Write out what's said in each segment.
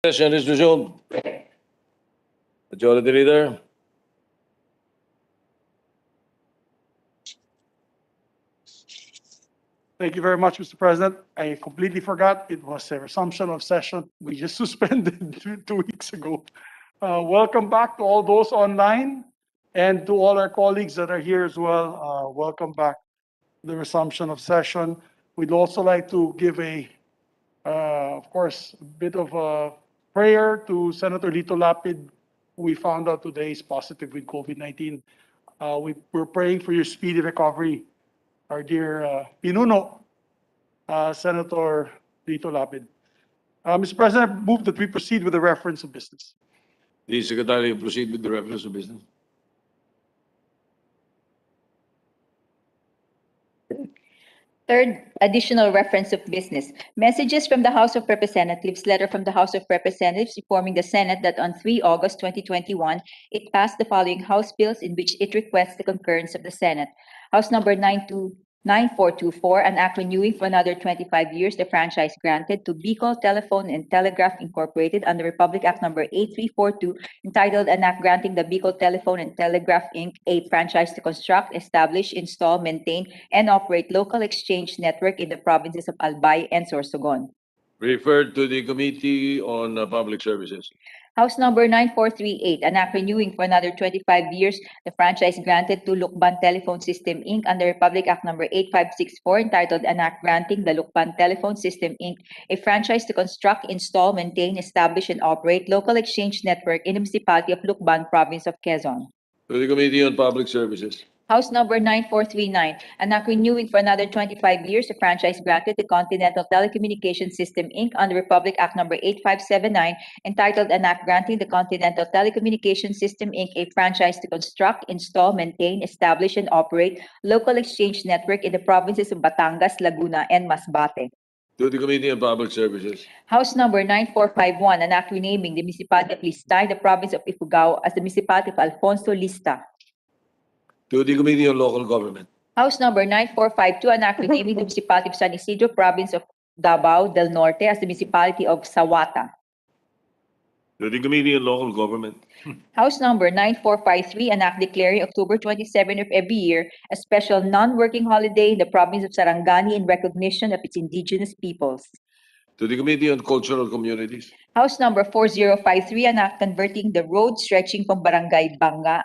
Session is resumed. Majority Leader. Thank you very much, Mr. President. I completely forgot it was a resumption of session. We just suspended 2 weeks ago. Welcome back to all those online and to all our colleagues that are here as well. Welcome back to the resumption of session. We'd also like to give of course, a bit of a prayer to Senator Lito Lapid, who we found out today is positive with COVID-19. We're praying for your speedy recovery, our dear Pinuno, Senator Lito Lapid. Mr. President, I move that we proceed with the reference of business. The Secretary will proceed with the reference of business. Third, additional reference of business. Messages from the House of Representatives, letter from the House of Representatives informing the Senate that on 3 August 2021, it passed the following House bills in which it requests the concurrence of the Senate. House number 9424, an act renewing for another 25 years the franchise granted to Bicol Telephone and Telegraph Incorporated under Republic Act number 8342, entitled an act granting the Bicol Telephone and Telegraph Inc. a franchise to construct, establish, install, maintain, and operate local exchange network in the provinces of Albay and Sorsogon. Referred to the Committee on Public Services. House number 9438, an act renewing for another 25 years the franchise granted to Lukban Telephone System Inc. under Republic Act number 8564, entitled an act granting the Lukban Telephone System Inc. a franchise to construct, install, maintain, establish, and operate local exchange network in the municipality of Lukban, province of Quezon. To the Committee on Public Services. House number 9439, an act renewing for another 25 years the franchise granted to Continental Telecommunications System Inc. under Republic Act number 8579, entitled an act granting the Continental Telecommunications System Inc. a franchise to construct, install, maintain, establish, and operate local exchange network in the provinces of Batangas, Laguna, and Masbate. To the Committee on Public Services. House number 9451, an act renaming the municipality of Lista in the province of Ifugao as the municipality of Alfonso Lista. To the Committee on Local Government. House number 9452, an act renaming the municipality of San Isidro, province of Davao del Norte as the municipality of Sawata. To the Committee on Local Government. House number 9453, an act declaring October 27 of every year a special non-working holiday in the province of Sarangani in recognition of its indigenous peoples. To the Committee on Cultural Communities. House number 4053, an act converting the road stretching from Barangay Banga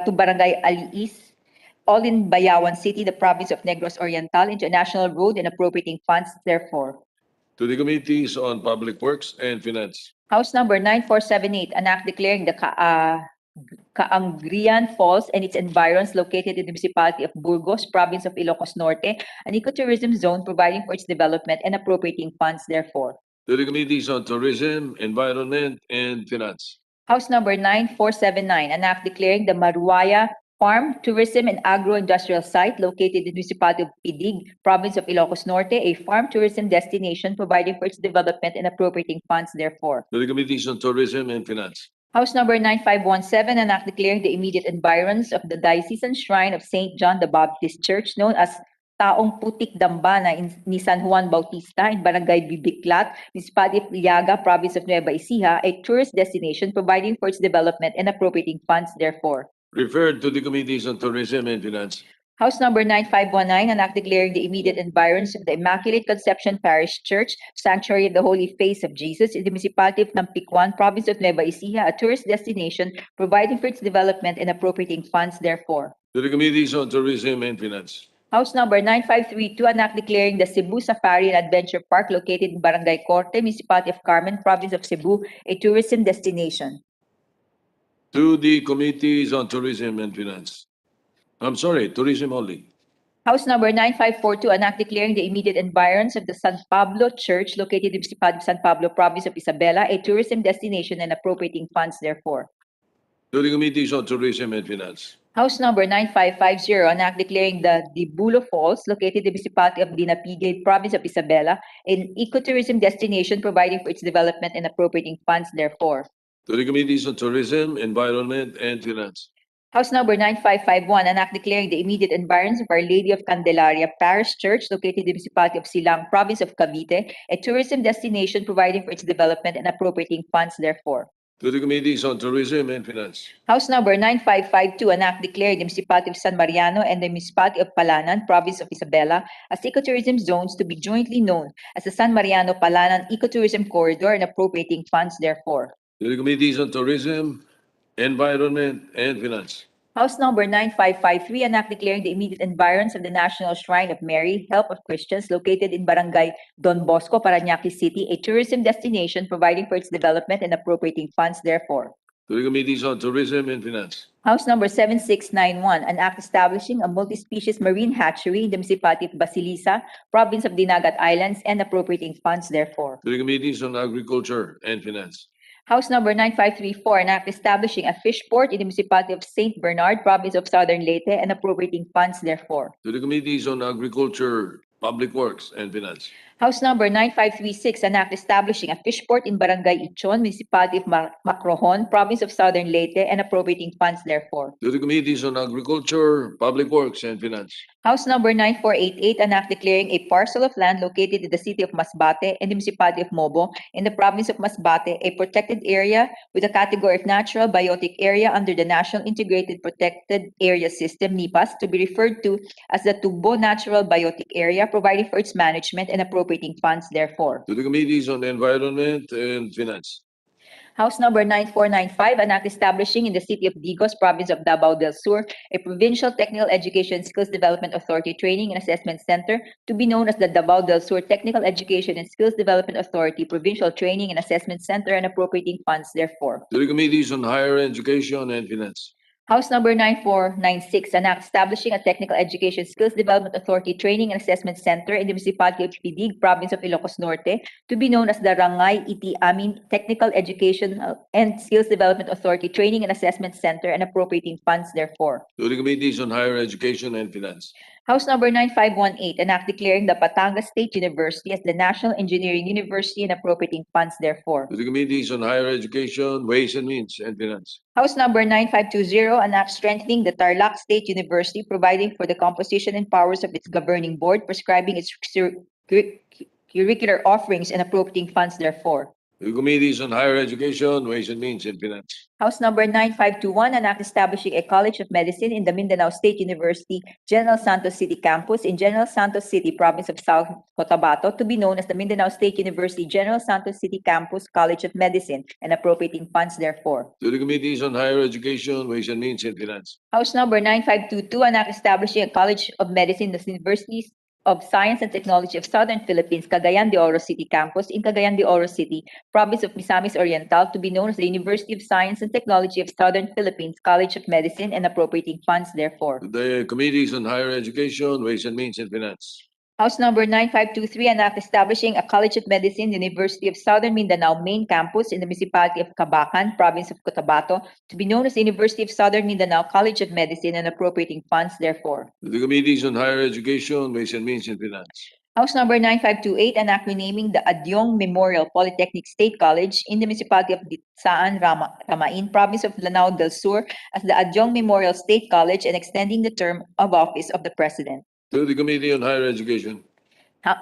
to Barangay Aliis, all in Bayawan City, the province of Negros Oriental, into a national road and appropriating funds therefore. To the Committees on Public Works and Finance. House number 9478, an act declaring the Kaangrian Falls and its environs located in the municipality of Burgos, province of Ilocos Norte, an ecotourism zone, providing for its development and appropriating funds therefore. To the Committees on Tourism, Environment, and Finance. House number 9479, an act declaring the Maruaya Farm, Tourism, and Agro-Industrial Site located in the municipality of Pidig, province of Ilocos Norte, a farm tourism destination, providing for its development and appropriating funds therefore. To the Committees on Tourism and Finance. House number 9517, an act declaring the immediate environs of the Diocesan Shrine of St. John the Baptist Church, known as Taong Putik Dambana ni San Juan Bautista in Barangay Bibiklat, municipality of Liaga, province of Nueva Ecija, a tourist destination, providing for its development and appropriating funds therefore. Referred to the Committees on Tourism and Finance. House number 9519, an act declaring the immediate environs of the Immaculate Conception Parish Church, Sanctuary of the Holy Face of Jesus in the municipality of Nampicuan, province of Nueva Ecija, a tourist destination, providing for its development and appropriating funds therefore. To the Committees on Tourism and Finance. House number 9532, an act declaring the Cebu Safari and Adventure Park located in Barangay Corte, municipality of Carmen, province of Cebu, a tourism destination. To the Committees on Tourism and Finance. I'm sorry, tourism only. House number 9542, an act declaring the immediate environs of the San Pablo Church located in the municipality of San Pablo, province of Isabela, a tourism destination and appropriating funds therefore. To the Committees on Tourism and Finance. House number 9550, an act declaring the Dibulo Falls, located in the municipality of Dinapigay, province of Isabela, an ecotourism destination, providing for its development and appropriating funds therefore. To the Committees on Tourism, Environment, and Finance. House Number 9551, an act declaring the immediate environs of Our Lady of Candelaria Parish Church located in the municipality of Silang, province of Cavite, a tourism destination providing for its development and appropriating funds therefor. To the Committees on Tourism and Finance. House Number 9552, an act declaring the municipality of San Mariano and the municipality of Palanan, province of Isabela, as ecotourism zones to be jointly known as the San Mariano-Palanan Ecotourism Corridor and appropriating funds therefor. To the Committees on Tourism, Environment, and Finance. House Number 9553, an act declaring the immediate environs of the National Shrine of Mary, Help of Christians, located in Barangay Don Bosco, Parañaque City, a tourism destination providing for its development and appropriating funds therefor. To the Committees on Tourism and Finance. House Number 7691, an act establishing a multi-species marine hatchery in the municipality of Basilisa, province of Dinagat Islands, and appropriating funds therefor. To the Committees on Agriculture and Finance. House Number 9534, an act establishing a fish port in the municipality of St. Bernard, province of Southern Leyte, and appropriating funds therefor. To the Committees on Agriculture, Public Works, and Finance. House Number 9536, an act establishing a fish port in Barangay Ichon, municipality of Macrohon, province of Southern Leyte, and appropriating funds therefor. To the Committees on Agriculture, Public Works, and Finance. House Number 9488, an act declaring a parcel of land located in the city of Masbate and the municipality of Mobo in the province of Masbate, a protected area with a category of natural biotic area under the National Integrated Protected Area System, NIPAS, to be referred to as the Tubo Natural Biotic Area, providing for its management and appropriating funds therefor. To the Committees on Environment and Finance. House Number 9495, an act establishing in the city of Digos, province of Davao del Sur, a provincial technical education skills development authority training and assessment center to be known as the Davao del Sur Technical Education and Skills Development Authority Provincial Training and Assessment Center and appropriating funds therefor. To the Committees on Higher Education and Finance. House Number 9496, an act establishing a technical education skills development authority training and assessment center in the municipality of Pidig, province of Ilocos Norte, to be known as the Rangay Iti Amin Technical Education and Skills Development Authority Training and Assessment Center and appropriating funds therefor. To the Committees on Higher Education and Finance. House Number 9518, an act declaring the Batangas State University as the National Engineering University and appropriating funds therefor. To the Committees on Higher Education, Ways and Means, and Finance. House Number 9520, an act strengthening the Tarlac State University, providing for the composition and powers of its governing board, prescribing its curricular offerings and appropriating funds therefor. To the Committees on Higher Education, Ways and Means, and Finance. House Number 9521, an act establishing a College of Medicine in the Mindanao State University, General Santos City Campus in General Santos City, province of South Cotabato, to be known as the Mindanao State University, General Santos City Campus College of Medicine, and appropriating funds therefor. To the Committees on Higher Education, Ways and Means, and Finance. House Number 9522, an act establishing a College of Medicine in the Universities of Science and Technology of Southern Philippines, Cagayan de Oro City Campus in Cagayan de Oro City, province of Misamis Oriental, to be known as the University of Science and Technology of Southern Philippines, College of Medicine, and appropriating funds therefor. To the Committees on Higher Education, Ways and Means, and Finance. House Number 9523, an act establishing a College of Medicine, University of Southern Mindanao main campus in the municipality of Cabacan, province of Cotabato, to be known as the University of Southern Mindanao College of Medicine and appropriating funds therefor. To the Committees on Higher Education, Ways and Means, and Finance. House Number 9528, an act renaming the Adyong Memorial Polytechnic State College in the municipality of Ditsaan, Ramain, province of Lanao del Sur as the Adyong Memorial State College and extending the term of office of the President. To the Committee on Higher Education.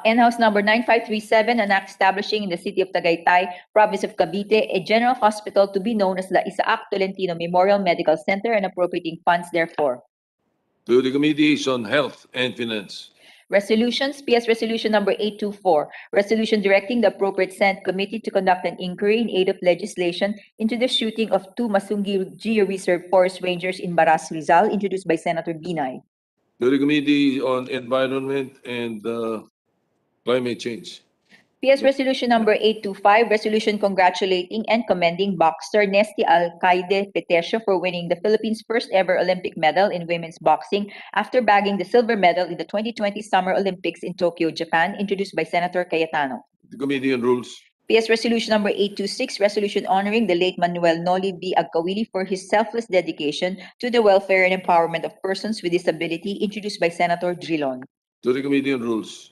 And House Number 9537, an act establishing in the city of Tagaytay, province of Cavite, a general hospital to be known as the Isaac Tolentino Memorial Medical Center and appropriating funds therefor. To the Committees on Health and Finance. Resolutions, PS Resolution Number 824, resolution directing the appropriate Senate committee to conduct an inquiry in aid of legislation into the shooting of 2 Masungi Geo Reserve Forest Rangers in Baras, Rizal, introduced by Senator Binay. To the Committee on Environment and Climate Change. PS Resolution Number 825, resolution congratulating and commending boxer Nesty Alcaide Petesio for winning the Philippines' first ever Olympic medal in women's boxing after bagging the silver medal in the 2020 Summer Olympics in Tokyo, Japan, introduced by Senator Cayetano. The Committee on Rules. PS Resolution Number 826, resolution honoring the late Manuel Noli V. Agkawili for his selfless dedication to the welfare and empowerment of persons with disability, introduced by Senator Drilon. To the Committee on Rules.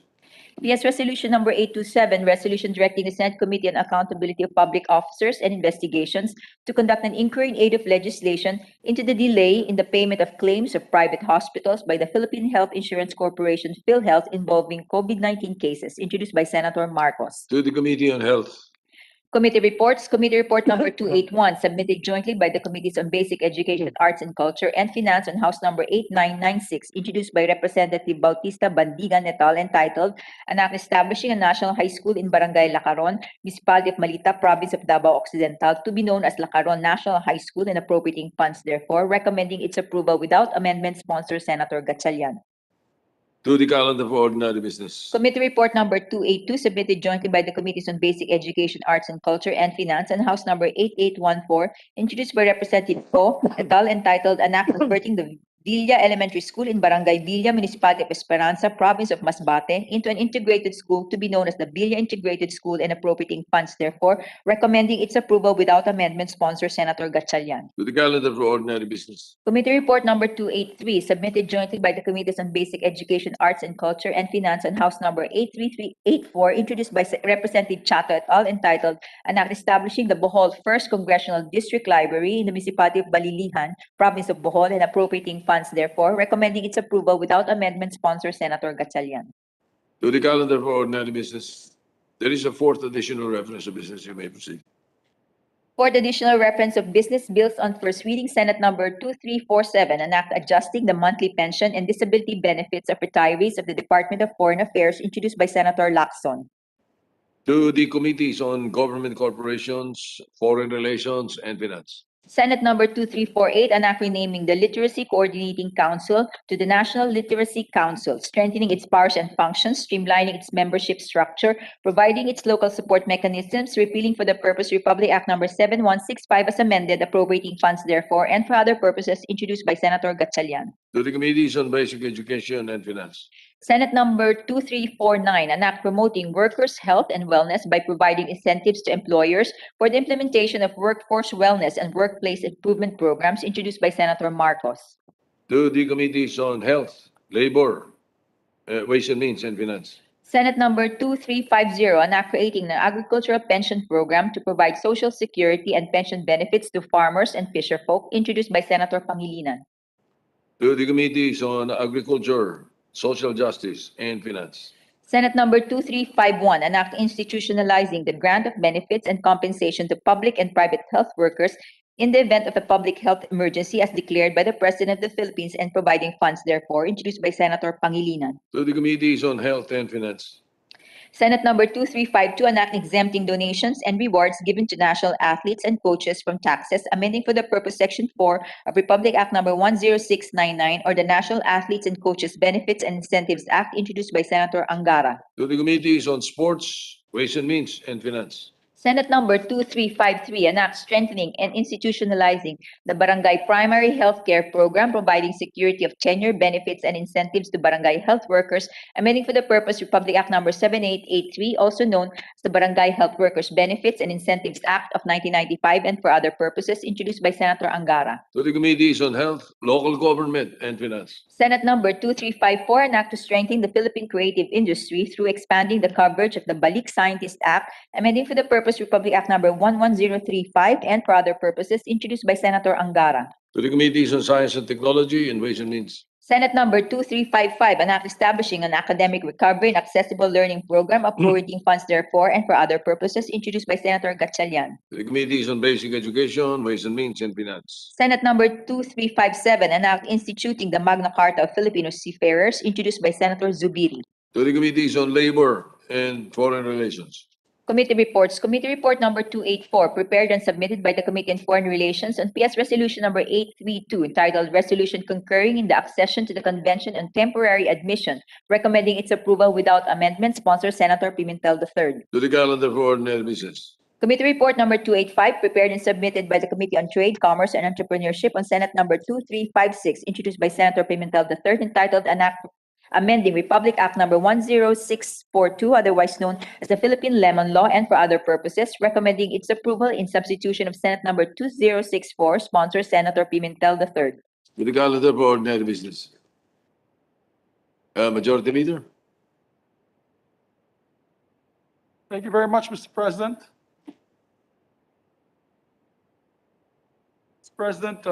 PS Resolution Number 827, Resolution directing the Senate Committee on Accountability of Public Officers and Investigations to conduct an inquiry in aid of legislation into the delay in the payment of claims of private hospitals by the Philippine Health Insurance Corporation, PhilHealth, involving COVID-19 cases, introduced by Senator Marcos. To the Committee on Health. Committee reports. Committee report number 281, submitted jointly by the Committees on Basic Education, Arts and Culture, and Finance on House number 8996, introduced by Representative Bautista Bandigan et al., entitled An Act Establishing a National High School in Barangay Lacaron, Municipality of Malita, Province of Davao Occidental, to be known as Lacaron National High School, and appropriating funds therefore, recommending its approval without amendment, sponsor Senator Gatchalian. To the calendar for ordinary business. Committee report number 282, submitted jointly by the Committees on Basic Education, Arts and Culture, and Finance, and House number 8814, introduced by Representative Ko et al., entitled An Act converting the Villa Elementary School in Barangay Villa, Municipality of Esperanza, Province of Masbate, into an integrated school to be known as the Villa Integrated School, and appropriating funds therefore, recommending its approval without amendment, sponsor Senator Gatchalian. To the calendar for ordinary business. Committee report number 283, submitted jointly by the Committees on Basic Education, Arts and Culture, and Finance, and House number 83384, introduced by Representative Chato et al., entitled An Act establishing the Bohol First Congressional District Library in the Municipality of Balilihan, Province of Bohol, and appropriating funds therefore, recommending its approval without amendment, sponsor Senator Gatchalian. To the calendar for ordinary business. There is a fourth additional reference of business. You may proceed. Fourth additional reference of business bills on first reading, Senate number 2347, an act adjusting the monthly pension and disability benefits of retirees of the Department of Foreign Affairs, introduced by Senator Lacson. To the Committees on Government Corporations, Foreign Relations, and Finance. Senate number 2348, an act renaming the Literacy Coordinating Council to the National Literacy Council, strengthening its powers and functions, streamlining its membership structure, providing its local support mechanisms, repealing for the purpose Republic Act number 7165 as amended, appropriating funds therefore, and for other purposes, introduced by Senator Gatchalian. To the Committees on Basic Education and Finance. Senate number 2349, an act promoting workers' health and wellness by providing incentives to employers for the implementation of workforce wellness and workplace improvement programs, introduced by Senator Marcos. To the Committees on Health, Labor, Ways and Means, and Finance. Senate number 2350, an act creating an agricultural pension program to provide social security and pension benefits to farmers and fisherfolk, introduced by Senator Pangilinan. To the Committees on Agriculture, Social Justice, and Finance. Senate number 2351, an act institutionalizing the grant of benefits and compensation to public and private health workers in the event of a public health emergency as declared by the President of the Philippines and providing funds therefore, introduced by Senator Pangilinan. To the Committees on Health and Finance. Senate number 2352, an act exempting donations and rewards given to national athletes and coaches from taxes, amending for the purpose Section 4 of Republic Act number 10699, or the National Athletes and Coaches Benefits and Incentives Act, introduced by Senator Angara. To the Committees on Sports, Ways and Means, and Finance. Senate number 2353, an act strengthening and institutionalizing the Barangay Primary Health Care Program, providing security of tenure, benefits, and incentives to barangay health workers, amending for the purpose Republic Act number 7883, also known as the Barangay Health Workers Benefits and Incentives Act of 1995, and for other purposes, introduced by Senator Angara. To the Committees on Health, Local Government, and Finance. Senate number 2354, an act to strengthen the Philippine creative industry through expanding the coverage of the Balik Scientist Act, amending for the purpose Republic Act number 11035, and for other purposes, introduced by Senator Angara. To the Committees on Science and Technology and Ways and Means. Senate number 2355, an act establishing an academic recovery and accessible learning program, appropriating funds therefore, and for other purposes, introduced by Senator Gatchalian. To the Committees on Basic Education, Ways and Means, and Finance. Senate number 2357, an act instituting the Magna Carta of Filipino Seafarers, introduced by Senator Zubiri. To the Committees on Labor and Foreign Relations. Committee reports. Committee report number 284, prepared and submitted by the Committee on Foreign Relations on PS Resolution number 832, entitled Resolution Concurring in the Accession to the Convention on Temporary Admission, recommending its approval without amendment, sponsor Senator Pimentel III. To the calendar for ordinary business. Committee report number 285, prepared and submitted by the Committee on Trade, Commerce, and Entrepreneurship on Senate number 2356, introduced by Senator Pimentel III, entitled An Act amending Republic Act number 10642, otherwise known as the Philippine Lemon Law, and for other purposes, recommending its approval in substitution of Senate number 2064, sponsor Senator Pimentel III. To the calendar for ordinary business. Majority Leader. Thank you very much, Mr. President. Mr. President,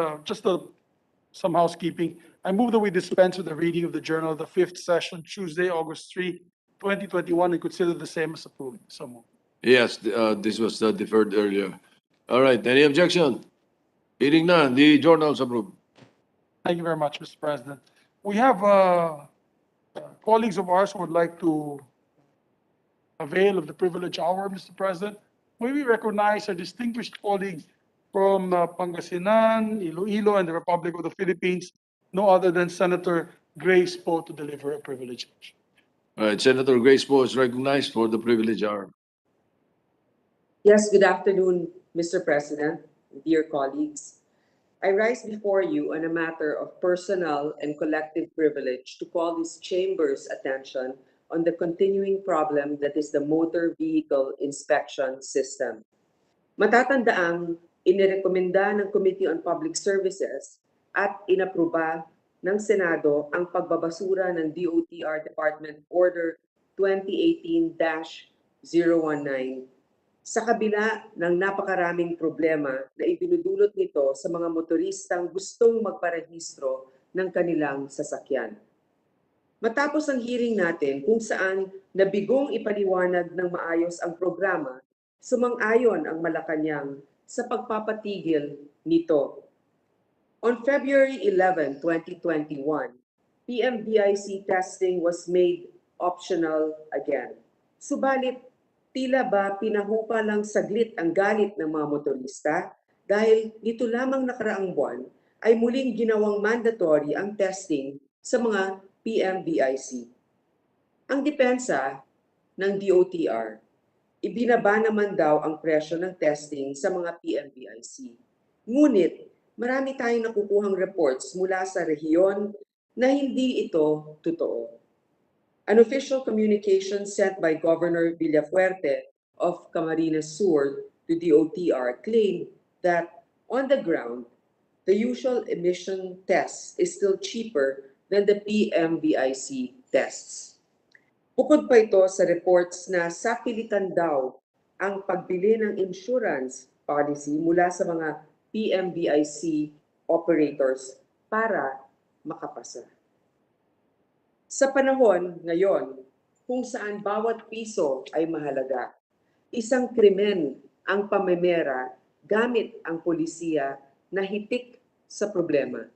some housekeeping. I move that we dispense with the reading of the journal of the fifth session, Tuesday, August 3, 2021, and consider the same as approved. So moved. Yes, this was deferred earlier. All right, any objection? Hearing none, the journal is approved. Thank you very much, Mr. President. We have colleagues of ours who would like to avail of the privilege hour, Mr. President. May we recognize our distinguished colleagues from Pangasinan, Iloilo, and the Republic of the Philippines, no other than Senator Grace Poe to deliver a privilege. All right, Senator Grace Poe is recognized for the privilege hour. Yes, good afternoon, Mr. President, dear colleagues. I rise before you on a matter of personal and collective privilege to call this chamber's attention on the continuing problem that is the motor vehicle inspection system. Matatandaang inirekomenda ng Committee on Public Services at inapruba ng Senado ang pagbabasura ng DOTR Department Order 2018-019 sa kabila ng napakaraming problema na idinudulot nito sa mga motoristang gustong magparehistro ng kanilang sasakyan. Matapos ang hearing natin kung saan nabigong ipaliwanag ng maayos ang programa, sumang-ayon ang Malacanang sa pagpapatigil nito. On February 11, 2021, PMBIC testing was made optional again. Subalit, tila ba pinahupa lang saglit ang galit ng mga motorista dahil nito lamang nakaraang buwan ay muling ginawang mandatory ang testing sa mga PMBIC. Ang depensa ng DOTR, ibinaba naman daw ang presyo ng testing sa mga PMBIC. Ngunit marami tayong nakukuhang reports mula sa rehiyon na hindi ito totoo. An official communication sent by Governor Villafuerte of Camarines Sur to DOTR claimed that on the ground, the usual emission test is still cheaper than the PMBIC tests. Bukod pa ito sa reports na sapilitan daw ang pagbili ng insurance policy mula sa mga PMBIC operators para makapasa. Sa panahon ngayon, kung saan bawat piso ay mahalaga, isang krimen ang pamemera gamit ang polisiya na hitik sa problema.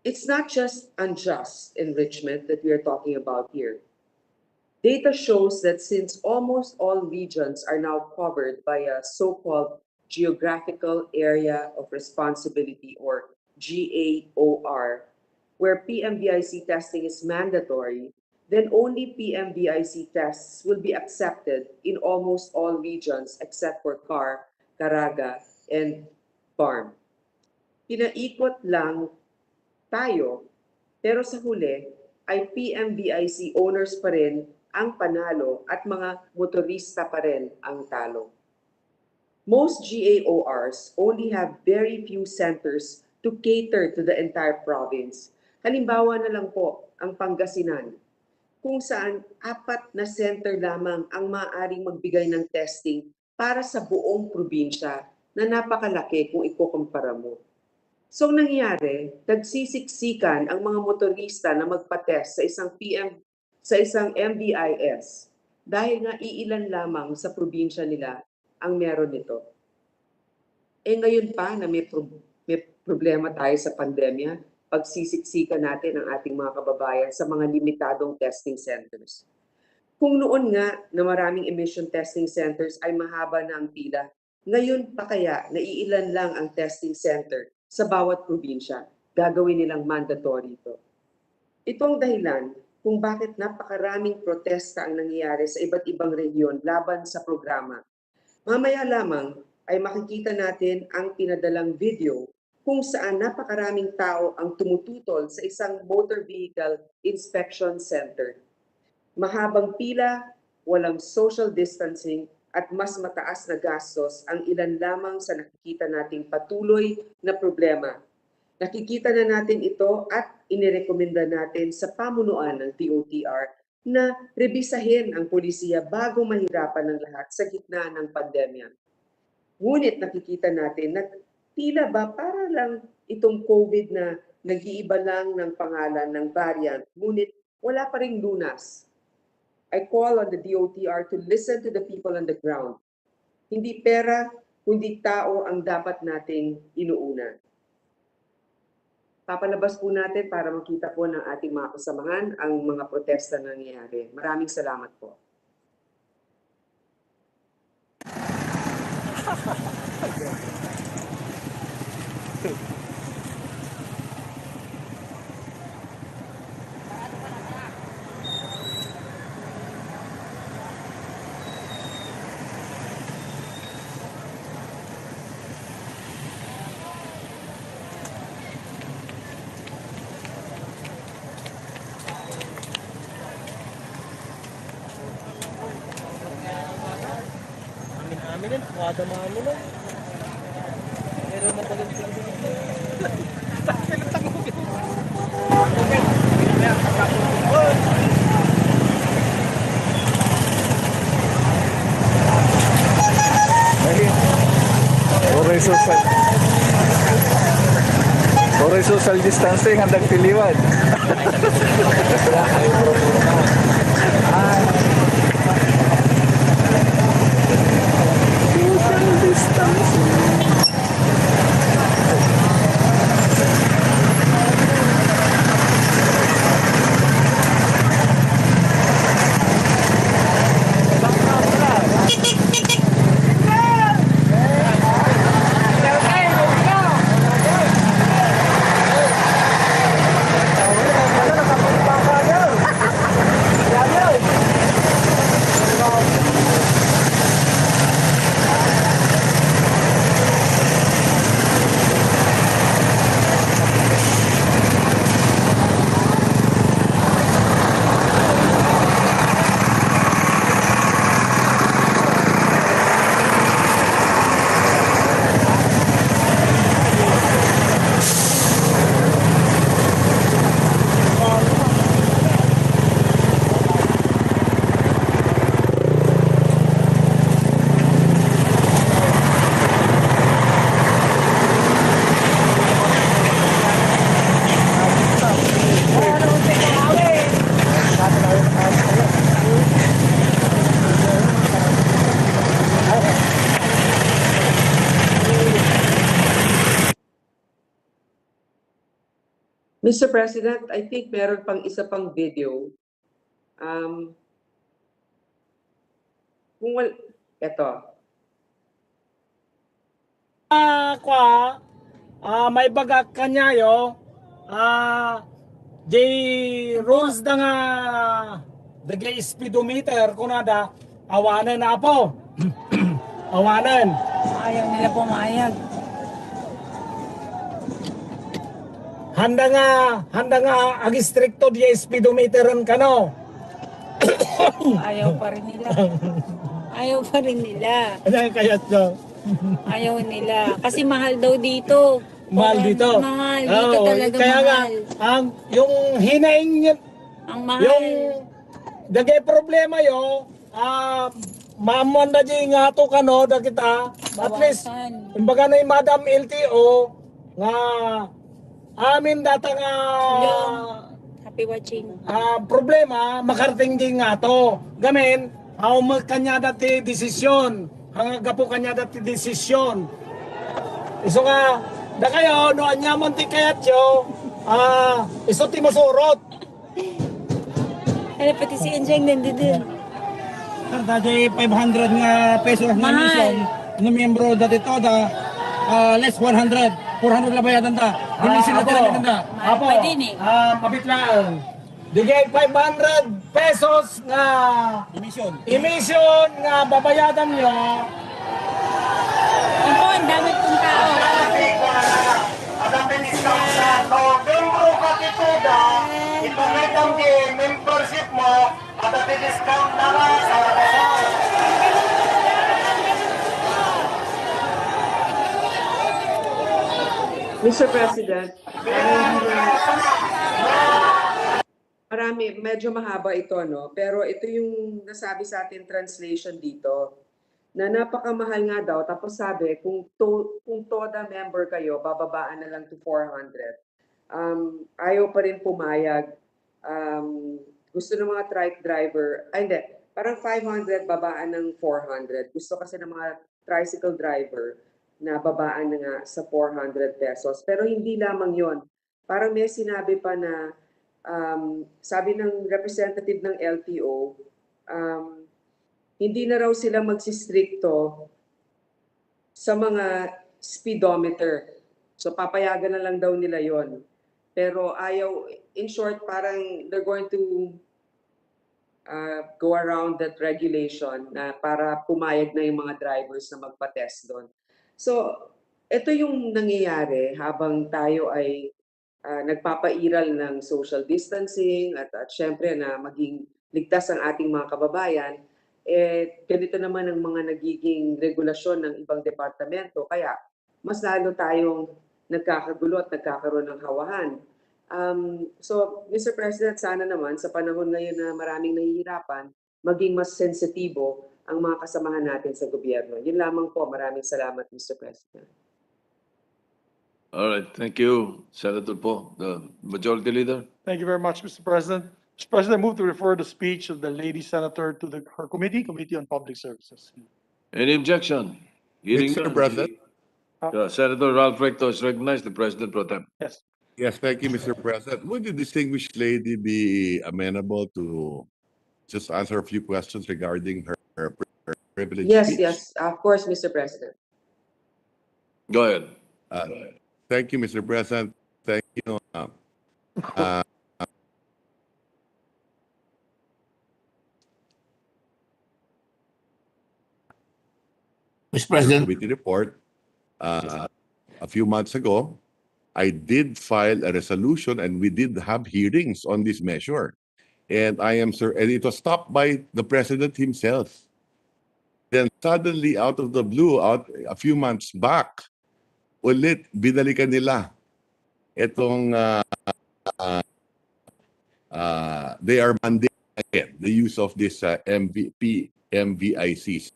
It's not just unjust enrichment that we are talking about here. Data shows that since almost all regions are now covered by a so-called Geographical Area of Responsibility or GAOR, where PMBIC testing is mandatory, then only PMBIC tests will be accepted in almost all regions except for CAR, Caraga, and BARM. Pinaikot lang tayo, pero sa huli ay PMBIC owners pa rin ang panalo at mga motorista pa rin ang talo. Most GAORs only have very few centers to cater to the entire province. Halimbawa na lang po ang Pangasinan, kung saan 4 na center lamang ang maaaring magbigay ng testing para sa buong probinsya na napakalaki kung ikukumpara mo. So ang nangyari, nagsisiksikan ang mga motorista na magpa-test sa isang MBIS dahil nga iilan lamang sa probinsya nila ang meron nito. Ngayon pa na may problema tayo sa pandemya, pagsisiksikan natin ang ating mga kababayan sa mga limitadong testing centers. Kung noon nga na maraming emission testing centers ay mahaba na ang pila, ngayon pa kaya naiilan lang ang testing center sa bawat probinsya, gagawin nilang mandatory ito. Ito ang dahilan kung bakit napakaraming protesta ang nangyayari sa iba't ibang rehiyon laban sa programa. Mamaya lamang ay makikita natin ang pinadalang video kung saan napakaraming tao ang tumututol sa isang motor vehicle inspection center. Mahabang pila, walang social distancing at mas mataas na gastos ang ilan lamang sa nakikita nating patuloy na problema. Nakikita na natin ito at inirekomenda natin sa pamunuan ng DOTR na rebisahin ang polisiya bago mahirapan ng lahat sa gitna ng pandemya. Ngunit nakikita natin na tila ba para lang itong COVID na nag-iiba lang ng pangalan ng variant, ngunit wala pa ring lunas. I call on the DOTR to listen to the people on the ground. Hindi pera, kundi tao ang dapat nating inuuna. Papalabas po natin para makita po ng ating mga kasamahan ang mga protesta na nangyayari. Maraming salamat po. Amin kuwada mo na. Pero matagal lang Oray social distancing hanggang tiliwan. Social distancing. Mr. President, I think meron pang isa pang video. Eto. may baga kanyayo the rules da nga the speedometer kunada awanan na po. Awanan. Ayaw nila pumayag. Handa nga ag-stricto di speedometeran kano. Ayaw pa rin nila. Ayaw pa rin nila. Ano kayat nyo? Ayaw nila. Kasi mahal daw dito. Mahal dito. Mahal. Dito Oo, talaga kaya mahal. nga, yung hinaing niya, Ang mahal. yung dagay problema yo, maamuan na di nga to kano, da kita, at least, Bawasan. imbaga na yung Madam LTO, nga, amin data nga, Yung happy watching. problema, makarating din nga to. Gamin, kanya dati desisyon, hanggang po kanya dati desisyon. Iso nga, da kayo, no anya monti kayat yo, iso ti masurot. Kaya pati si Enjeng din. Dati 500 nga pesos na Mahal. mission, no miyembro dati to, less 100. 400 lang bayadan ta. Hindi sila talaga ganda. Mahal pa din eh. Mabit lang. Digay 500 pesos nga emission nga babayadan nyo. Ako, ang dami kong tao. Adapin discount sa Novembro Katituda, ipangitang di membership mo, adapin discount na lang sa Mr. President, medyo mahaba ito, no? Pero ito yung nasabi sa atin translation dito, na napakamahal nga daw. Tapos sabi, kung TODA member kayo, bababaan na lang to 400. Ayaw pa rin pumayag. Gusto ng mga trike driver, ay hindi, parang 500 babaan ng 400. Gusto kasi ng mga tricycle driver na babaan na nga sa 400 pesos. Pero hindi lamang yon. Parang may sinabi pa na sabi ng representative ng LTO, hindi na raw sila magsistrikto sa mga speedometer. So papayagan na lang daw nila yon. Pero ayaw, in short, parang they're going to go around that regulation na para pumayag na yung mga drivers na magpa-test doon. So ito yung nangyayari habang tayo ay nagpapairal ng social distancing at syempre na maging ligtas ang ating mga kababayan, ganito naman ang mga nagiging regulasyon ng ibang departamento. Kaya mas lalo tayong nagkakagulo at nagkakaroon ng hawahan. So, Mr. President, sana naman sa panahon ngayon na maraming nahihirapan, maging mas sensitibo ang mga kasamahan natin sa gobyerno. Yun lamang po. Maraming salamat, Mr. President. All right, thank you, Senator Po, the Majority Leader. Thank you very much, Mr. President. Mr. President, I move to refer the speech of the lady senator to her committee, Committee on Public Services. Any objection? Hearing Mr. none, President? Senator Ralph Recto is recognized, the President Pro Tem. Yes. Yes, thank you, Mr. President. Would the distinguished lady be amenable to just answer a few questions regarding her privilege Yes, speech? yes. Of course, Mr. President. Go ahead. Thank you, Mr. President. Thank you. Mr. President, Committee report. A few months ago, I did file a resolution and we did have hearings on this measure. And I am sure, and it was stopped by the President himself. Then suddenly, out of the blue, a few months back, ulit binalikan nila itong they are mandating the use of this MVICs.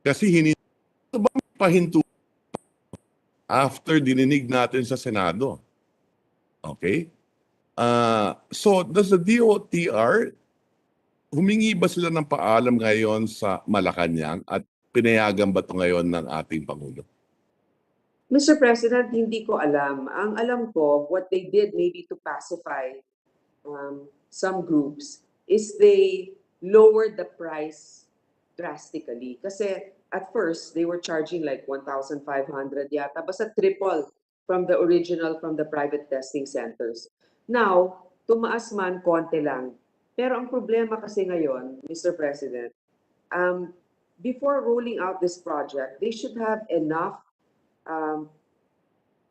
Kasi hindi ba pahinto after dininig natin sa Senado. Okay? So does the DOTR, humingi ba sila ng paalam ngayon sa Malacanang at pinayagan ba ito ngayon ng ating Pangulo? Mr. President, hindi ko alam. Ang alam ko, what they did maybe to pacify some groups is they lowered the price drastically. Kasi at first, they were charging like 1,500 yata, basta triple from the original, from the private testing centers. Now, tumaas man konti lang. Pero ang problema kasi ngayon, Mr. President, before rolling out this project, they should have enough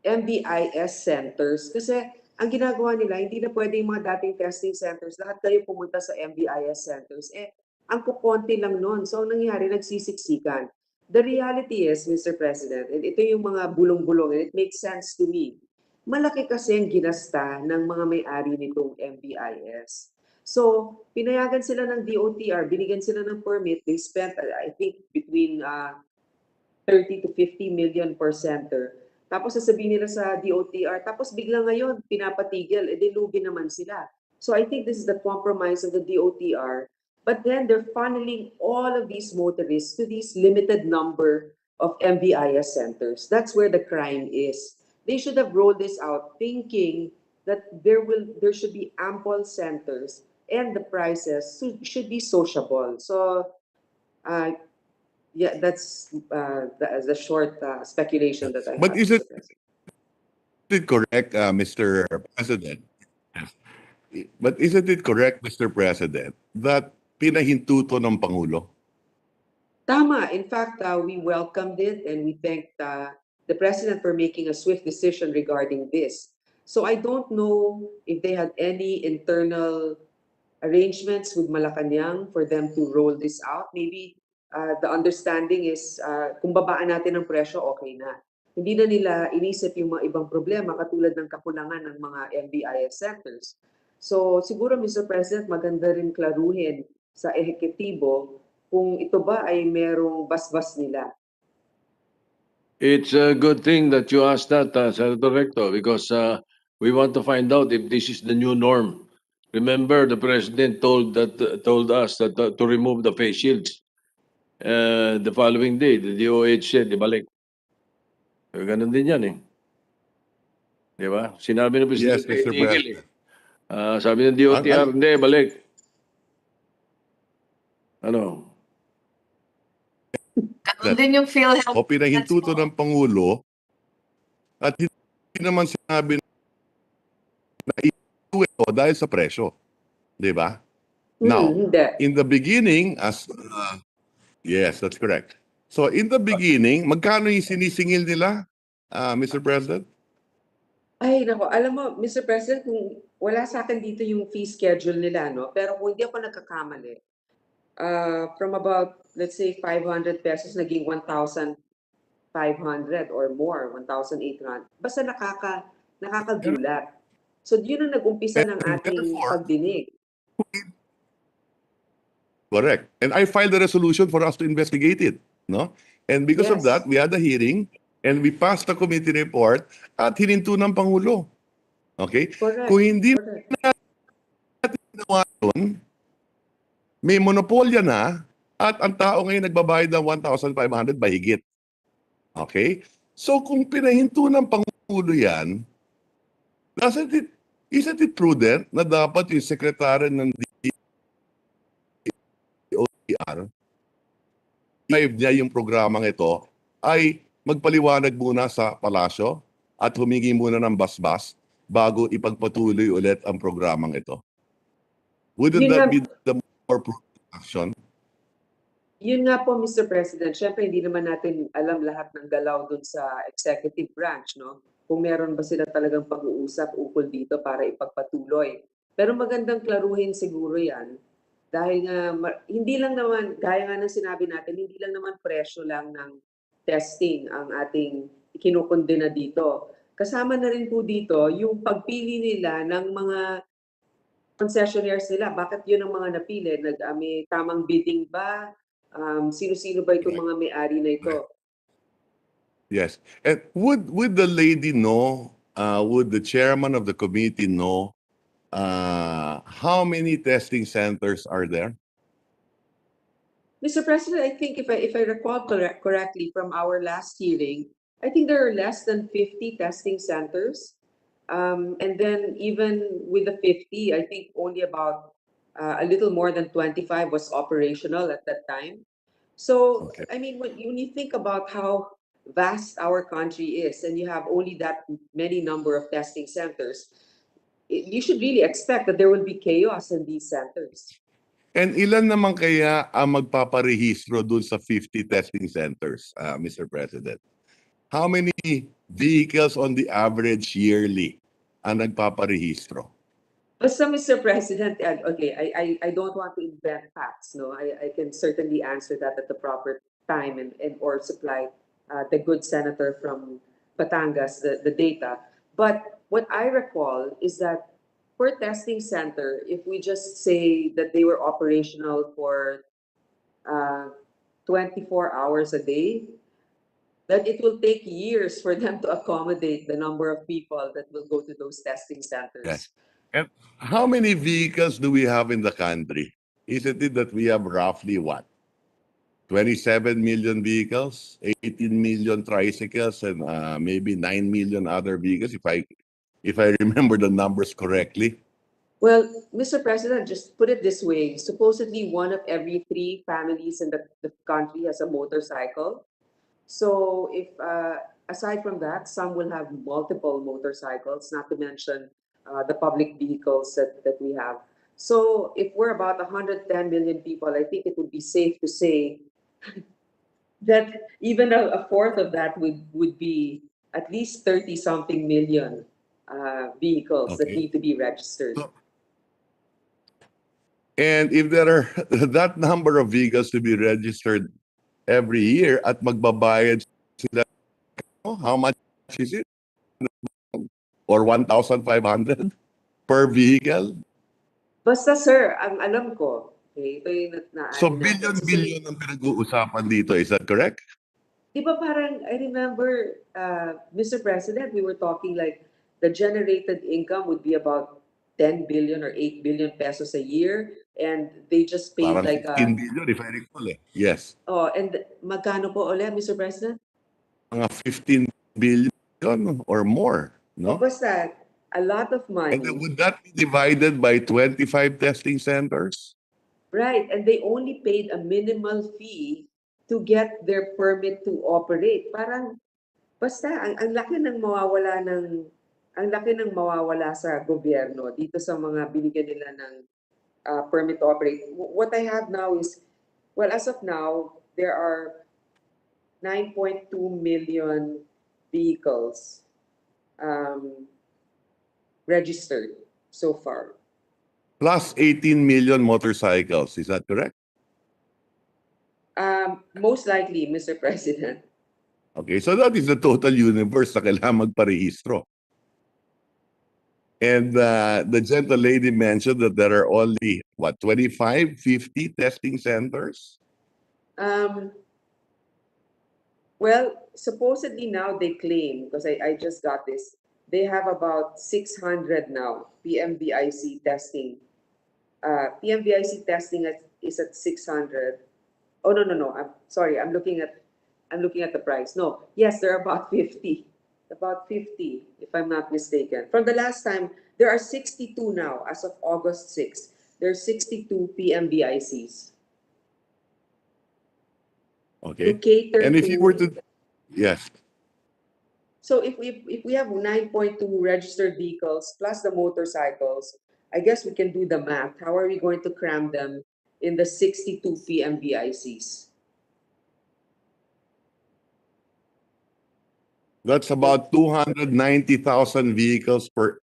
MBIS centers. Kasi ang ginagawa nila, hindi na pwede yung mga dating testing centers, lahat kayo pumunta sa MBIS centers. Ang kukonti lang nun. So, ang nangyari, nagsisiksikan. The reality is, Mr. President, and ito yung mga bulong-bulong, and it makes sense to me, malaki kasi ang ginasta ng mga may-ari nitong MBIS. So, pinayagan sila ng DOTR, binigyan sila ng permit, they spent, I think, between 30 to 50 million per center. Tapos sasabihin nila sa DOTR, tapos bigla ngayon, pinapatigil, dilugi naman sila. So I think this is the compromise of the DOTR. But then they're funneling all of these motorists to these limited number of MVIS centers. That's where the crime is. They should have rolled this out thinking that there should be ample centers and the prices should be sociable. So yeah, that's the short speculation that I have. But is it correct, Mr. President? But isn't it correct, Mr. President, that pinahintuto ng Pangulo? Tama. In fact, we welcomed it and we thanked the President for making a swift decision regarding this. So I don't know if they had any internal arrangements with Malacanang for them to roll this out. Maybe the understanding is kung babaan natin ang presyo, okay na. Hindi na nila inisip yung mga ibang problema katulad ng kakulangan ng mga MBIS centers. So siguro, Mr. President, maganda rin klaruhin sa ehekutibo kung ito ba ay merong basbas nila. It's a good thing that you asked that, Senator Recto, because we want to find out if this is the new norm. Remember, the President told us that to remove the face shields. The following day, the DOH said, ibalik. Ganun din yan eh. Di ba? Sinabi ng Yes, Presidente, Mr. itigil eh. President. Sabi ng DOTR, hindi, balik. Ano? Ganun din yung PhilHealth. O pinahintuto ng Pangulo at hindi naman sinabi na ito dahil sa presyo. Di ba? Now, Hindi. in the beginning, yes, that's correct. So in the beginning, magkano yung sinisingil nila, Mr. President? Ay, nako, alam mo, Mr. President, kung wala sa akin dito yung fee schedule nila, no? Pero kung hindi ako nagkakamali, from about, let's say, 500 pesos, naging 1,500 or more, 1,800. Basta nakakagulat. So, yun ang nag-umpisa ng ating pagdinig. Correct. And I filed a resolution for us to investigate it. No? And because of Yes. that, we had a hearing and we passed the committee report at hininto ng Pangulo. Okay? Correct. Kung hindi Correct. ginawa yun, may monopolya na at ang tao ngayon nagbabayad ng 1,500 mahigit. Okay? So kung pinahinto ng Pangulo yan, isn't it prudent na dapat yung sekretary ng DOTR live niya yung programang ito ay magpaliwanag muna sa palasyo at humingi muna ng basbas bago ipagpatuloy ulit ang programang ito? Wouldn't Yun that nga- be the more prudent action? Yun nga po, Mr. President, syempre hindi naman natin alam lahat ng galaw dun sa executive branch, no? Kung meron ba sila talagang pag-uusap ukol dito para ipagpatuloy. Pero magandang klaruhin siguro yan. Dahil nga, hindi lang naman, gaya nga ng sinabi natin, hindi lang naman presyo lang ng testing ang ating kinukondena dito. Kasama na rin po dito yung pagpili nila ng mga concessionaires nila. Bakit yun ang mga napili? May tamang bidding ba? Sino-sino ba itong mga may-ari na ito? Yes. And would the lady know, would the chairman of the committee know how many testing centers are there? Mr. President, I think if I recall correctly from our last hearing, I think there are less than 50 testing centers. And then even with the 50, I think only about a little more than 25 was operational at that time. So, Okay. I mean, when you think about how vast our country is and you have only that many number of testing centers, you should really expect that there will be chaos in these centers. And ilan naman kaya ang magpaparehistro dun sa 50 testing centers, Mr. President? How many vehicles on the average yearly ang nagpaparehistro? Basta, Mr. President, okay, I don't want to invent facts, no? I can certainly answer that at the proper time and or supply the good senator from Batangas the data. But what I recall is that per testing center, if we just say that they were operational for 24 hours a day, that it will take years for them to accommodate the number of people that will go to those testing centers. Yes. And how many vehicles do we have in the country? Isn't it that we have roughly what? 27 million vehicles, 18 million tricycles, and maybe 9 million other vehicles, if I remember the numbers correctly. Well, Mr. President, just put it this way. Supposedly, one of every 3 families in the country has a motorcycle. So if, aside from that, some will have multiple motorcycles, not to mention the public vehicles that we have. So if we're about 110 million people, I think it would be safe to say that even a fourth of that would be at least 30-something million vehicles that Okay. need to be registered. And if there are that number of vehicles to be registered every year at magbabayad sila How much is it? Or 1,500 per vehicle? Basta sir, ang alam ko, okay, ito yung So naano natin. billion ang pinag-uusapan dito. Is that correct? Di ba parang, I remember, Mr. President, we were talking like the generated income would be about 10 billion or 8 billion pesos a year, and they just paid Parang like 15 billion if I recall eh. Yes. oh, and magkano po ulit, Mr. President? Mga 15 billion or more. O No? basta, a lot of And then money. would that be divided by 25 testing centers? Right, and they only paid a minimal fee to get their permit to operate. Parang, basta, ang laki ng mawawala ang laki ng mawawala sa gobyerno dito sa mga binigyan nila ng permit to operate. What I have now is, well, as of now, there are 9.2 million vehicles registered so far. Plus 18 million motorcycles. Is that correct? Most likely, Mr. President. Okay, so that is the total universe na kailangan magparehistro. And the gentle lady mentioned that there are only, 25, 50 testing centers? Well, supposedly now they claim, because I just got this, they have about 600 now, PMVIC testing. PMVIC testing is at 600. Oh, no. I'm sorry, I'm looking at the price. No, yes, there are about 50. About 50, if I'm not mistaken. From the last time, there are 62 now, as of August 6th. There are 62 PMVICs. Okay. To cater And if to, you were to, yes. so if we have 9.2 registered vehicles plus the motorcycles, I guess we can do the math. How are we going to cram them in the 62 PMVICs? That's about 290,000 vehicles per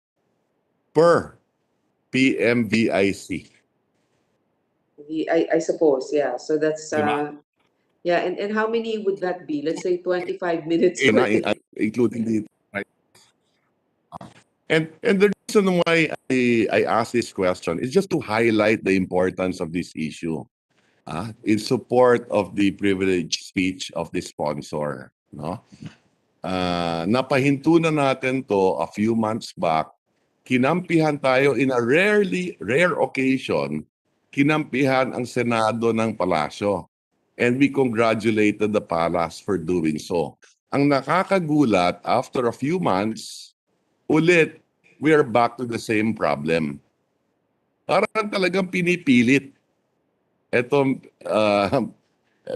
PMVIC. I suppose, yeah. So that's Diba? yeah, and how many would that be? Let's say 25 minutes per day. Including the right. And the reason why I ask this question is just to highlight the importance of this issue in support of the privileged speech of the sponsor. No? Napahinto na natin to a few months back. Kinampihan tayo in a rare occasion, kinampihan ang Senado ng Palasyo. And we congratulated the Palace for doing so. Ang nakakagulat, after a few months, ulit, we are back to the same problem. Parang talagang pinipilit itong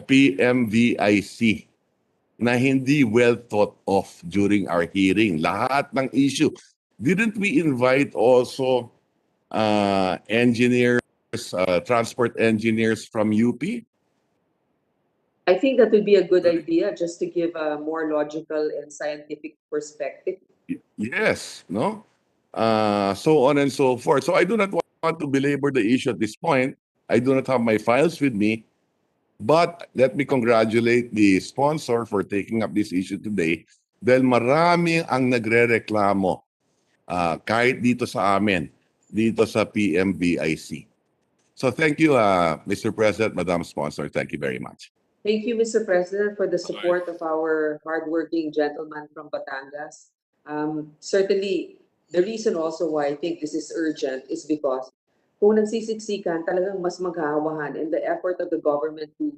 PMVIC na hindi well thought of during our hearing. Lahat ng issue. Didn't we invite also engineers, transport engineers from UP? I think that would be a good idea just to give a more logical and scientific perspective. Yes, no? So on and so forth. So I do not want to belabor the issue at this point. I do not have my files with me. But let me congratulate the sponsor for taking up this issue today dahil marami ang nagre-reklamo kahit dito sa amin, dito sa PMVIC. So thank you, Mr. President, Madam Sponsor. Thank you very much. Thank you, Mr. President, for the support of our hardworking gentleman from Batangas. Certainly, the reason also why I think this is urgent is because kung nagsisiksikan, talagang mas maghahawahan, and the effort of the government to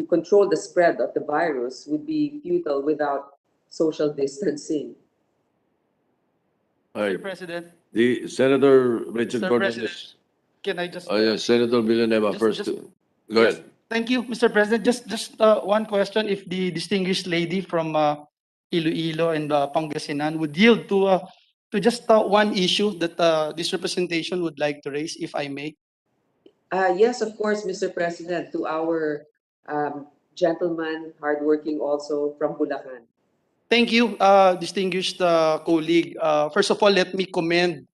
control the spread of the virus would be futile without social distancing. All right. Mr. President, The Senator Richard Mr. Cortez. President, can I just? Senator Villanueva first. Go ahead. Thank you, Mr. President. Just one question. If the distinguished lady from Iloilo and Pangasinan would yield to just one issue that this representation would like to raise, if I may. Yes, of course, Mr. President, to our gentleman, hardworking also from Bulacan. Thank you, distinguished colleague. First of all, let me commend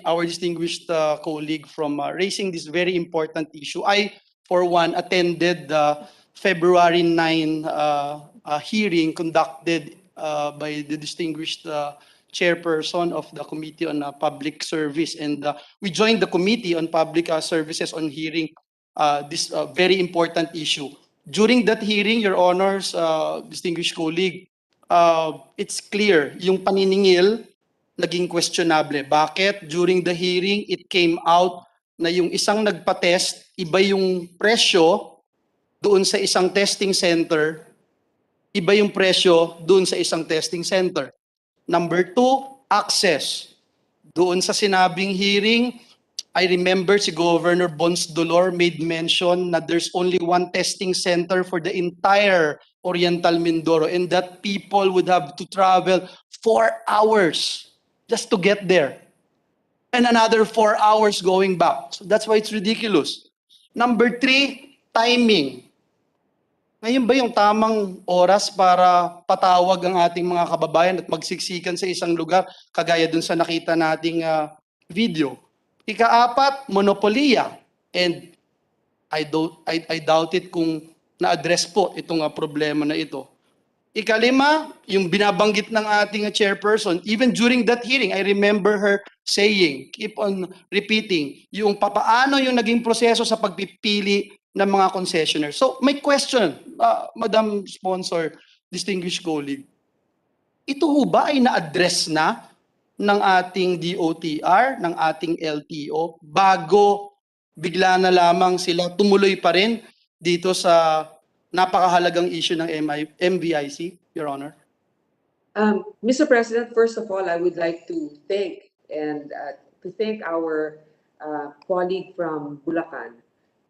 our distinguished colleague from raising this very important issue. I, for one, attended February 9 hearing conducted by the distinguished chairperson of the Committee on Public Service. And we joined the Committee on Public Services on hearing this very important issue. During that hearing, Your Honors, distinguished colleague, it's clear, yung paniningil naging questionable. Bakit? During the hearing, it came out na yung isang nagpa-test, iba yung presyo doon sa isang testing center, iba yung presyo doon sa isang testing center. Number two, access. Doon sa sinabing hearing, I remember si Governor Bons Dolor made mention na there's only one testing center for the entire Oriental Mindoro and that people would have to travel 4 hours just to get there. And another 4 hours going back. So that's why it's ridiculous. Number three, timing. Ngayon ba yung tamang oras para patawag ang ating mga kababayan at magsiksikan sa isang lugar kagaya dun sa nakita nating video? Ika-apat, monopoliya. And I doubt it kung na-address po itong problema na ito. Ika-lima, yung binabanggit ng ating chairperson, even during that hearing, I remember her saying, keep on repeating, yung papaano yung naging proseso sa pagpipili ng mga concessionaire. So, my question, Madam Sponsor, distinguished colleague, ito ho ba ay na-address na ng ating DOTR, ng ating LTO, bago bigla na lamang sila tumuloy pa rin dito sa napakahalagang issue ng MVIC, Your Honor? Mr. President, first of all, I would like to thank our colleague from Bulacan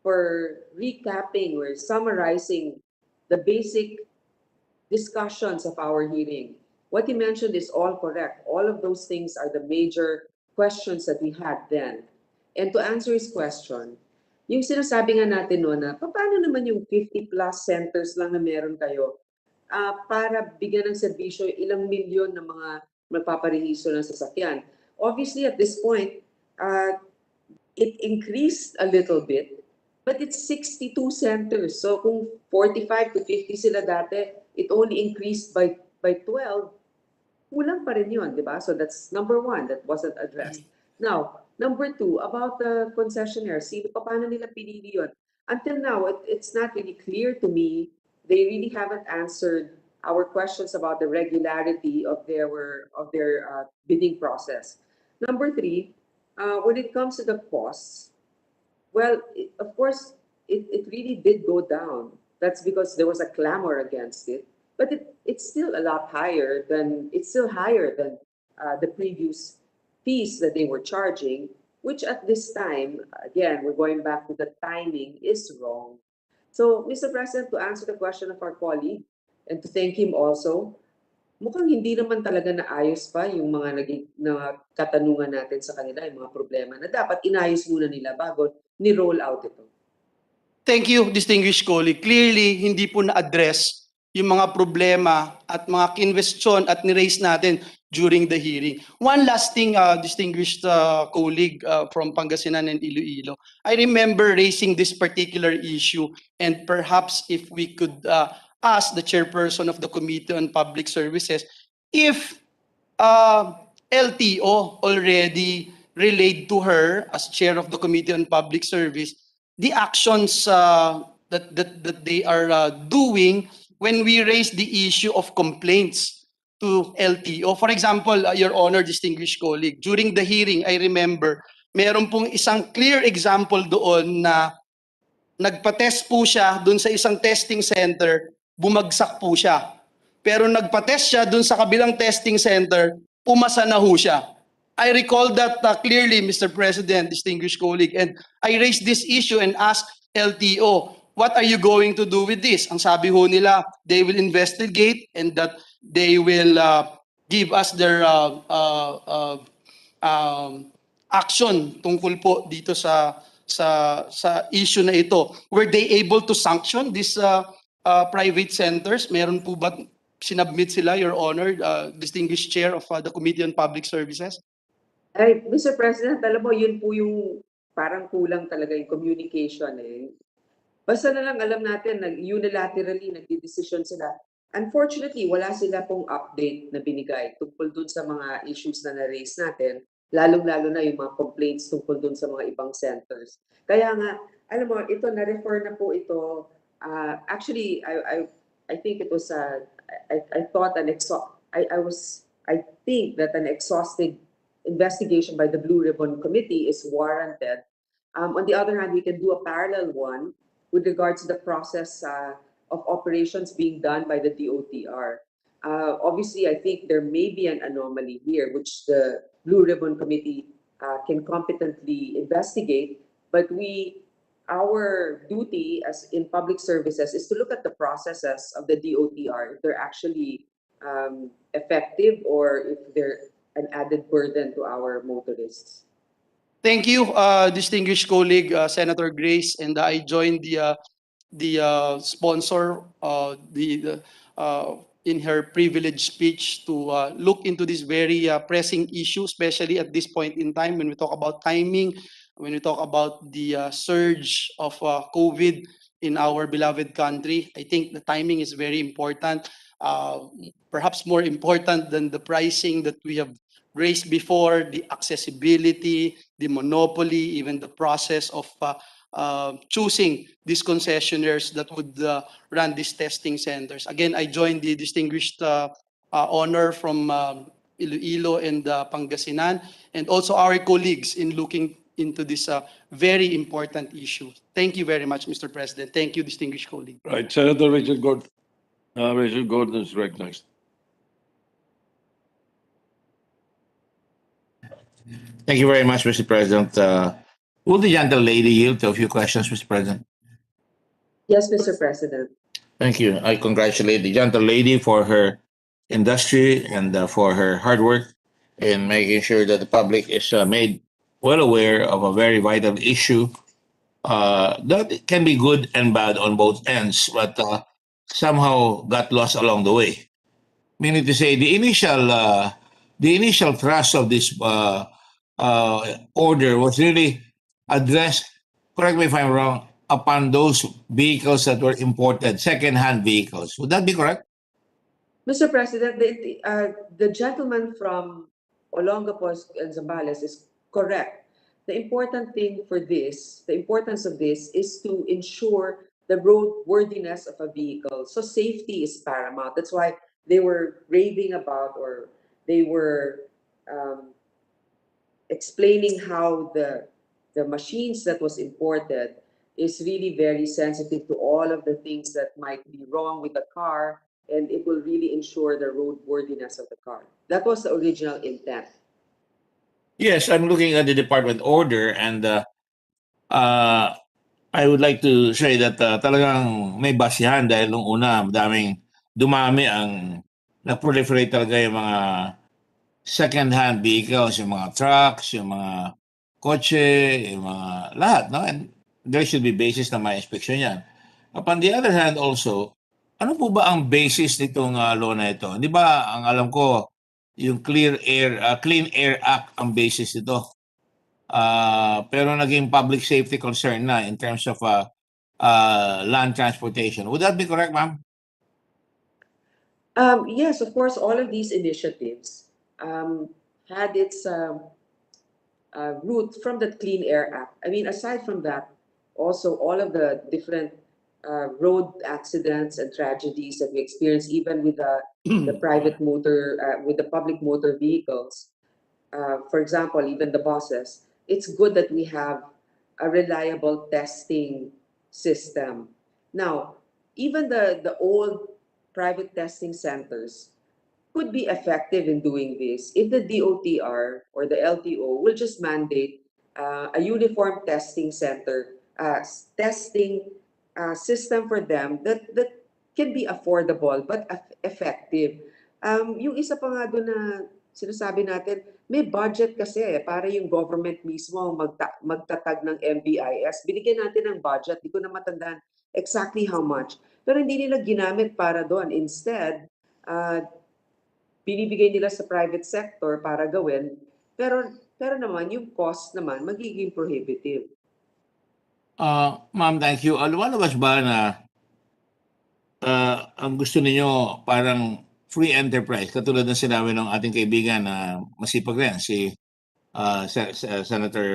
for recapping or summarizing the basic discussions of our hearing. What he mentioned is all correct. All of those things are the major questions that we had then. And to answer his question, yung sinasabi nga natin noon na paano naman yung 50 plus centers lang na meron kayo para bigyan ng serbisyo ilang milyon ng mga magpaparehiso ng sasakyan. Obviously, at this point, it increased a little bit, but it's 62 centers. So kung 45 to 50 sila dati, it only increased by 12. Kulang pa rin yun, di ba? So that's number one that wasn't addressed. Now, number two, about the concessionaire, paano nila pinili yun? Until now, it's not really clear to me. They really haven't answered our questions about the regularity of their bidding process. Number three, when it comes to the costs, well, of course, it really did go down. That's because there was a clamor against it. But it's still a lot higher than the previous fees that they were charging, which at this time, again, we're going back to the timing, is wrong. So, Mr. President, to answer the question of our colleague and to thank him also, mukhang hindi naman talaga naayos pa yung mga katanungan natin sa kanila, yung mga problema na dapat inayos muna nila bago ni-roll out ito. Thank you, distinguished colleague. Clearly, hindi po na-address yung mga problema at mga kinwestiyon at ni-raise natin during the hearing. One last thing, distinguished colleague from Pangasinan and Iloilo. I remember raising this particular issue and perhaps if we could ask the chairperson of the Committee on Public Services if LTO already relayed to her as chair of the Committee on Public Service the actions that they are doing when we raise the issue of complaints to LTO. For example, Your Honor, distinguished colleague, during the hearing, I remember, meron pong isang clear example doon na nagpa-test po siya doon sa isang testing center, bumagsak po siya. Pero nagpa-test siya doon sa kabilang testing center, pumasa na ho siya. I recall that clearly, Mr. President, distinguished colleague, and I raised this issue and asked LTO, what are you going to do with this? Ang sabi ho nila, they will investigate and that they will give us their action tungkol po dito sa issue na ito. Were they able to sanction these private centers? Meron po ba sinubmit sila, Your Honor, distinguished chair of the Committee on Public Services? Ay, Mr. President, alam mo, yun po yung parang kulang talaga yung communication eh. Basta na lang alam natin, unilaterally nagdidesisyon sila. Unfortunately, wala sila pong update na binigay tungkol dun sa mga issues na na-raise natin, lalong-lalo na yung mga complaints tungkol dun sa mga ibang centers. Kaya nga, alam mo, ito, na-refer na po ito. Actually, I think it was, I thought I think that an exhaustive investigation by the Blue Ribbon Committee is warranted. On the other hand, we can do a parallel one with regards to the process of operations being done by the DOTR. Obviously, I think there may be an anomaly here, which the Blue Ribbon Committee can competently investigate, but our duty as in public services is to look at the processes of the DOTR, if they're actually effective or if they're an added burden to our motorists. Thank you, distinguished colleague, Senator Grace, and I joined the sponsor in her privileged speech to look into this very pressing issue, especially at this point in time when we talk about timing, when we talk about the surge of COVID in our beloved country. I think the timing is very important, perhaps more important than the pricing that we have raised before, the accessibility, the monopoly, even the process of choosing these concessionaires that would run these testing centers. Again, I join the distinguished honor from Iloilo and Pangasinan, and also our colleagues in looking into this very important issue. Thank you very much, Mr. President. Thank you, distinguished colleague. Right, Senator Rachel Gordon. Rachel Gordon is recognized. Thank you very much, Mr. President. Will the gentle lady yield to a few questions, Mr. President? Yes, Mr. President. Thank you. I congratulate the gentle lady for her industry and for her hard work in making sure that the public is made well aware of a very vital issue that can be good and bad on both ends, but somehow got lost along the way. Meaning to say, the initial thrust of this order was really addressed, correct me if I'm wrong, upon those vehicles that were imported, second-hand vehicles. Would that be correct? Mr. President, the gentleman from Olongapo and Zambales is correct. The importance of this is to ensure the roadworthiness of a vehicle. So safety is paramount. That's why they were raving about, or they were explaining how the machines that was imported is really very sensitive to all of the things that might be wrong with the car, and it will really ensure the roadworthiness of the car. That was the original intent. Yes, I'm looking at the department order, and I would like to say that talagang may basihan dahil nung una dumami ang na-proliferate talaga yung mga second-hand vehicles, yung mga trucks, yung mga kotse, yung mga lahat, no? And there should be basis na may inspection yan. Upon the other hand also, ano po ba ang basis nitong law na ito? Di ba, ang alam ko, yung Clean Air Act ang basis nito. Pero naging public safety concern na in terms of land transportation. Would that be correct, ma'am? Yes, of course, all of these initiatives had its root from the Clean Air Act. I mean, aside from that, also all of the different road accidents and tragedies that we experience, even with the private motor, with the public motor vehicles, for example, even the buses, it's good that we have a reliable testing system. Now, even the old private testing centers could be effective in doing this if the DOTR or the LTO will just mandate a uniform testing center, testing system for them that can be affordable but effective. Yung isa pa nga doon na sinasabi natin, may budget kasi para yung government mismo ang magtatag ng MBIS. Binigyan natin ng budget, di ko na matandaan exactly how much. Pero hindi nila ginamit para doon. Instead, binibigay nila sa private sector para gawin. Pero naman, yung cost naman, magiging prohibitive. Ma'am, thank you. Lumalabas ba na ang gusto ninyo parang free enterprise, katulad ng sinabi ng ating kaibigan na masipag rin, si Senator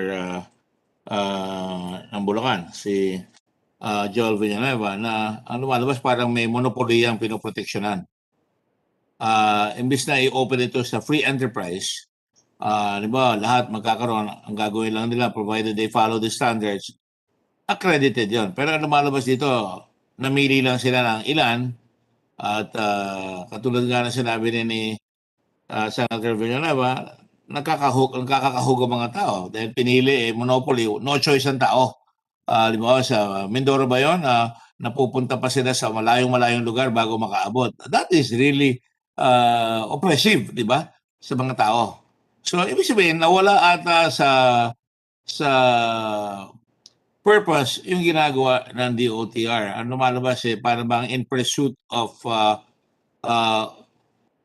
ng Bulacan, si Joel Villanueva, na ang lumalabas parang may monopoly ang pinoproteksyonan. Imbis na i-open ito sa free enterprise, di ba, lahat magkakaroon, ang gagawin lang nila, provided they follow the standards, accredited yon. Pero ang lumalabas dito, namili lang sila ng ilan, at katulad nga na sinabi ni Senator Villanueva, nakakahug ang mga tao dahil pinili monopoly, no choice ang tao. Di ba, sa Mindoro ba yun? Napupunta pa sila sa malayong lugar bago makaabot. That is really oppressive, di ba, sa mga tao. So, ibig sabihin, nawala ata sa purpose yung ginagawa ng DOTR. Ang lumalabas para bang in pursuit of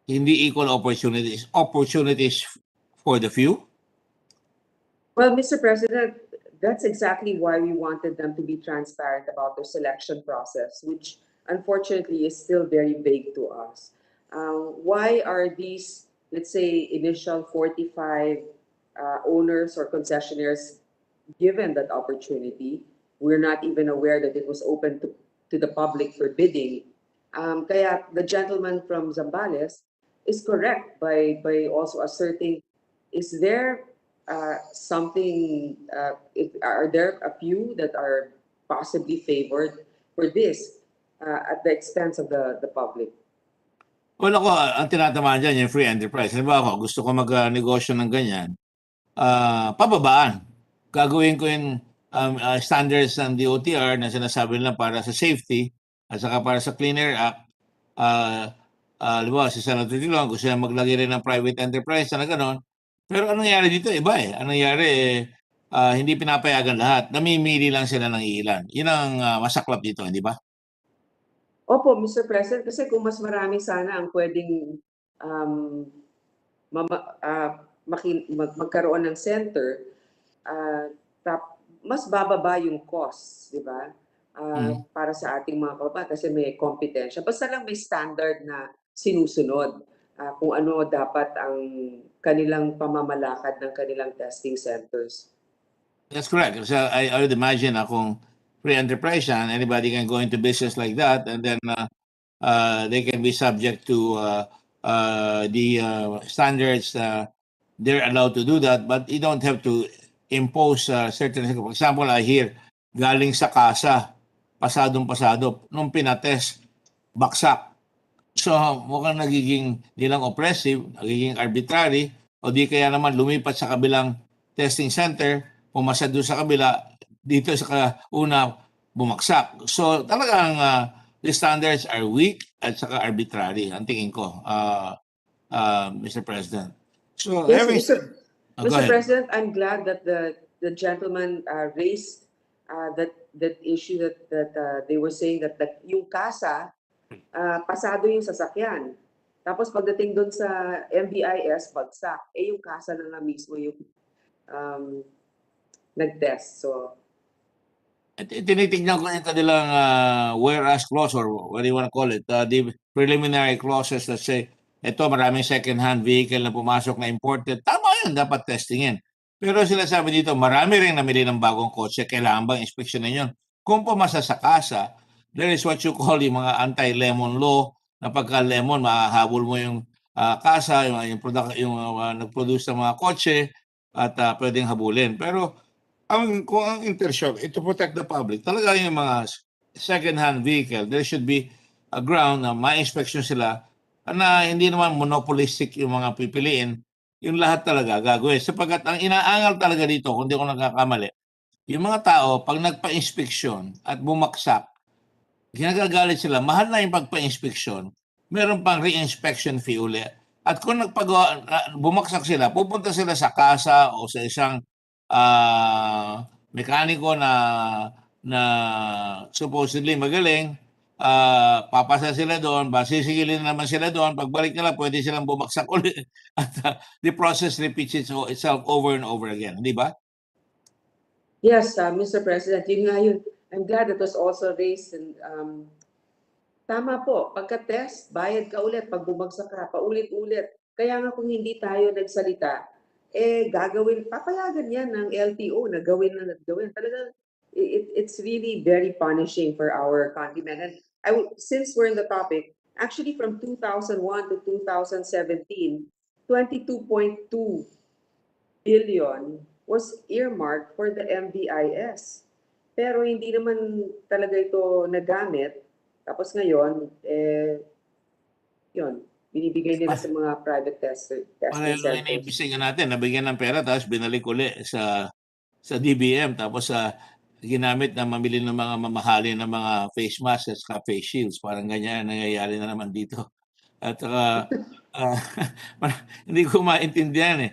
hindi equal opportunities for the few. Well, Mr. President, that's exactly why we wanted them to be transparent about their selection process, which unfortunately is still very vague to us. Why are these, let's say, initial 45 owners or concessionaires given that opportunity? We're not even aware that it was open to the public for bidding. Kaya the gentleman from Zambales is correct by also asserting, is there something, are there a few that are possibly favored for this at the expense of the public? Well, ako, ang tinatamaan dyan yung free enterprise. Halimbawa ako, gusto ko mag-negosyo ng ganyan, pababaan. Gagawin ko yung standards ng DOTR na sinasabi nila para sa safety at saka para sa Clean Air Act. Halimbawa, si Senator Dilong, gusto niya maglagay rin ng private enterprise na gano'n. Pero anong nangyari dito? Iba eh. Anong nangyari hindi pinapayagan lahat. Namimili lang sila ng ilan. Yun ang masaklap dito, hindi ba? Opo, Mr. President, kasi kung mas marami sana ang pwedeng magkaroon ng center, mas bababa yung cost, di ba? Para sa ating mga kababayan kasi may kompetensya. Basta lang may standard na sinusunod kung ano dapat ang kanilang pamamalakad ng kanilang testing centers. That's correct. So I would imagine kung free enterprise yan, anybody can go into business like that, and then they can be subject to the standards. They're allowed to do that, but you don't have to impose certain. For example, I hear galing sa kasa, pasadong-pasado, nung pinatest, baksak. So mukhang nagiging nilang oppressive, nagiging arbitrary, o di kaya naman lumipat sa kabilang testing center, pumasa doon sa kabila, dito sa una bumagsak. So talagang the standards are weak at saka arbitrary, ang tingin ko, Mr. President. So Yes, go Mr. ahead. President, I'm glad that the gentleman raised that issue that they were saying that yung kasa, pasado yung sasakyan. Tapos pagdating doon sa MVIS, bagsak. Yung kasa na nga mismo yung nag-test. So, Tinitignan ko yung kanilang whereas clause, or what do you want to call it, the preliminary clauses that say, ito maraming second-hand vehicle na pumasok na imported. Tama yan, dapat testingin. Pero sila sabi dito, marami rin namili ng bagong kotse, kailangan bang inspeksyonin yun? Kung pumasa sa kasa, there is what you call yung mga anti-lemon law, na pagka-lemon, mahahabol mo yung kasa, yung nag-produce ng mga kotse, at pwedeng habulin. Pero kung ang intensyon to protect the public, talaga yung mga second-hand vehicle, there should be a ground na ma-inspection sila na hindi naman monopolistic yung mga pipiliin, yung lahat talaga gagawin. Sapagkat ang inaangal talaga dito, kung di ko nagkakamali, yung mga tao, pag nagpa-inspeksyon at bumaksak, ginagagalit sila, mahal na yung pagpa-inspeksyon, meron pang re-inspection fee uli. At kung bumaksak sila, pupunta sila sa kasa o sa isang mekaniko na supposedly magaling, papasa sila doon, sisigilin naman sila doon, pagbalik nila pwede silang bumaksak ulit. At the process repeats itself over and over again, di ba? Yes, Mr. President, yun nga yun. I'm glad it was also raised and tama po, pagka-test, bayad ka ulit, pag bumagsak ka, paulit-ulit. Kaya nga kung hindi tayo nagsalita, papayagan yan ng LTO na gawin na gawin. Talagang, it's really very punishing for our countrymen. And since we're in the topic, actually from 2001 to 2017, 22.2 billion was earmarked for the MVIS. Pero hindi naman talaga ito nagamit. Tapos ngayon, yun, binibigay nila sa mga private testing Pareho lang centers. iniimbestiga natin, nabigyan ng pera tapos binalik uli sa DBM tapos ginamit na mamili ng mga mamahalin na mga face masks at saka face shields. Parang ganyan ang nangyayari na naman dito. At hindi ko maintindihan eh.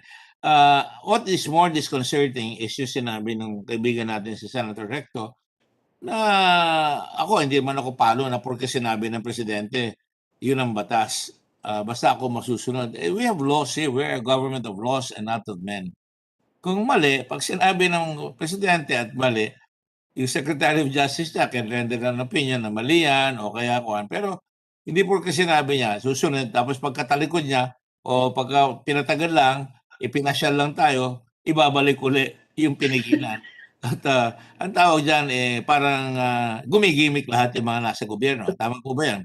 What is more disconcerting is yung sinabi ng kaibigan natin si Senator Recto na hindi man ako palo na porque sinabi ng presidente, yun ang batas. Basta ako masusunod. We have laws here. We're a government of laws and not of men. Kung mali, pag sinabi ng presidente at mali, yung Secretary of Justice niya can render an opinion na mali yan o kaya kuhan. Pero hindi porque sinabi niya, susunod. Tapos pagkatalikod niya o pagka pinatagal lang, ipinasyal lang tayo, ibabalik uli yung pinigilan. At ang tawag dyan, parang gumigimik lahat yung mga nasa gobyerno. Tama po ba yan?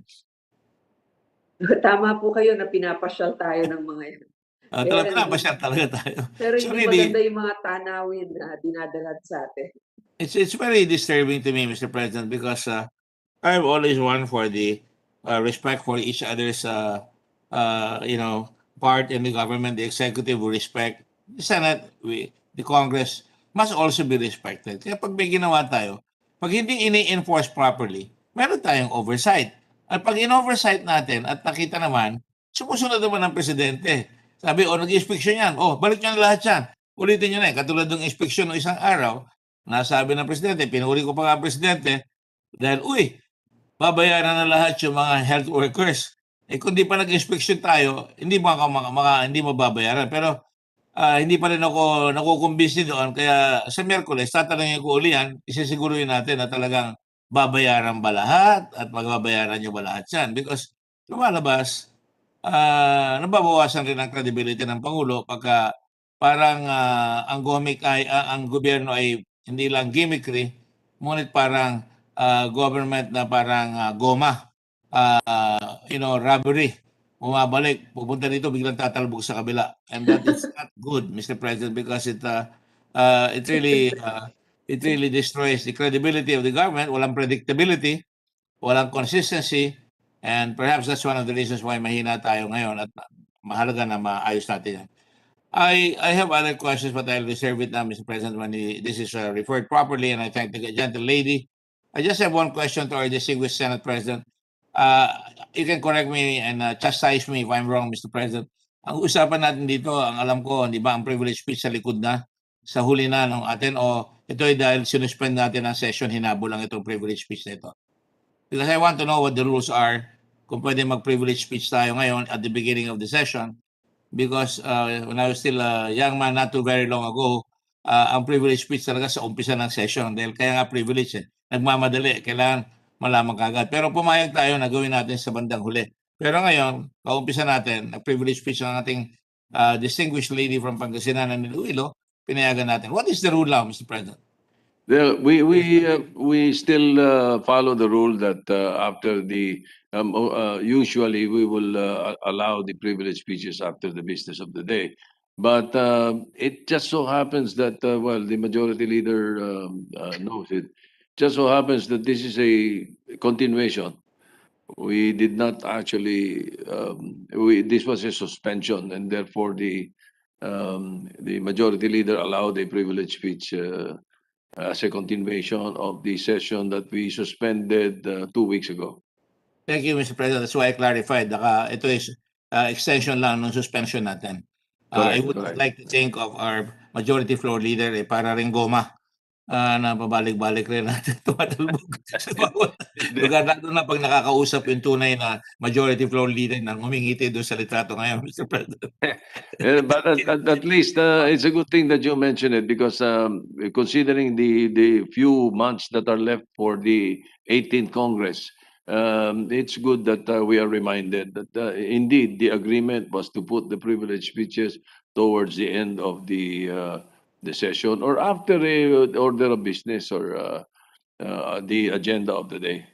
Tama po kayo na pinapasyal tayo ng mga yan. Talaga pinapasyal talaga tayo. Pero So hindi really, maganda yung mga tanawin na dinadalhat sa atin. it's very disturbing to me, Mr. President, because I've always one for the respect for each other's part in the government. The executive will respect the Senate, the Congress must also be respected. Kaya pag may ginawa tayo, pag hindi ini-enforce properly, meron tayong oversight. At pag in-oversight natin at nakita naman, sumusunod naman ng presidente. Sabi, nag-inspeksyon yan. Balik nyo na lahat yan. Ulitin nyo na. Katulad ng inspeksyon ng isang araw, nasabi ng presidente, pinuri ko pa nga presidente, dahil, babayaran na lahat yung mga health workers. Kung di pa nag-inspeksyon tayo, hindi mababayaran. Pero hindi pa rin ako nakukumbinsi doon. Kaya sa Miyerkules, tatanungin ko uli yan, isisiguruhin natin na talagang babayaran ba lahat at magbabayaran nyo ba lahat yan? Because lumalabas, nababawasan rin ang credibility ng Pangulo pagka parang ang gobyerno ay hindi lang gimmickry, ngunit parang government na parang goma, robbery. Bumabalik, pupunta dito, biglang tatalbog sa kabila. And that is not good, Mr. President, because it really destroys the credibility of the government. Walang predictability, walang consistency, and perhaps that's one of the reasons why mahina tayo ngayon at mahalaga na maayos natin yan. I have other questions, but I'll reserve it now, Mr. President, when this is referred properly, and I thank the gentle lady. I just have one question to our distinguished Senate President. You can correct me and chastise me if I'm wrong, Mr. President. Ang usapan natin dito, ang alam ko, di ba, ang privilege speech sa likod na, sa huli na ng atin, o ito ay dahil sinuspend natin ang session, hinabol lang itong privilege speech na ito. Because I want to know what the rules are, kung pwede mag-privilege speech tayo ngayon at the beginning of the session. Because when I was still a young man, not too very long ago, ang privilege speech talaga sa umpisa ng session. Dahil kaya nga privilege nagmamadali, kailangan malaman kagad. Pero pumayag tayo na gawin natin sa bandang huli. Pero ngayon, kaumpisa natin, nag-privilege speech ng ating distinguished lady from Pangasinan and Iloilo, pinayagan natin. What is the rule now, Mr. President? Well, we still follow the rule that after the usually we will allow the privilege speeches after the business of the day, but it just so happens that the majority leader knows it. Just so happens that this is a continuation. We did not actually. This was a suspension, and therefore the majority leader allowed a privilege speech. As a continuation of the session that we suspended 2 weeks ago. Thank you, Mr. President. That's why I clarified. Ito is extension lang ng suspension natin. I would like to think of our majority floor leader para ring goma na pabalik-balik rin natin tumatalbog sa bawat lugar, lalo na pag nakakausap yung tunay na majority floor leader nang humingiti doon sa litrato ngayon, Mr. President. But at least it's a good thing that you mentioned it because considering the few months that are left for the 18th Congress, it's good that we are reminded that indeed the agreement was to put the privilege speeches towards the end of the session or after a order of business or the agenda of the day.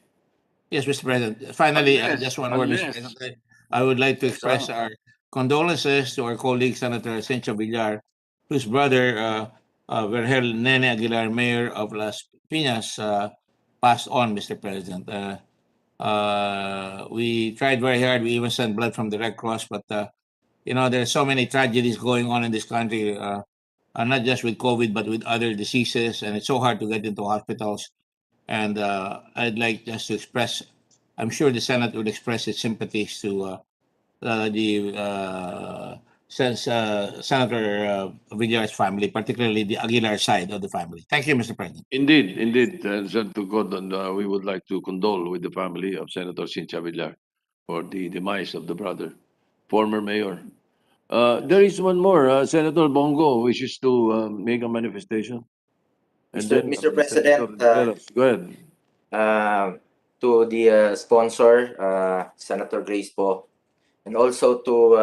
Yes, Mr. President. Finally, Unless- just one word, Mr. unless- President. I would like to express our condolences to our colleague, Senator Cynthia Villar, whose brother, Vergel Nene Aguilar, Mayor of Las Piñas, passed on, Mr. President. We tried very hard. We even sent blood from the Red Cross, but there's so many tragedies going on in this country, not just with COVID, but with other diseases, and it's so hard to get into hospitals. And I'd like just to express, I'm sure the Senate would express its sympathies to Senator Villar's family, particularly the Aguilar side of the family. Thank you, Mr. President. Indeed, Senator Gordon, we would like to condole with the family of Senator Cynthia Villar for the demise of the brother, former mayor. There is one more. Senator Bongo wishes to make a manifestation. Mr. President, Senator Veros, go ahead. to the sponsor, Senator Grace po, and also to,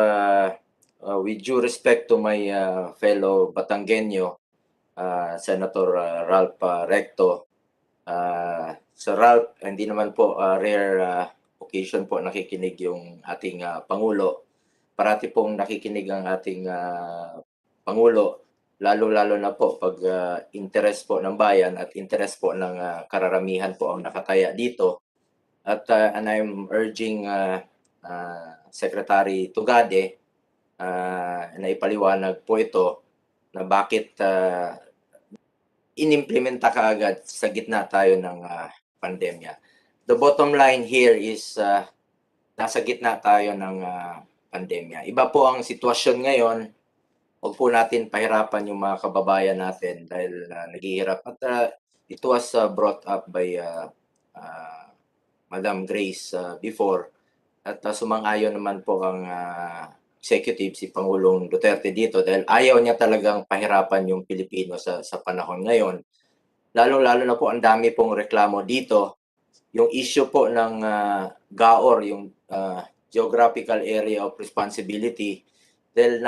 with due respect to my fellow Batanggenyo, Senator Ralph Recto. Sa Ralph, hindi naman po rare occasion po nakikinig yung ating Pangulo. Parati pong nakikinig ang ating Pangulo, lalo-lalo na po pag interest po ng bayan at interest po ng kararamihan po ang nakataya dito. At and I'm urging Secretary Tugade na ipaliwanag po ito na bakit inimplementa kaagad sa gitna tayo ng pandemya. The bottom line here is nasa gitna tayo ng pandemya. Iba po ang sitwasyon ngayon. Huwag po natin pahirapan yung mga kababayan natin dahil naghihirap. At it was brought up by Madam Grace before. At sumang-ayon naman po ang executive, si Pangulong Duterte dito dahil ayaw niya talagang pahirapan yung Pilipino sa panahon ngayon. Lalo-lalo na po ang dami pong reklamo dito. Yung issue po ng GAOR, yung Geographical Area of Responsibility, dahil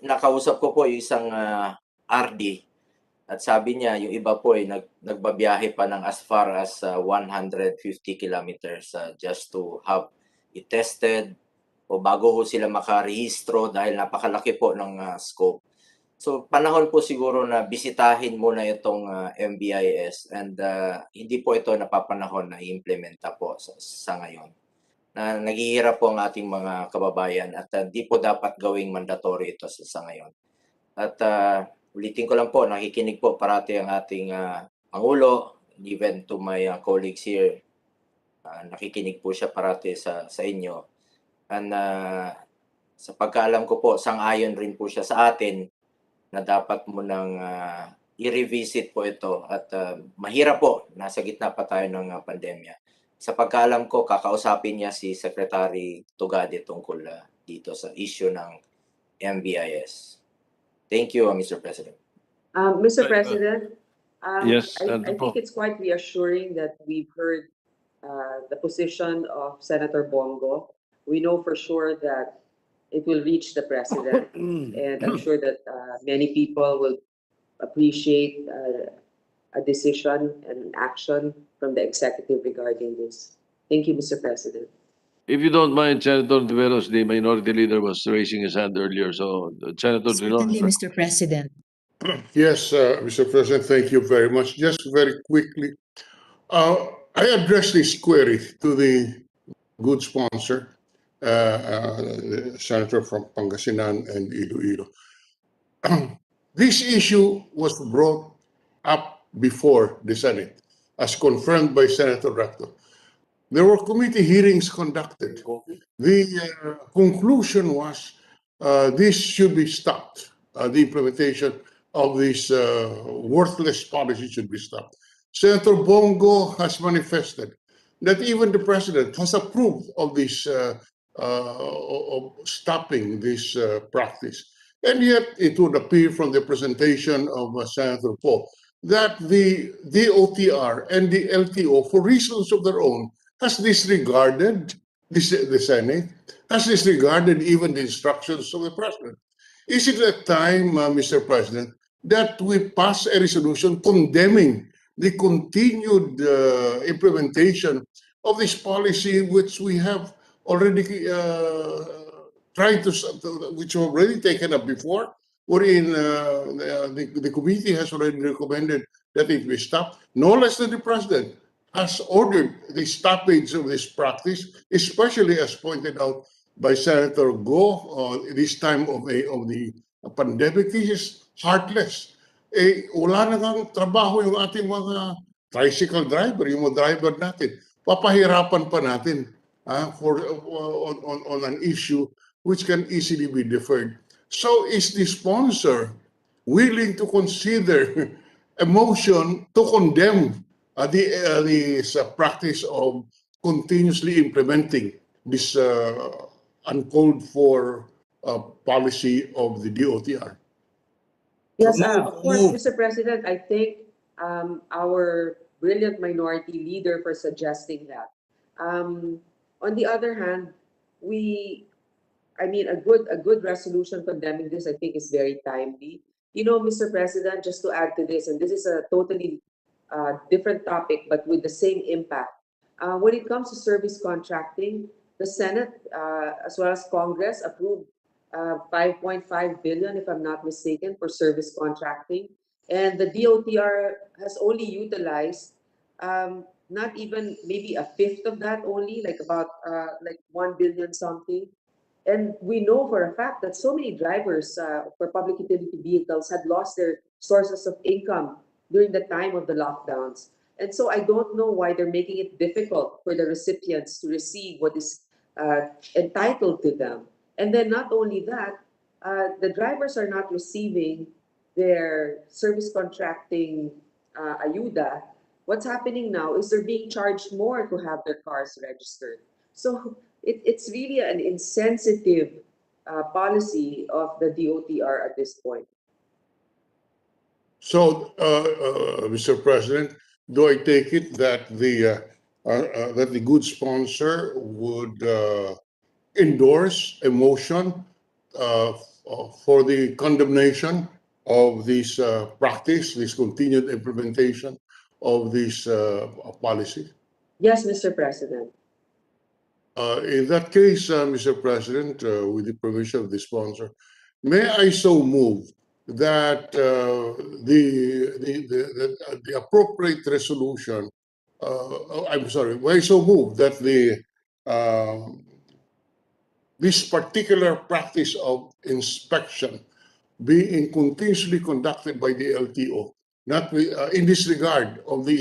nakausap ko po yung isang RD at sabi niya yung iba po ay nagbabiyahe pa ng as far as 150 kilometers just to have it tested o bago ho sila makarehistro dahil napakalaki po ng scope. So panahon po siguro na bisitahin muna itong MBIS and hindi po ito napapanahon na i-implementa po sa ngayon. Na naghihirap po ang ating mga kababayan at di po dapat gawing mandatory ito sa ngayon. At ulitin ko lang po, nakikinig po parati ang ating Pangulo, even to my colleagues here, nakikinig po siya parati sa inyo. And sa pagkaalam ko po, sang-ayon rin po siya sa atin na dapat mo nang i-revisit po ito at mahirap po, nasa gitna pa tayo ng pandemya. Sa pagkaalam ko, kakausapin niya si Secretary Tugade tungkol dito sa issue ng MBIS. Thank you, Mr. President. Mr. President, Yes, I think it's quite reassuring that we've heard the position of Senator Bongo. We know for sure that it will reach the President, and I'm sure that many people will appreciate a decision and an action from the executive regarding this. Thank you, Mr. President. If you don't mind, Senator Veros, the minority leader was raising his hand earlier. So, Senator Certainly, Veros. Mr. President. Yes, Mr. President, thank you very much. Just very quickly, I address this query to the good sponsor, Senator from Pangasinan and Iloilo. This issue was brought up before the Senate, as confirmed by Senator Recto. There were committee hearings conducted. The conclusion was this should be stopped, the implementation of this worthless policy should be stopped. Senator Bongo has manifested that even the president has approved of this of stopping this practice. And yet it would appear from the presentation of Senator Poe that the DOTR and the LTO, for reasons of their own, has disregarded the Senate, has disregarded even the instructions of the president. Is it a time, Mr. President, that we pass a resolution condemning the continued implementation of this policy, which we have already which were already taken up before, wherein the committee has already recommended that it be stopped. No less than the president has ordered the stoppage of this practice, especially as pointed out by Senator Go, this time of the pandemic. This is heartless. Wala na ngang trabaho yung ating mga tricycle driver, yung mga driver natin. Papahirapan pa natin on an issue which can easily be deferred. So is the sponsor willing to consider a motion to condemn this practice of continuously implementing this uncalled for policy of the DOTR? Yes, of course, Mr. President, I thank our brilliant minority leader for suggesting that. On the other hand, a good resolution condemning this, I think, is very timely. You know, Mr. President, just to add to this, and this is a totally different topic, but with the same impact. When it comes to service contracting, the Senate, as well as Congress, approved 5.5 billion, if I'm not mistaken, for service contracting. And the DOTR has only utilized not even maybe a fifth of that only, like about 1 billion something. And we know for a fact that so many drivers for public utility vehicles had lost their sources of income during the time of the lockdowns. And so I don't know why they're making it difficult for the recipients to receive what is entitled to them. And then not only that, the drivers are not receiving their service contracting ayuda. What's happening now is they're being charged more to have their cars registered. So it's really an insensitive policy of the DOTR at this point. So, Mr. President, do I take it that the good sponsor would endorse a motion for the condemnation of this practice, this continued implementation of this policy? Yes, Mr. President. In that case, Mr. President, with the permission of the sponsor, may I so move that the appropriate resolution, I'm sorry, may I so move that this particular practice of inspection being continuously conducted by the LTO, not in disregard of the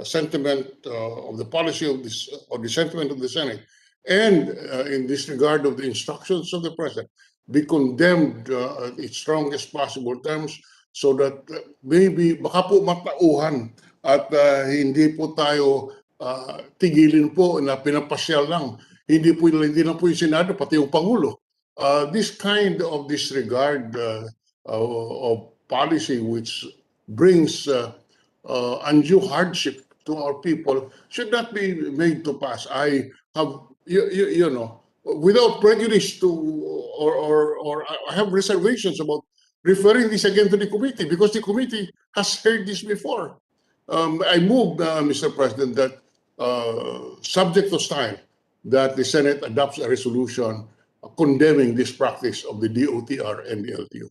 sentiment of the policy of this or the sentiment of the Senate, and in disregard of the instructions of the president, be condemned in its strongest possible terms, so that maybe baka po matauhan at hindi po tayo tigilin po na pinapasyal lang. Hindi lang po yung Senado, pati yung Pangulo. This kind of disregard of policy which brings undue hardship to our people should not be made to pass. I have, you know, without prejudice to, or I have reservations about referring this again to the committee, because the committee has heard this before. I move, Mr. President, that subject to time, that the Senate adopts a resolution condemning this practice of the DOTR and the LTO.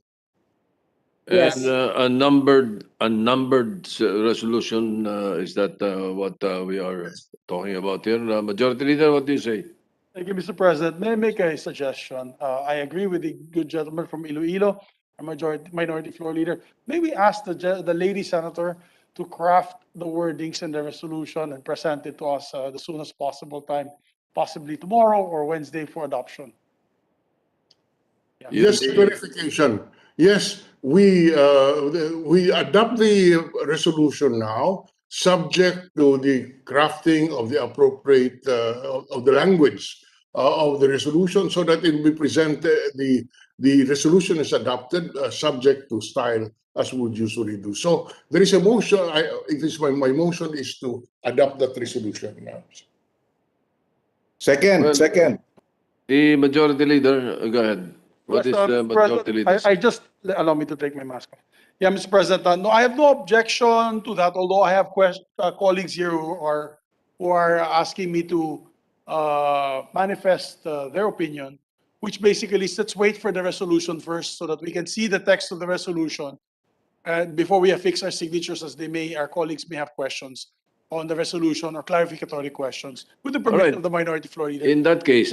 Yes. And a numbered resolution, is that what we are talking about here? Majority Leader, what do you say? Thank you, Mr. President. May I make a suggestion? I agree with the good gentleman from Iloilo, our minority floor leader. May we ask the lady senator to craft the wordings in the resolution and present it to us the soonest possible time, possibly tomorrow or Wednesday for adoption. Yeah. Just a clarification. Yes, we adopt the resolution now, subject to the crafting of the appropriate of the language of the resolution, so that it will be presented. The resolution is adopted subject to style, as we would usually do. So there is a motion. It is my motion is to adopt that resolution now. Second, Well, second. The majority leader, go ahead. What is Yes, the Mr. majority President, leader? I just allow me to take my mask off. Yeah, Mr. President, no, I have no objection to that. Although I have colleagues here who are asking me to manifest their opinion, which basically is let's wait for the resolution first so that we can see the text of the resolution and before we affix our signatures, as our colleagues may have questions on the resolution or clarificatory questions, with the permission right. of the minority floor leader. In that case,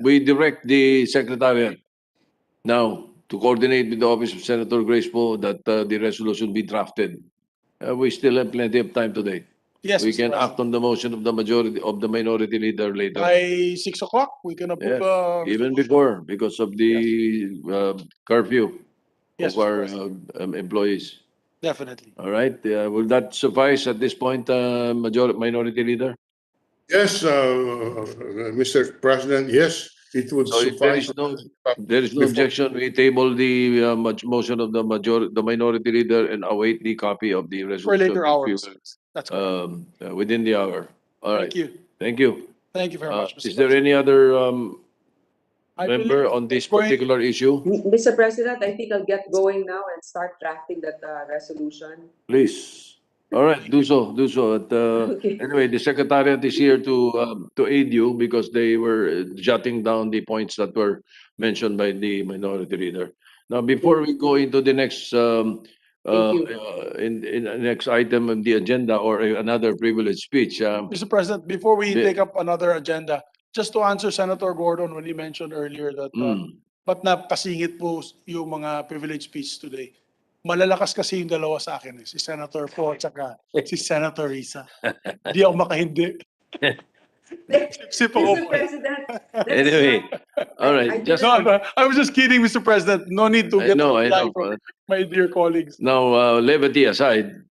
we direct the secretariat now to coordinate with the office of Senator Grace Poe that the resolution be drafted. We still have plenty of time today. Yes, We Mr. can President. act on the motion of the majority of the minority leader later. By 6 o'clock, we can approve. Yes, even before, because of the curfew Yes, of Mr. our President. employees. Definitely. All right. Will that suffice at this point, minority leader? Yes, Mr. President. Yes, it would So if there suffice. is no Before- objection, we table the motion of the minority leader and await the copy of the For resolution. later which we hours. That's correct. will, within the hour. All right. Thank you. Thank you. Thank you very much, Mr. Is there President. any other I member believe on this going- particular issue? Mr. President, I think I'll get going now and start drafting that resolution. Please. All right, do so. Okay. Anyway, the secretariat is here to aid you because they were jotting down the points that were mentioned by the minority leader. Now, before we go into the next Thank you. in the next item of the agenda or another privileged speech, Mr. President, before we The- take up another agenda, just to answer Senator Gordon when he mentioned earlier that ba't napasingit po yung mga privilege speech today. Malalakas kasi yung dalawa sa akin, si Senator Po at saka si Senator Risa. Di ako makahindi. Sip ako Mr. po. President, Anyway, all I right. Just No, I was just kidding, Mr. President. No need to I get know, I reply know. from my dear colleagues. Now, levity aside,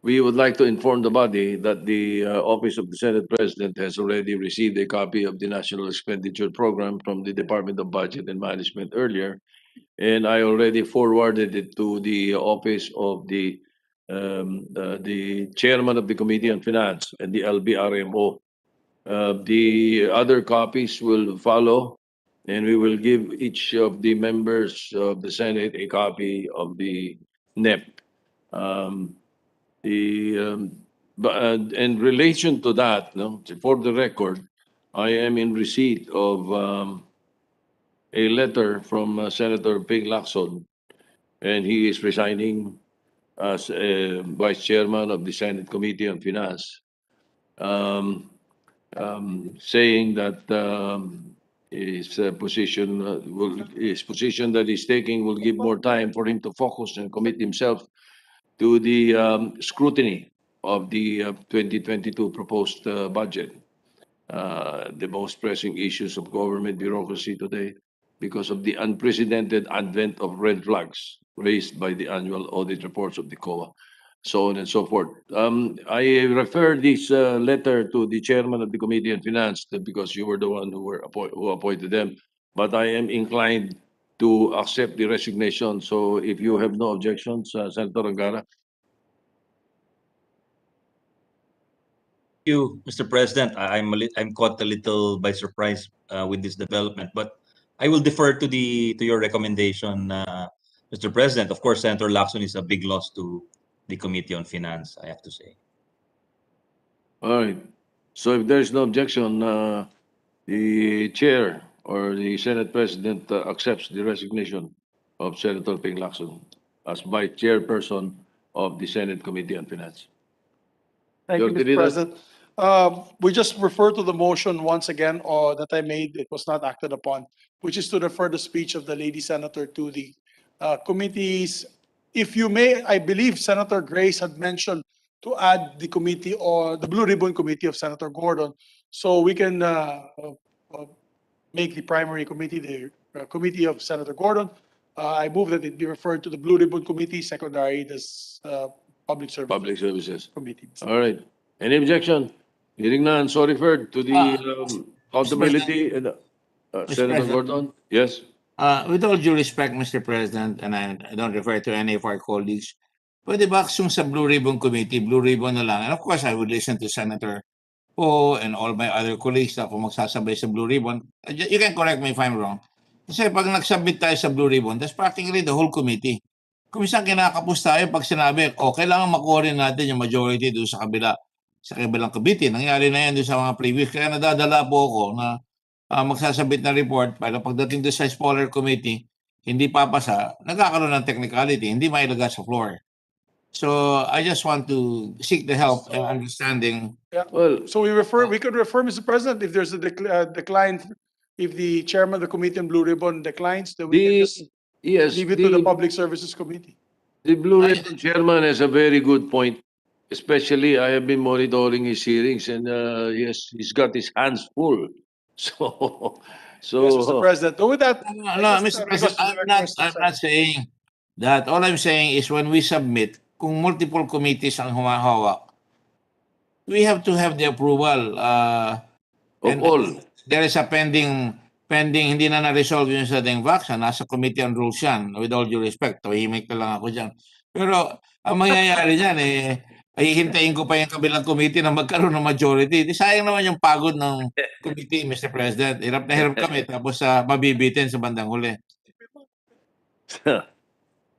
we would like to inform the body that the Office of the Senate President has already received a copy of the National Expenditure Program from the Department of Budget and Management earlier, and I already forwarded it to the office of the chairman of the Committee on Finance and the LBRMO. The other copies will follow, and we will give each of the members of the Senate a copy of the NEP. In relation to that, no, for the record, I am in receipt of a letter from Senator Ping Lacson, and he is resigning as Vice Chairman of the Senate Committee on Finance, saying that his position that he's taking will give more time for him to focus and commit himself to the scrutiny of the 2022 proposed budget, the most pressing issues of government bureaucracy today because of the unprecedented advent of red flags raised by the annual audit reports of the COA, so on and so forth. I refer this letter to the chairman of the Committee on Finance because you were the one who appointed them, but I am inclined to accept the resignation. So if you have no objections, Senator Angara. You, Mr. President. I'm caught a little by surprise with this development, but I will defer to your recommendation, Mr. President. Of course, Senator Lacson is a big loss to the Committee on Finance, I have to say. All right. So if there is no objection, the chair or the Senate President accepts the resignation of Senator Ping Lacson as vice chairperson of the Senate Committee on Finance. Thank you, Your Mr. leader. President. We just refer to the motion once again that I made. It was not acted upon, which is to refer the speech of the lady senator to the committees. If you may, I believe Senator Grace had mentioned to add the committee or the Blue Ribbon Committee of Senator Gordon, so we can make the primary committee the committee of Senator Gordon. I move that it be referred to the Blue Ribbon Committee, secondary this Public Service Public Services. Committee. All right. Any objection? Hearing none, so referred to the accountability. Mr. Senator President. Gordon? Yes? With all due respect, Mr. President, and I don't refer to any of our colleagues, pwede ba yung sa Blue Ribbon Committee, Blue Ribbon na lang? And of course, I would listen to Senator Poe and all my other colleagues na kung magsasabay sa Blue Ribbon. You can correct me if I'm wrong. Kasi pag nag-submit tayo sa Blue Ribbon, that's practically the whole committee. Kung minsan kinakapos tayo pag sinabi, kailangan makuha rin natin yung majority doon sa kabilang committee. Nangyari na yan doon sa mga previous. Kaya nadadala po ako na magsasabit na report para pagdating doon sa smaller committee, hindi papasa, nagkakaroon ng technicality, hindi mailagay sa floor. So I just want to seek the help and understanding. Yeah. Well, So we could refer, Mr. President, if there's a decline, if the chairman of the committee on Blue Ribbon declines, then we can just leave it to the Public Services Committee. The Blue Ribbon Chairman has a very good point. Especially, I have been monitoring his hearings and yes, he's got his hands full. So, Yes, Mr. President. So with that, No, Mr. President, I'm not saying that. All I'm saying is when we submit, kung multiple committees ang humahawak, we have to have the approval. of all. There is a pending, hindi na na-resolve yung sa DENVAC, nasa Committee on Rules yan. With all due respect, tahimik na lang ako dyan. Pero ang mangyayari dyan, ay hintayin ko pa yung kabilang committee na magkaroon ng majority. Di sayang naman yung pagod ng committee, Mr. President. Hirap na hirap kami, tapos mabibitin sa bandang huli.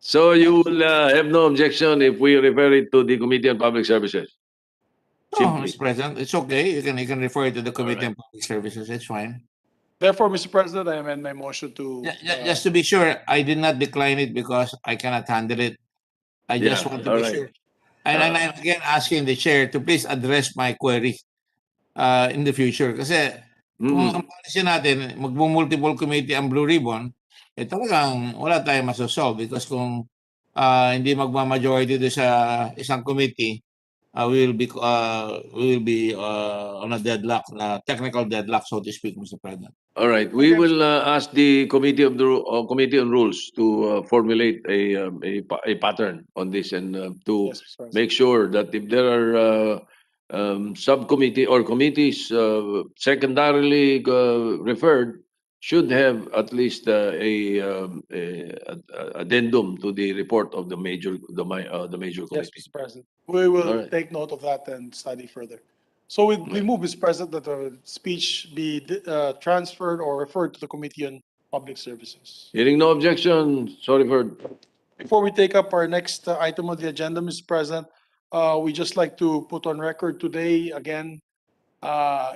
So you will have no objection if we refer it to the Committee on Public Services? No, Simply. Mr. President, it's okay. You can refer it to the Committee on Public Services. It's fine. Therefore, Mr. President, I amend my motion to. Just to be sure, I did not decline it because I cannot handle it. I just Yeah, want to all be right. sure. And I'm again asking the chair to please address my query in the future. Kasi kung ang policy natin, multiple committee ang Blue Ribbon, talagang wala tayong masosolve because kung hindi magma-majority doon sa isang committee, we will be on a deadlock, technical deadlock, so to speak, Mr. President. All right, we will ask the Committee of the Committee on Rules to formulate a pattern on this and to Yes, Mr. President. make sure that if there are subcommittee or committees secondarily referred, should have at least a addendum to the report of the major Yes, committee. Mr. President. We will All right. take note of that and study further. So we move, Mr. President, that the speech be transferred or referred to the Committee on Public Services. Hearing no objection, so referred. Before we take up our next item on the agenda, Mr. President, we just like to put on record today, again,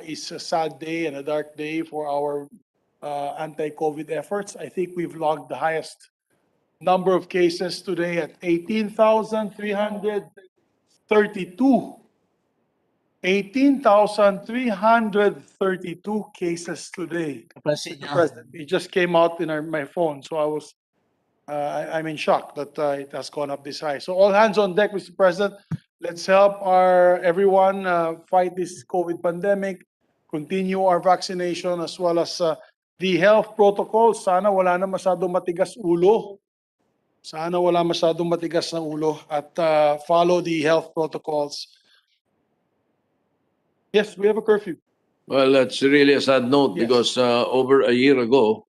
is a sad day and a dark day for our anti-COVID efforts. I think we've logged the highest number of cases today at 18,332. 18,332 cases today. Mr. President, it just came out in my phone, so I'm in shock that it has gone up this high. So all hands on deck, Mr. President. Let's help everyone fight this COVID pandemic, continue our vaccination as well as the health protocols. Sana wala na masyadong matigas ulo. Sana wala masyadong matigas na ulo at follow the health protocols. Yes, we have a curfew. Well, that's really a sad note Yes. because over a year ago,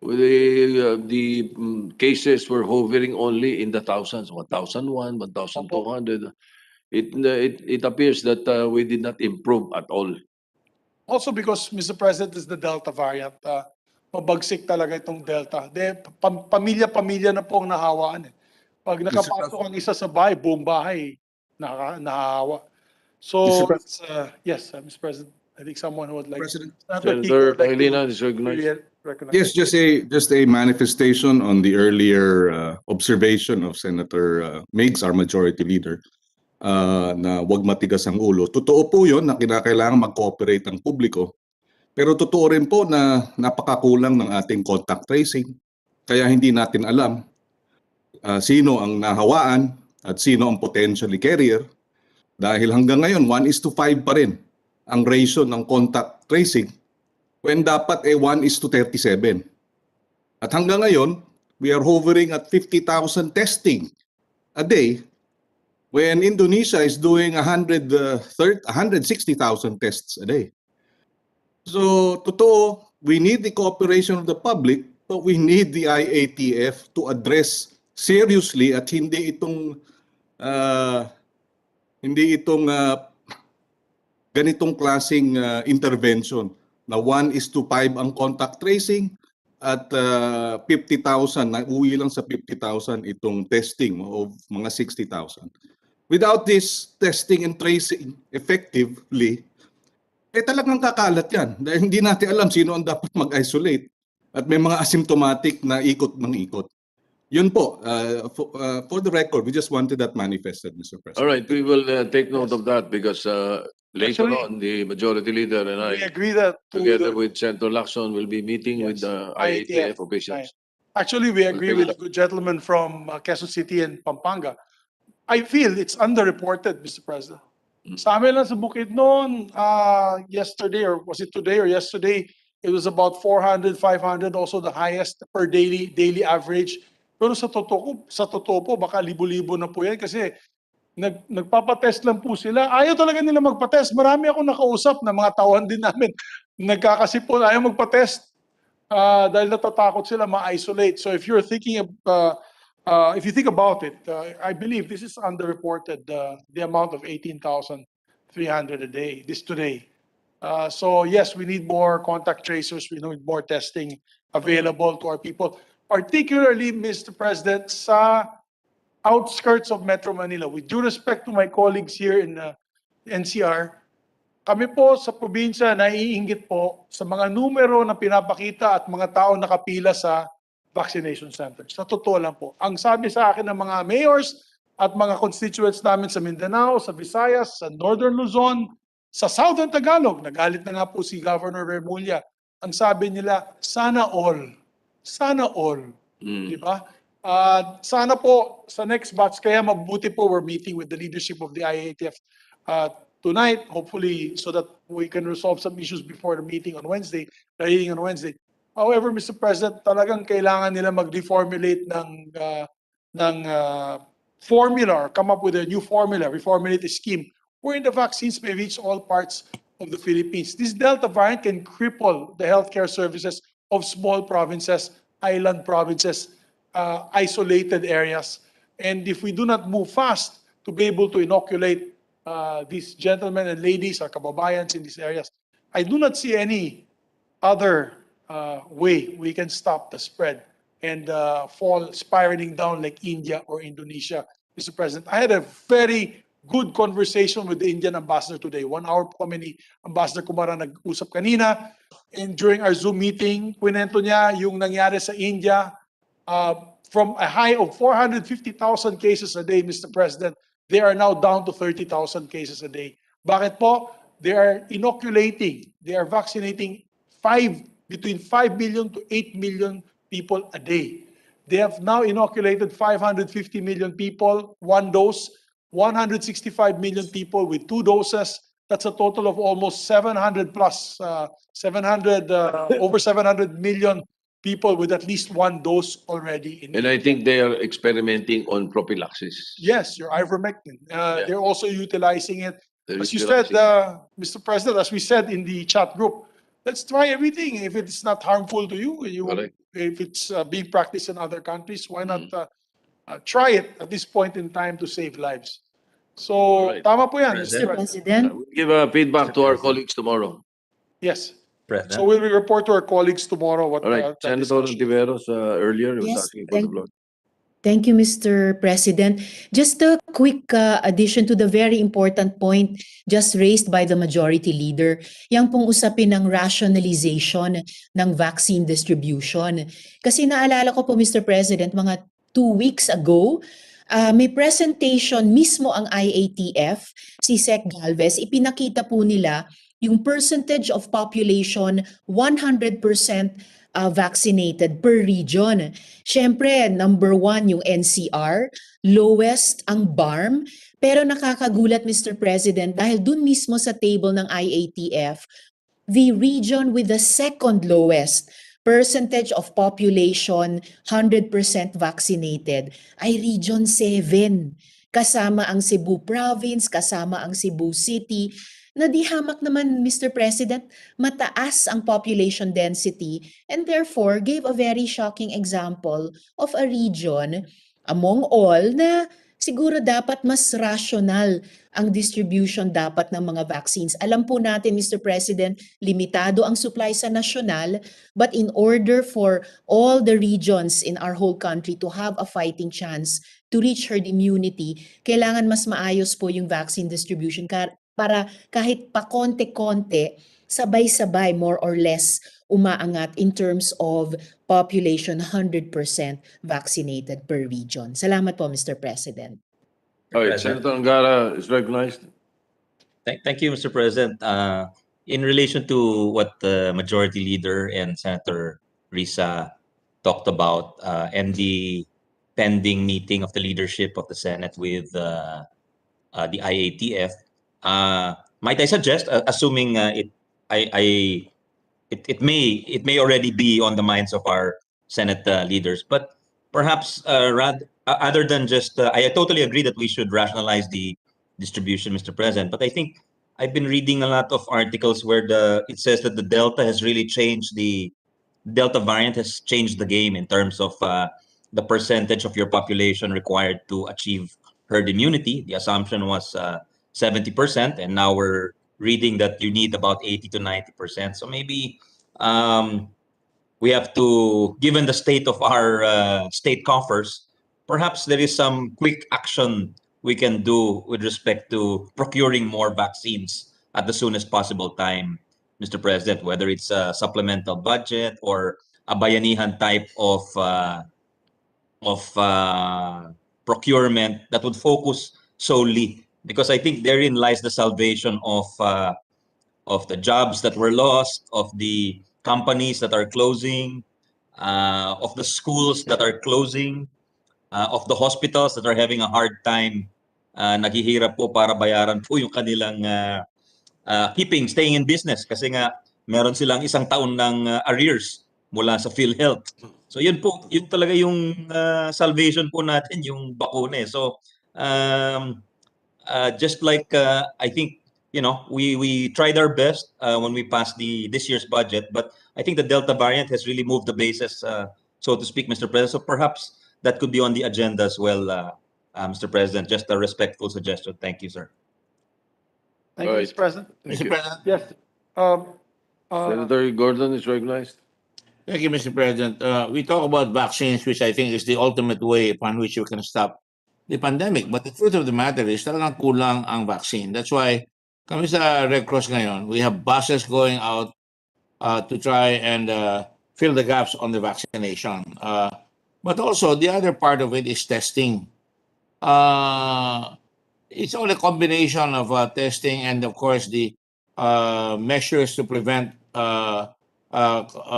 the cases were hovering only in the thousands, 1,001, 1,200. It appears that we did not improve at all. Also because, Mr. President, is the Delta variant. Mabagsik talaga itong Delta. Pamilya-pamilya na po ang nahawaan. Pag nakapasok ang isa sa bahay, buong bahay nahahawa. So, yes, Mr. President, I think someone who would like. Senator Pangilinan is recognized. Yes, just a manifestation on the earlier observation of Senator Meigs, our majority leader, na wag matigas ang ulo. Totoo po yun na kinakailangan mag-cooperate ang publiko. Pero totoo rin po na napakakulang ng ating contact tracing. Kaya hindi natin alam sino ang nahawaan at sino ang potentially carrier. Dahil hanggang ngayon, 1:5 pa rin ang ratio ng contact tracing when dapat 1:37. At hanggang ngayon, we are hovering at 50,000 testing a day, when Indonesia is doing 160,000 tests a day. So, totoo, we need the cooperation of the public, but we need the IATF to address seriously at hindi itong ganitong klaseng intervention na 1:5 ang contact tracing at 50,000, na uwi lang sa 50,000 itong testing of mga 60,000. Without this testing and tracing effectively, talagang kakalat yan dahil hindi natin alam sino ang dapat mag-isolate at may mga asymptomatic na ikot ng ikot. Yun po, for the record, we just wanted that manifested, Mr. President. All right, we will take note of that because later Actually, on, the majority leader and We I, agree that together with Senator Lacson, will be meeting with Yes, the IATF. IATF officials. Actually, we agree take with the good gentleman from Quezon City and Pampanga. I feel it's underreported, Mr. President. Sa amin lang sa Bukidnon, yesterday, or was it today or yesterday, it was about 400, 500, also the highest per daily average. Pero sa totoo po, baka libo-libo na po yan kasi nagpapatest lang po sila. Ayaw talaga nila magpatest. Marami akong nakausap na mga tauhan din namin. Nagkakasipon, ayaw magpatest dahil natatakot sila ma-isolate. So if you're thinking of, if you think about it, I believe this is underreported, the amount of 18,300 a day, today. So yes, we need more contact tracers. We need more testing available to our people. Particularly, Mr. President, sa outskirts of Metro Manila. With due respect to my colleagues here in NCR, kami po sa probinsya naiinggit po sa mga numero na pinapakita at mga tao nakapila sa vaccination centers. Sa totoo lang po. Ang sabi sa akin ng mga mayors at mga constituents namin sa Mindanao, sa Visayas, sa Northern Luzon, sa Southern Tagalog, nagalit na nga po si Governor Remulla. Ang sabi nila, sana all. Sana all. Di ba? Sana po sa next batch, kaya mabuti po we're meeting with the leadership of the IATF tonight, hopefully, so that we can resolve some issues before the meeting on Wednesday, the hearing on Wednesday. However, Mr. President, talagang kailangan nila mag-reformulate ng formula or come up with a new formula, reformulate a scheme wherein the vaccines may reach all parts of the Philippines. This Delta variant can cripple the healthcare services of small provinces, island provinces, isolated areas. And if we do not move fast to be able to inoculate these gentlemen and ladies, our kababayans in these areas, I do not see any other way we can stop the spread and fall spiraling down like India or Indonesia, Mr. President. I had a very good conversation with the Indian ambassador today. 1 hour po kami ni Ambassador Kumara nag-usap kanina. And during our Zoom meeting, kwento niya yung nangyari sa India. From a high of 450,000 cases a day, Mr. President, they are now down to 30,000 cases a day. Bakit po? They are inoculating, they are vaccinating between 5 million to 8 million people a day. They have now inoculated 550 million people, 1 dose, 165 million people with 2 doses. That's a total of almost 700 plus, over 700 million people with at least 1 dose already. And I think they are experimenting on prophylaxis. Yes, your ivermectin. They're also utilizing it. They're As you said, utilizing Mr. President, as we said in the chat group, let's try everything. If it's not harmful to you, Correct. if it's being practiced in other countries, why not try it at this point in time to save lives? So, Right. tama po yan, President. Mr. President. President, We'll give feedback to our colleagues tomorrow. Yes. President. So we'll report to our colleagues tomorrow what All right, that Senator discussion. Tiveros, earlier was Yes, asking for the thank- floor. Thank you, Mr. President. Just a quick addition to the very important point just raised by the majority leader, yang pong usapin ng rationalization ng vaccine distribution. Kasi naalala ko po, Mr. President, mga 2 weeks ago, may presentation mismo ang IATF, si Sec Galvez, ipinakita po nila yung percentage of population 100% vaccinated per region. Siyempre, number 1 yung NCR, lowest ang BARM, pero nakakagulat, Mr. President, dahil dun mismo sa table ng IATF, the region with the second lowest percentage of population 100% vaccinated ay Region 7. Kasama ang Cebu Province, kasama ang Cebu City, na di hamak naman, Mr. President, mataas ang population density and therefore gave a very shocking example of a region among all na siguro dapat mas rational ang distribution dapat ng mga vaccines. Alam po natin, Mr. President, limitado ang supply sa nasyonal, but in order for all the regions in our whole country to have a fighting chance to reach herd immunity, kailangan mas maayos po yung vaccine distribution para kahit pa konti-konti, sabay-sabay more or less umaangat in terms of population 100% vaccinated per region. Salamat po, Mr. President. All right, President. Senator Angara is recognized. Thank you, Mr. President. In relation to what the Majority Leader and Senator Risa talked about and the pending meeting of the leadership of the Senate with the IATF, might I suggest, assuming it may already be on the minds of our Senate leaders, but perhaps other than just, I totally agree that we should rationalize the distribution, Mr. President, but I think I've been reading a lot of articles where it says that the Delta has really changed Delta variant has changed the game in terms of the percentage of your population required to achieve herd immunity. The assumption was 70%, and now we're reading that you need about 80 to 90%. So maybe we have to, given the state of our state coffers, perhaps there is some quick action we can do with respect to procuring more vaccines at the soonest possible time, Mr. President, whether it's a supplemental budget or a bayanihan type of procurement that would focus solely, because I think therein lies the salvation of the jobs that were lost, of the companies that are closing, of the schools that are closing, of the hospitals that are having a hard time, naghihirap po para bayaran po yung kanilang staying in business kasi nga meron silang isang taon ng arrears mula sa PhilHealth. So yun talaga yung salvation po natin, yung bakuna. So just like I think, we tried our best when we passed this year's budget, but I think the Delta variant has really moved the bases, so to speak, Mr. President. So perhaps that could be on the agenda as well, Mr. President. Just a respectful suggestion. Thank you, sir. Thank you, Right. Mr. President. Mr. President. Yes. Senator Gordon is recognized. Thank you, Mr. President. We talk about vaccines, which I think is the ultimate way upon which we can stop the pandemic. But the truth of the matter is talagang kulang ang vaccine. That's why kami sa Red Cross ngayon, we have buses going out to try and fill the gaps on the vaccination. But also, the other part of it is testing. It's all a combination of testing and, of course, the measures to prevent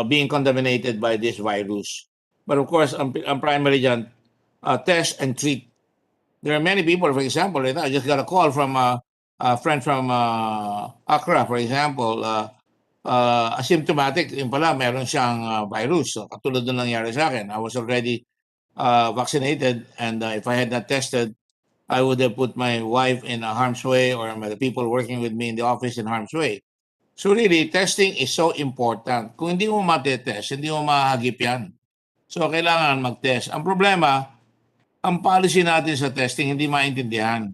being contaminated by this virus. But of course, ang primary dyan, test and treat. There are many people, for example, I just got a call from a friend from Accra, for example, asymptomatic, yung pala, meron siyang virus. So, katulad ng nangyari sa akin. I was already vaccinated, and if I had not tested, I would have put my wife in harm's way, or the people working with me in the office in harm's way. So really, testing is so important. Kung hindi mo matetest, hindi mo mahagip yan. So kailangan mag-test. Ang problema, ang policy natin sa testing hindi maintindihan.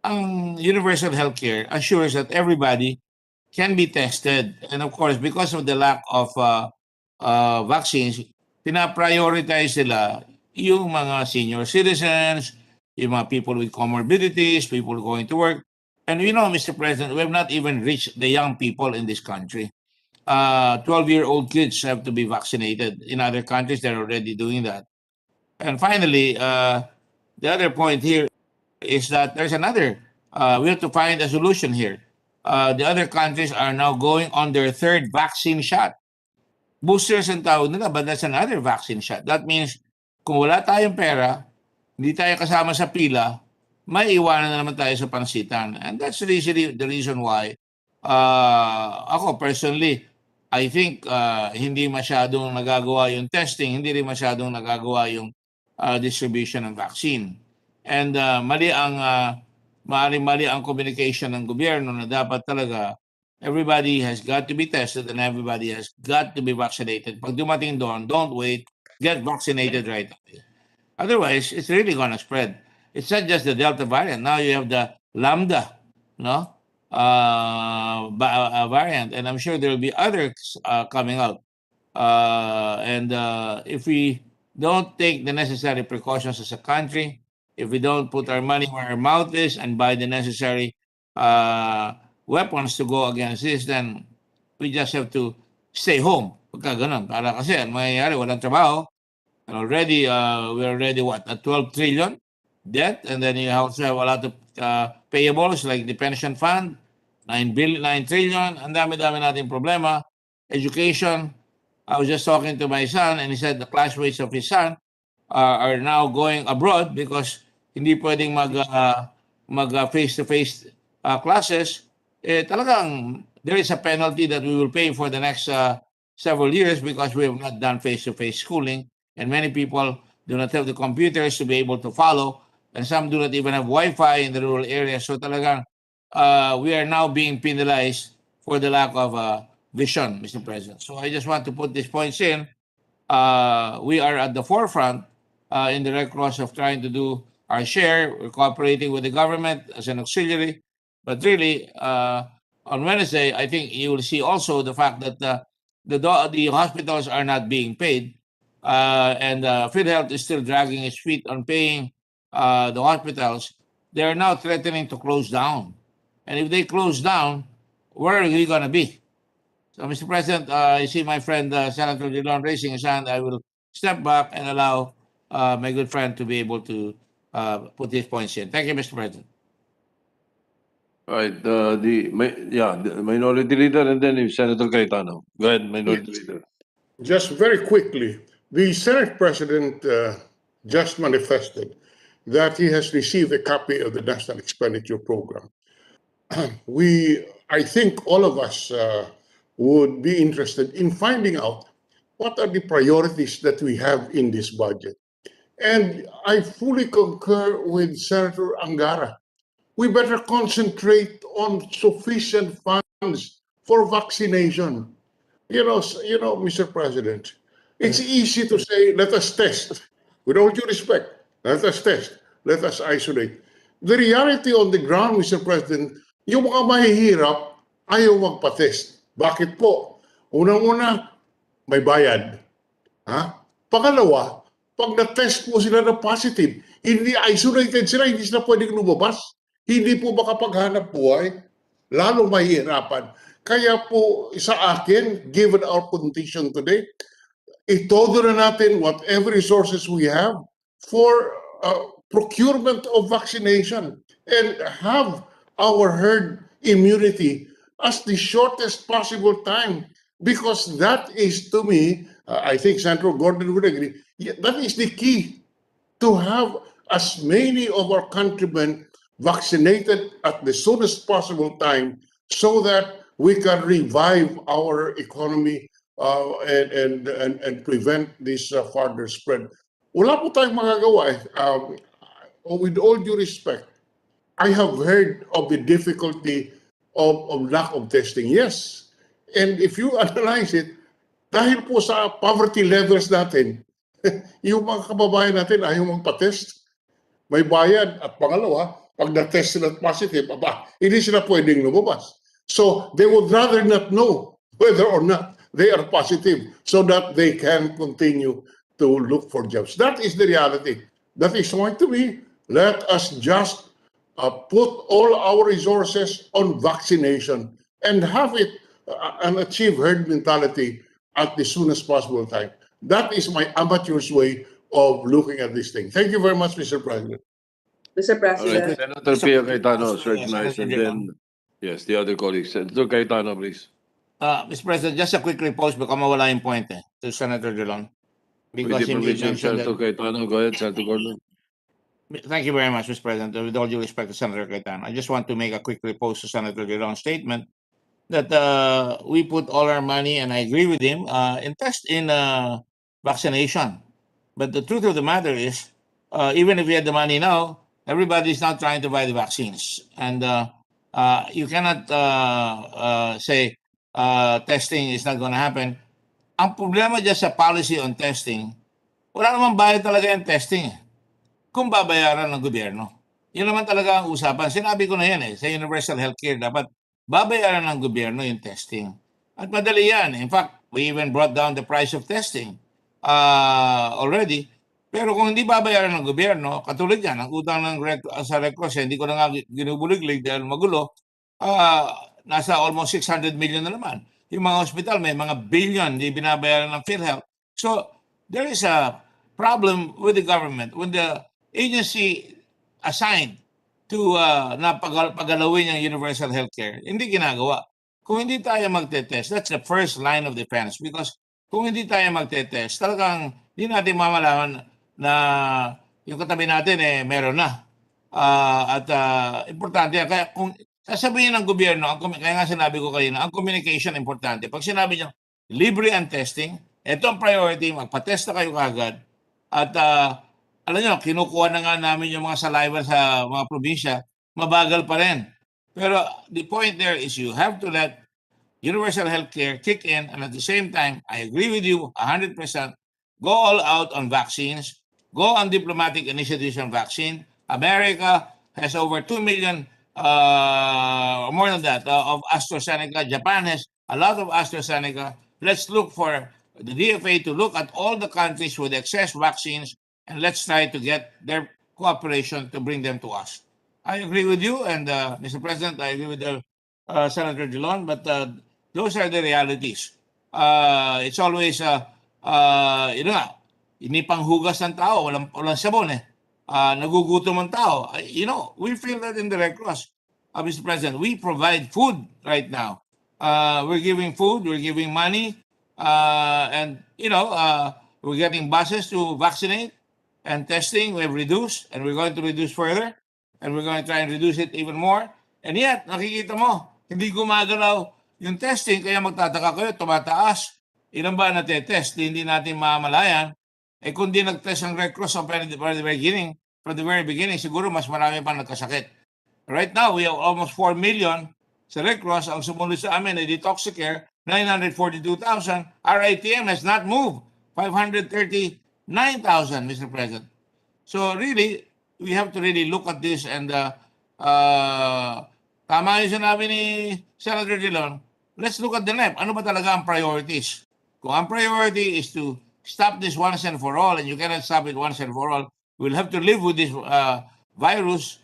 Ang universal healthcare assures that everybody can be tested. And of course, because of the lack of vaccines, pina-prioritize sila yung mga senior citizens, yung mga people with comorbidities, people going to work. And Mr. President, we have not even reached the young people in this country. 12-year-old kids have to be vaccinated. In other countries, they're already doing that. And finally, the other point here is that there's another, we have to find a solution here. The other countries are now going on their third vaccine shot. Boosters ang tawag nila, but that's another vaccine shot. That means, kung wala tayong pera, hindi tayo kasama sa pila, may iwanan na naman tayo sa pansitan. And that's the reason why ako personally, I think hindi masyadong nagagawa yung testing, hindi rin masyadong nagagawa yung distribution ng vaccine. And mali ang communication ng gobyerno na dapat talaga everybody has got to be tested and everybody has got to be vaccinated. Pag dumating doon, don't wait, get vaccinated right away. Otherwise, it's really gonna spread. It's not just the Delta variant. Now you have the Lambda, no, variant, and I'm sure there will be others coming out. And if we don't take the necessary precautions as a country, if we don't put our money where our mouth is and buy the necessary weapons to go against this, then we just have to stay home. Pagka ganun. Para kasi, ang mangyayari, walang trabaho. And already, we're already what, at 12 trillion debt, and then you also have a lot of payables like the pension fund, 9 trillion, ang dami-dami nating problema. Education, I was just talking to my son, and he said the classmates of his son are now going abroad because hindi pwedeng mag face-to-face classes. Talagang there is a penalty that we will pay for the next several years because we have not done face-to-face schooling, and many people do not have the computers to be able to follow, and some do not even have Wi-Fi in the rural areas. So talagang we are now being penalized for the lack of vision, Mr. President. So I just want to put these points in. We are at the forefront in the Red Cross of trying to do our share. We're cooperating with the government as an auxiliary. But really, on Wednesday, I think you will see also the fact that the hospitals are not being paid. And PhilHealth is still dragging its feet on paying the hospitals. They are now threatening to close down. And if they close down, where are we going to be? So, Mr. President, I see my friend Senator Dillon raising his hand. I will step back and allow my good friend to be able to put his points in. Thank you, Mr. President. All right, the Minority Leader, and then Senator Cayetano. Go ahead, Minority Leader. Just very quickly, the Senate President just manifested that he has received a copy of the National Expenditure Program. I think all of us would be interested in finding out what are the priorities that we have in this budget. And I fully concur with Senator Angara. We better concentrate on sufficient funds for vaccination. You know, Mr. President, it's easy to say, let us test. With all due respect, let us test. Let us isolate. The reality on the ground, Mr. President, yung mga mahihirap, ayaw magpa-test. Bakit po? Unang-una, may bayad. Ha? Pangalawa, pag na-test po sila na positive, hindi isolated sila, hindi sila pwedeng lumabas. Hindi po makapaghanap buhay, lalong mahihirapan. Kaya po sa akin, given our condition today, itodo na natin whatever resources we have for procurement of vaccination and have our herd immunity as the shortest possible time, because that is, to me, I think Senator Gordon would agree, that is the key to have as many of our countrymen vaccinated at the soonest possible time so that we can revive our economy and prevent this further spread. Wala po tayong magagawa. With all due respect, I have heard of the difficulty of lack of testing. Yes. And if you analyze it, dahil po sa poverty levels natin, yung mga kababayan natin ayaw magpa-test. May bayad. At pangalawa, pag na-test sila positive, hindi sila pwedeng lumabas. So they would rather not know whether or not they are positive so that they can continue to look for jobs. That is the reality. That is why, to me, let us just put all our resources on vaccination and have it and achieve herd mentality at the soonest possible time. That is my amateur's way of looking at this thing. Thank you very much, Mr. President. Mr. All right, President, Senator Pia Cayetano is recognized, and then, yes, the other colleagues. Senator Cayetano, please. Mr. President, just a quick repost baka mawala yung point to Senator Dillon. With Because the he permission of mentioned Senator Cayetano, go ahead, Senator Gordon. Thank you very much, Mr. President. With all due respect to Senator Cayetano, I just want to make a quick repost to Senator Dillon's statement that we put all our money, and I agree with him, in vaccination. But the truth of the matter is, even if we had the money now, everybody's not trying to buy the vaccines. And you cannot say testing is not going to happen. Ang problema dyan sa policy on testing, wala namang bayad talaga yung testing. Kung babayaran ng gobyerno. Yun naman talaga ang usapan. Sinabi ko na yan sa universal healthcare, dapat babayaran ng gobyerno yung testing. At madali yan. In fact, we even brought down the price of testing already. Pero kung hindi babayaran ng gobyerno, katulad yan, ang utang ng sa Red Cross, hindi ko na nga ginubuliglig dahil magulo, nasa almost 600 million na naman. Yung mga hospital, may mga billion hindi binabayaran ng PhilHealth. So, there is a problem with the government when the agency assigned to pagalawin yung universal healthcare, hindi ginagawa. Kung hindi tayo magte-test, that's the first line of defense, because kung hindi tayo magte-test, talagang hindi natin mamalaman na yung katabi natin meron na. Importante yan. Kaya kung sasabihin ng gobyerno, kaya nga sinabi ko kanina, ang communication importante. Pag sinabi niyo, libre ang testing, ito ang priority, magpa-test na kayo kagad. At alam nyo, kinukuha na nga namin yung mga saliva sa mga probinsya, mabagal pa rin. Pero the point there is you have to let universal healthcare kick in, and at the same time, I agree with you 100%, go all out on vaccines, go on diplomatic initiatives on vaccine. America has over 2 million, more than that, of AstraZeneca. Japan has a lot of AstraZeneca. Let's look for the DFA to look at all the countries with excess vaccines, and let's try to get their cooperation to bring them to us. I agree with you, and Mr. President, I agree with Senator Dillon, but those are the realities. It's always, yun nga, hindi panghugas ng tao, walang sabon nagugutom ang tao. We feel that in the Red Cross, Mr. President. We provide food right now. We're giving food, we're giving money, and we're getting buses to vaccinate, and testing we've reduced, and we're going to reduce further, and we're going to try and reduce it even more. And yet, nakikita mo, hindi gumagalaw yung testing, kaya magtataka kayo, tumataas. Ilan ba natetest? Hindi natin mamalayan. Kung di nag-test ang Red Cross from the very beginning, siguro mas marami pa nagkasakit. Right now, we have almost 4 million sa Red Cross. Ang sumunod sa amin ay Detoxicare, 942,000. Our ATM has not moved, 539,000, Mr. President. So really, we have to really look at this, and tama yung sinabi ni Senator Dillon, let's look at the NEP. Ano ba talaga ang priorities? Kung ang priority is to stop this once and for all, and you cannot stop it once and for all, we'll have to live with this virus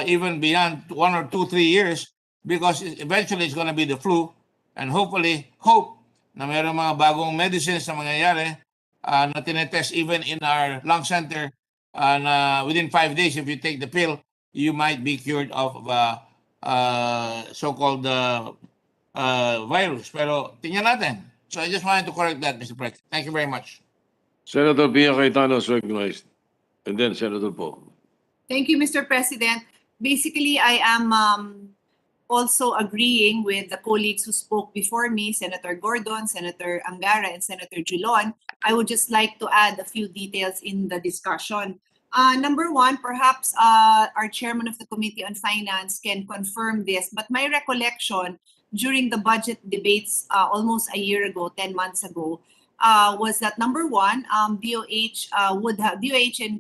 even beyond 1 or 2, 3 years, because eventually it's going to be the flu, and hopefully, hope na mayroong mga bagong medicines na mangyayari na tinetest even in our lung center, na within 5 days, if you take the pill, you might be cured of so-called virus. Pero tingnan natin. So I just wanted to correct that, Mr. President. Thank you very much. Senator Pia Cayetano is recognized. And then Senator Poe. Thank you, Mr. President. Basically, I am also agreeing with the colleagues who spoke before me, Senator Gordon, Senator Angara, and Senator Julon. I would just like to add a few details in the discussion. Number one, perhaps our chairman of the Committee on Finance can confirm this, but my recollection during the budget debates almost a year ago, 10 months ago, was that number one, DOH and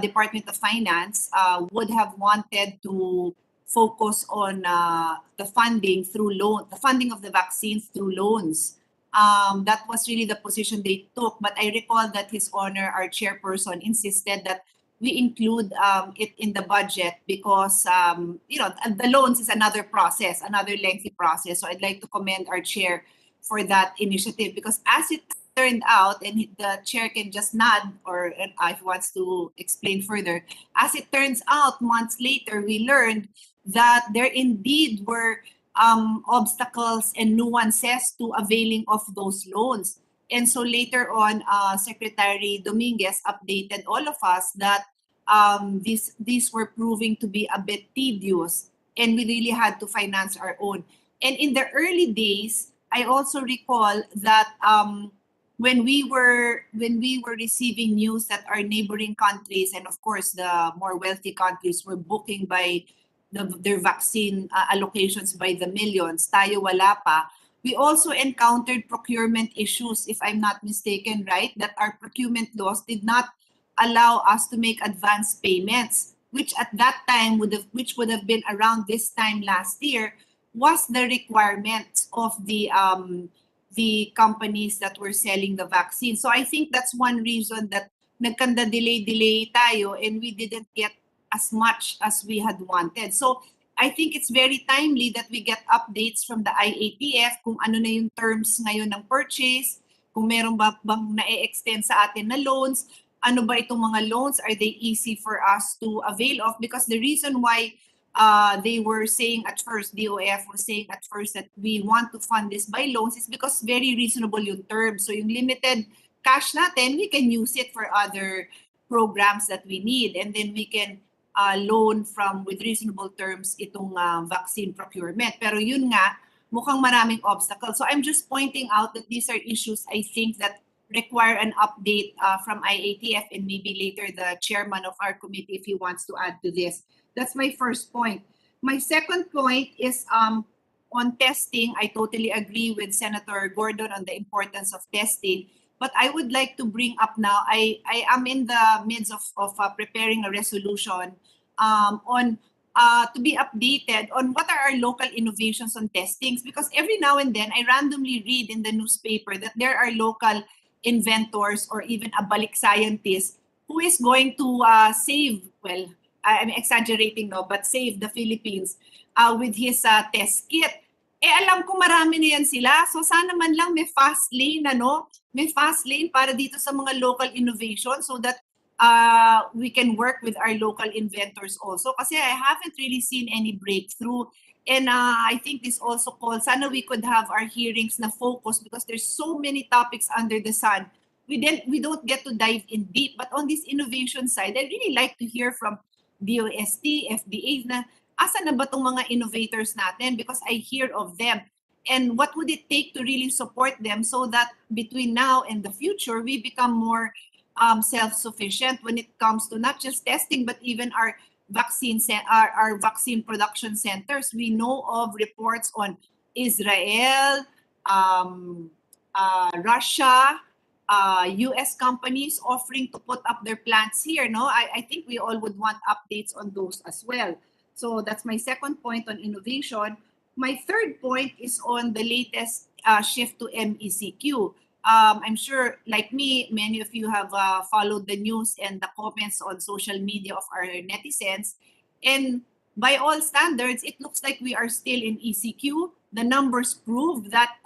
Department of Finance would have wanted to focus on the funding of the vaccines through loans. That was really the position they took. But I recall that His Honor, our chairperson, insisted that we include it in the budget because the loans is another process, another lengthy process. So I'd like to commend our chair for that initiative, because as it turned out, and the chair can just nod or if he wants to explain further, as it turns out, months later, we learned that there indeed were obstacles and nuances to availing of those loans. And so later on, Secretary Dominguez updated all of us that these were proving to be a bit tedious, and we really had to finance our own. And in the early days, I also recall that when we were receiving news that our neighboring countries and of course the more wealthy countries were booking by their vaccine allocations by the millions, tayo wala pa. We also encountered procurement issues, if I'm not mistaken, right? That our procurement laws did not allow us to make advance payments, which at that time would have been around this time last year, was the requirement of the companies that were selling the vaccine. So I think that's one reason that nagkanda delay tayo and we didn't get as much as we had wanted. So I think it's very timely that we get updates from the IATF kung ano na yung terms ngayon ng purchase, kung meron ba bang na-extend sa atin na loans, ano ba itong mga loans, are they easy for us to avail of? Because the reason why they were saying at first, DOF was saying at first that we want to fund this by loans is because very reasonable yung terms. So yung limited cash natin, we can use it for other programs that we need. And then we can loan from with reasonable terms itong vaccine procurement. Pero yun nga, mukhang maraming obstacles. So I'm just pointing out that these are issues I think that require an update from IATF and maybe later the chairman of our committee if he wants to add to this. That's my first point. My second point is on testing. I totally agree with Senator Gordon on the importance of testing. But I would like to bring up now, I am in the midst of preparing a resolution on to be updated on what are our local innovations on testings. Because every now and then, I randomly read in the newspaper that there are local inventors or even a balik scientist who is going to save, well, I'm exaggerating no, but save the Philippines with his test kit. Alam ko marami na yan sila. So sana man lang may fast lane, ano? May fast lane para dito sa mga local innovation so that we can work with our local inventors also. Kasi I haven't really seen any breakthrough. And I think this also calls, sana we could have our hearings na focus because there's so many topics under the sun. We don't get to dive in deep. But on this innovation side, I really like to hear from DOST, FDA na asa na ba itong mga innovators natin because I hear of them. And what would it take to really support them so that between now and the future, we become more self-sufficient when it comes to not just testing, but even our vaccine production centers. We know of reports on Israel, Russia, US companies offering to put up their plants here. No, I think we all would want updates on those as well. So that's my second point on innovation. My third point is on the latest shift to MECQ. I'm sure, like me, many of you have followed the news and the comments on social media of our netizens. And by all standards, it looks like we are still in ECQ. The numbers prove that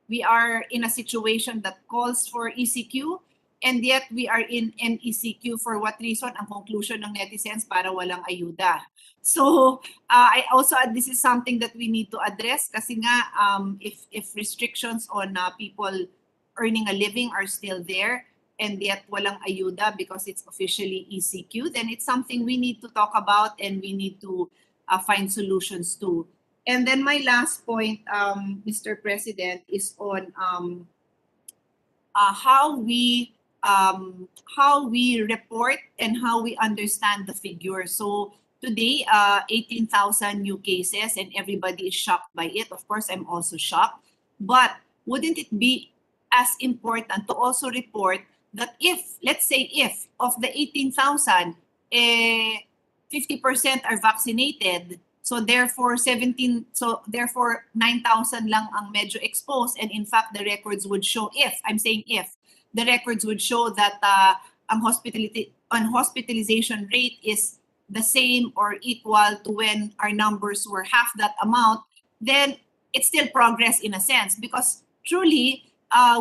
we are in a situation that calls for ECQ, and yet we are in MECQ. For what reason? Ang conclusion ng netizens, para walang ayuda. So I also, this is something that we need to address kasi nga if restrictions on people earning a living are still there and yet walang ayuda because it's officially ECQ, then it's something we need to talk about and we need to find solutions to. And then my last point, Mr. President, is on how we report and how we understand the figures. So today, 18,000 new cases and everybody is shocked by it. Of course, I'm also shocked. But wouldn't it be as important to also report that if, let's say if, of the 18,000, 50% are vaccinated, so therefore 9,000 lang ang medyo exposed, and in fact the records would show, if I'm saying if, the records would show that ang hospitalization rate is the same or equal to when our numbers were half that amount, then it's still progress in a sense, because truly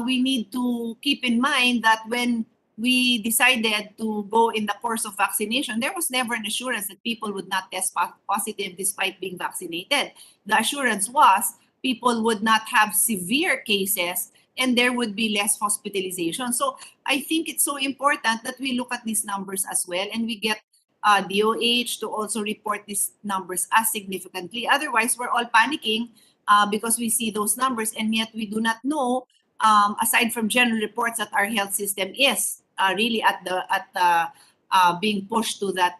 we need to keep in mind that when we decided to go in the course of vaccination, there was never an assurance that people would not test positive despite being vaccinated. The assurance was people would not have severe cases and there would be less hospitalization. So I think it's so important that we look at these numbers as well and we get DOH to also report these numbers as significantly. Otherwise, we're all panicking because we see those numbers and yet we do not know, aside from general reports, that our health system is really at the being pushed to the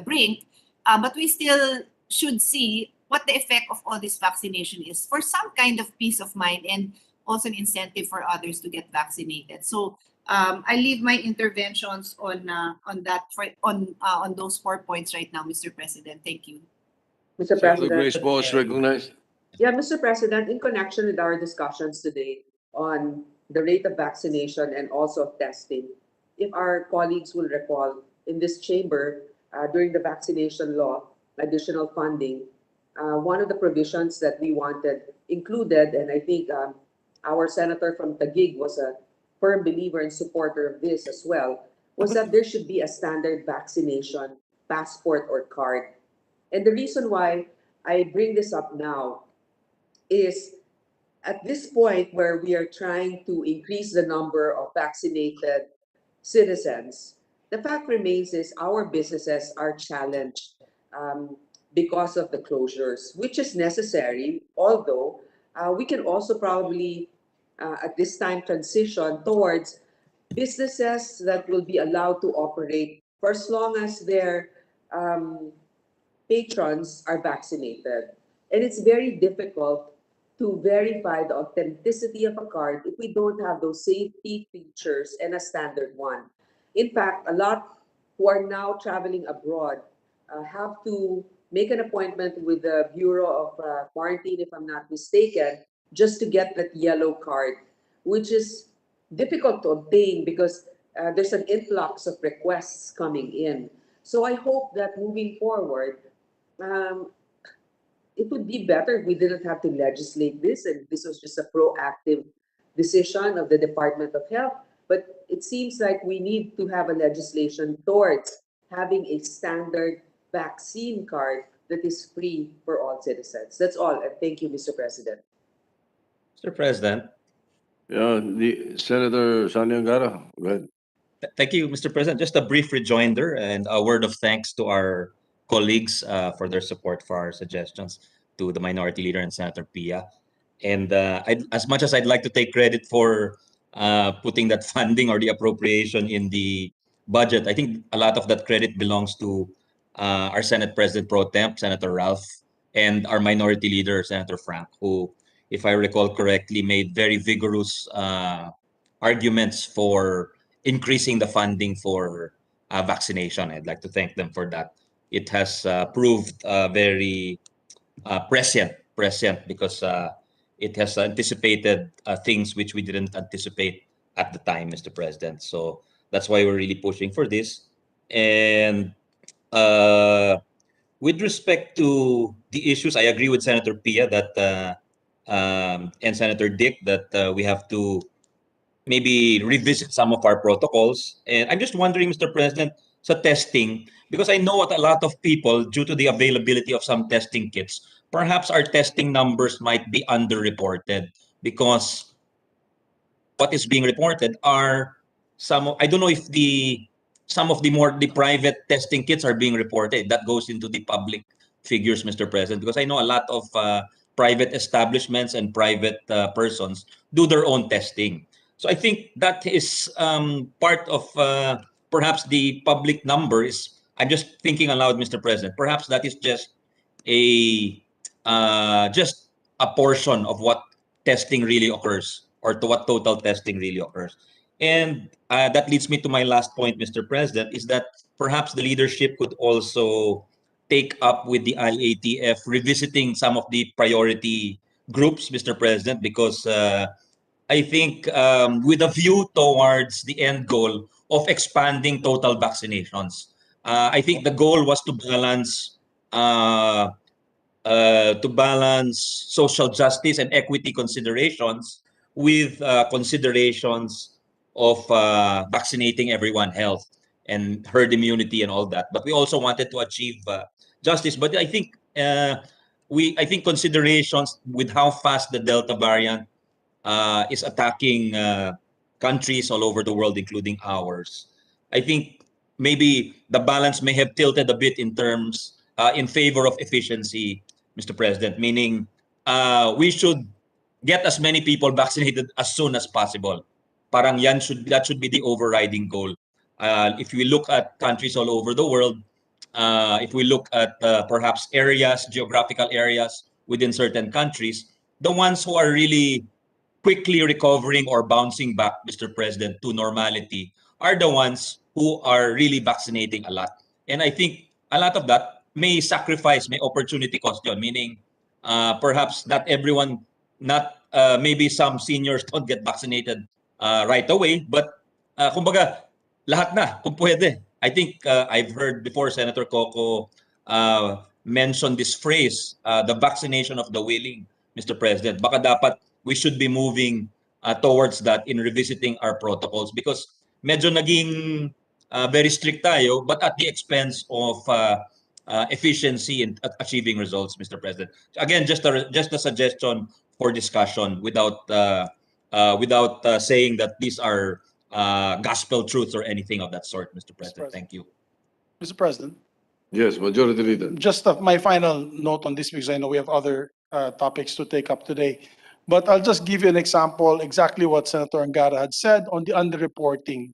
brink. But we still should see what the effect of all this vaccination is for some kind of peace of mind and also an incentive for others to get vaccinated. So I leave my interventions on those 4 points right now, Mr. President. Thank you. Mr. Senator President. Grace Poe is recognized. Yeah, Mr. President, in connection with our discussions today on the rate of vaccination and also of testing, if our colleagues will recall, in this chamber, during the vaccination law, additional funding, one of the provisions that we wanted included, and I think our senator from Taguig was a firm believer and supporter of this as well, was that there should be a standard vaccination passport or card. And the reason why I bring this up now is at this point where we are trying to increase the number of vaccinated citizens, the fact remains is our businesses are challenged because of the closures, which is necessary, although we can also probably at this time transition towards businesses that will be allowed to operate for as long as their patrons are vaccinated. And it's very difficult to verify the authenticity of a card if we don't have those safety features and a standard one. In fact, a lot who are now traveling abroad have to make an appointment with the Bureau of Quarantine, if I'm not mistaken, just to get that yellow card, which is difficult to obtain because there's an influx of requests coming in. So I hope that moving forward, it would be better if we didn't have to legislate this and this was just a proactive decision of the Department of Health. But it seems like we need to have a legislation towards having a standard vaccine card that is free for all citizens. That's all. And thank you, Mr. President. Mr. President. The Senator Sani Angara, go ahead. Thank you, Mr. President. Just a brief rejoinder and a word of thanks to our colleagues for their support for our suggestions, to the Minority Leader and Senator Pia. And as much as I'd like to take credit for putting that funding or the appropriation in the budget, I think a lot of that credit belongs to our Senate President Pro Temp, Senator Ralph, and our Minority Leader, Senator Frank, who, if I recall correctly, made very vigorous arguments for increasing the funding for vaccination. I'd like to thank them for that. It has proved very prescient because it has anticipated things which we didn't anticipate at the time, Mr. President. So that's why we're really pushing for this. And with respect to the issues, I agree with Senator Pia that and Senator Dick that we have to maybe revisit some of our protocols. And I'm just wondering, Mr. President, sa testing, because I know what a lot of people, due to the availability of some testing kits, perhaps our testing numbers might be underreported because what is being reported are I don't know if some of the private testing kits are being reported. That goes into the public figures, Mr. President, because I know a lot of private establishments and private persons do their own testing. So I think that is part of perhaps the public numbers. I'm just thinking aloud, Mr. President. Perhaps that is just a portion of what testing really occurs, or to what total testing really occurs. And that leads me to my last point, Mr. President, is that perhaps the leadership could also take up with the IATF revisiting some of the priority groups, Mr. President, because I think with a view towards the end goal of expanding total vaccinations. I think the goal was to balance social justice and equity considerations with considerations of vaccinating everyone, health and herd immunity and all that. But we also wanted to achieve justice. But I think considerations with how fast the Delta variant is attacking countries all over the world, including ours. I think maybe the balance may have tilted a bit in terms in favor of efficiency, Mr. President, meaning we should get as many people vaccinated as soon as possible. Parang that should be the overriding goal. If we look at countries all over the world, if we look at perhaps areas, geographical areas within certain countries, the ones who are really quickly recovering or bouncing back, Mr. President, to normality are the ones who are really vaccinating a lot. And I think a lot of that may sacrifice, may opportunity cost yun, meaning perhaps not everyone, maybe some seniors don't get vaccinated right away, but kumbaga, lahat na, kung pwede. I think I've heard before Senator Coco mention this phrase, the vaccination of the willing, Mr. President. Baka dapat we should be moving towards that in revisiting our protocols because medyo naging very strict tayo but at the expense of efficiency in achieving results, Mr. President. Again, just a suggestion for discussion without saying that these are gospel truths or anything of that sort, Mr. President. Thank you. Mr. President, Yes, Majority Leader. just my final note on this because I know we have other topics to take up today. But I'll just give you an example, exactly what Senator Angara had said on the underreporting.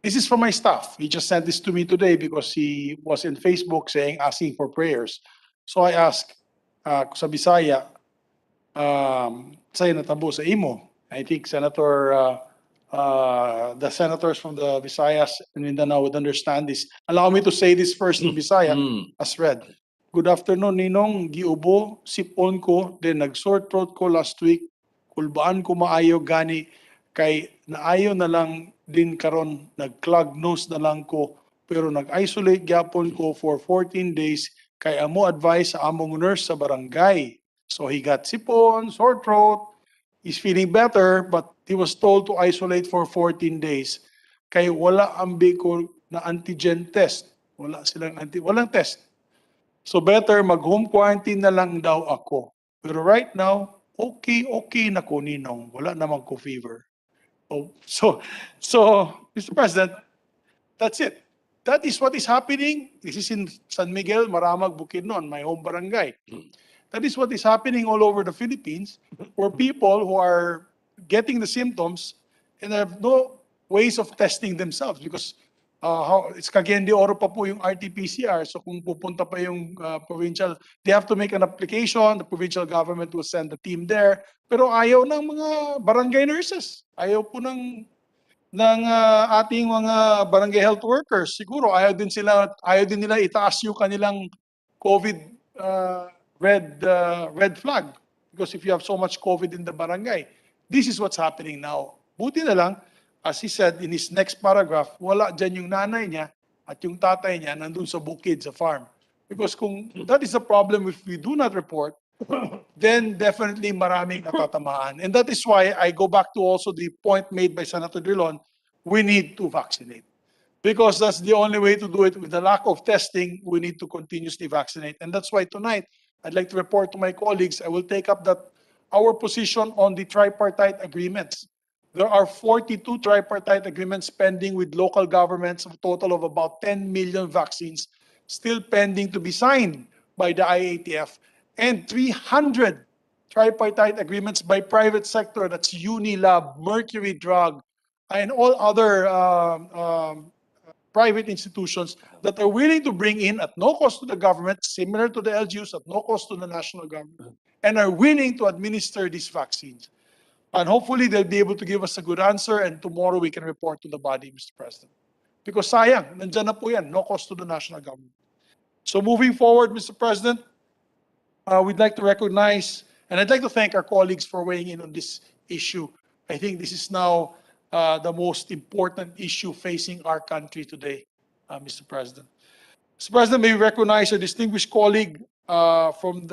This is from my staff. He just sent this to me today because he was in Facebook asking for prayers. So I asked sa Bisaya, sa'yo natabo sa imo. I think the senators from the Visayas and Mindanao would understand this. Allow me to say this first in Bisaya as read. Good afternoon, Ninong. Giubo, sipon ko, then nag-sore throat ko last week. Kulbaan ko maayo gani, kay naayo na lang din karon nag-clog nose na lang ko, pero nag-isolate gyapon ko for 14 days, kay amo advice sa among nurse sa barangay. So he got sipon, sore throat, he's feeling better, but he was told to isolate for 14 days. Kay wala ang Bicol na antigen test. Walang test. So better mag-home quarantine na lang daw ako. Pero right now, okay na ko, Ninong. Wala naman ko fever. So, Mr. President, that's it. That is what is happening. This is in San Miguel, Maramag, Bukidnon, my home barangay. That is what is happening all over the Philippines, where people who are getting the symptoms and have no ways of testing themselves because it's Cagayan de Oro pa po yung RT-PCR. So kung pupunta pa yung provincial, they have to make an application. The provincial government will send the team there. Pero ayaw ng mga barangay nurses. Ayaw po ng ating mga barangay health workers. Siguro ayaw din nila itaas yung kanilang COVID red flag because if you have so much COVID in the barangay, this is what's happening now. Buti na lang, as he said in his next paragraph, wala dyan yung nanay niya at yung tatay niya nandun sa bukid, sa farm. Because kung that is the problem if we do not report, then definitely maraming natatamaan. And that is why I go back to also the point made by Senator Drilon, we need to vaccinate. Because that's the only way to do it. With the lack of testing, we need to continuously vaccinate. And that's why tonight, I'd like to report to my colleagues, I will take up our position on the tripartite agreements. There are 42 tripartite agreements pending with local governments, a total of about 10 million vaccines still pending to be signed by the IATF, and 300 tripartite agreements by private sector, that's Unilab, Mercury Drug, and all other private institutions that are willing to bring in at no cost to the government, similar to the LGUs, at no cost to the national government, and are willing to administer these vaccines. And hopefully they'll be able to give us a good answer and tomorrow we can report to the body, Mr. President. Because sayang, nandyan na po yan, no cost to the national government. So moving forward, Mr. President, we'd like to recognize, and I'd like to thank our colleagues for weighing in on this issue. I think this is now the most important issue facing our country today, Mr. President. Mr. President, may we recognize a distinguished colleague from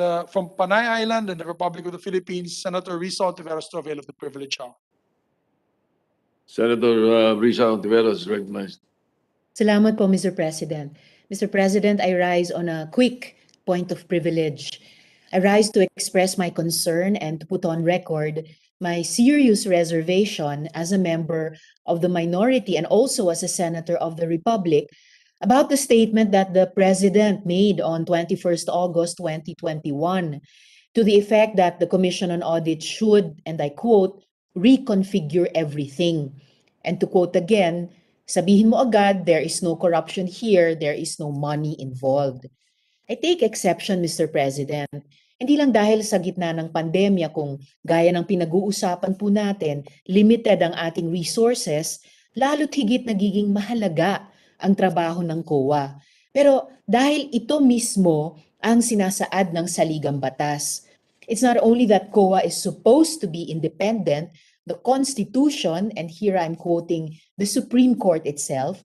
Panay Island and the Republic of the Philippines, Senator Risa Ontiveros, to avail of the privilege hour. Senator Risa Ontiveros is recognized. Salamat po, Mr. President. Mr. President, I rise on a quick point of privilege. I rise to express my concern and to put on record my serious reservation as a member of the minority and also as a senator of the Republic about the statement that the President made on 21st August 2021 to the effect that the Commission on Audit should, and I quote, reconfigure everything. And to quote again, sabihin mo agad, there is no corruption here, there is no money involved. I take exception, Mr. President. Hindi lang dahil sa gitna ng pandemya kung gaya ng pinag-uusapan po natin, limited ang ating resources, lalo't higit nagiging mahalaga ang trabaho ng COA. Pero dahil ito mismo ang sinasaad ng saligang batas. It's not only that COA is supposed to be independent, the Constitution, and here I'm quoting the Supreme Court itself,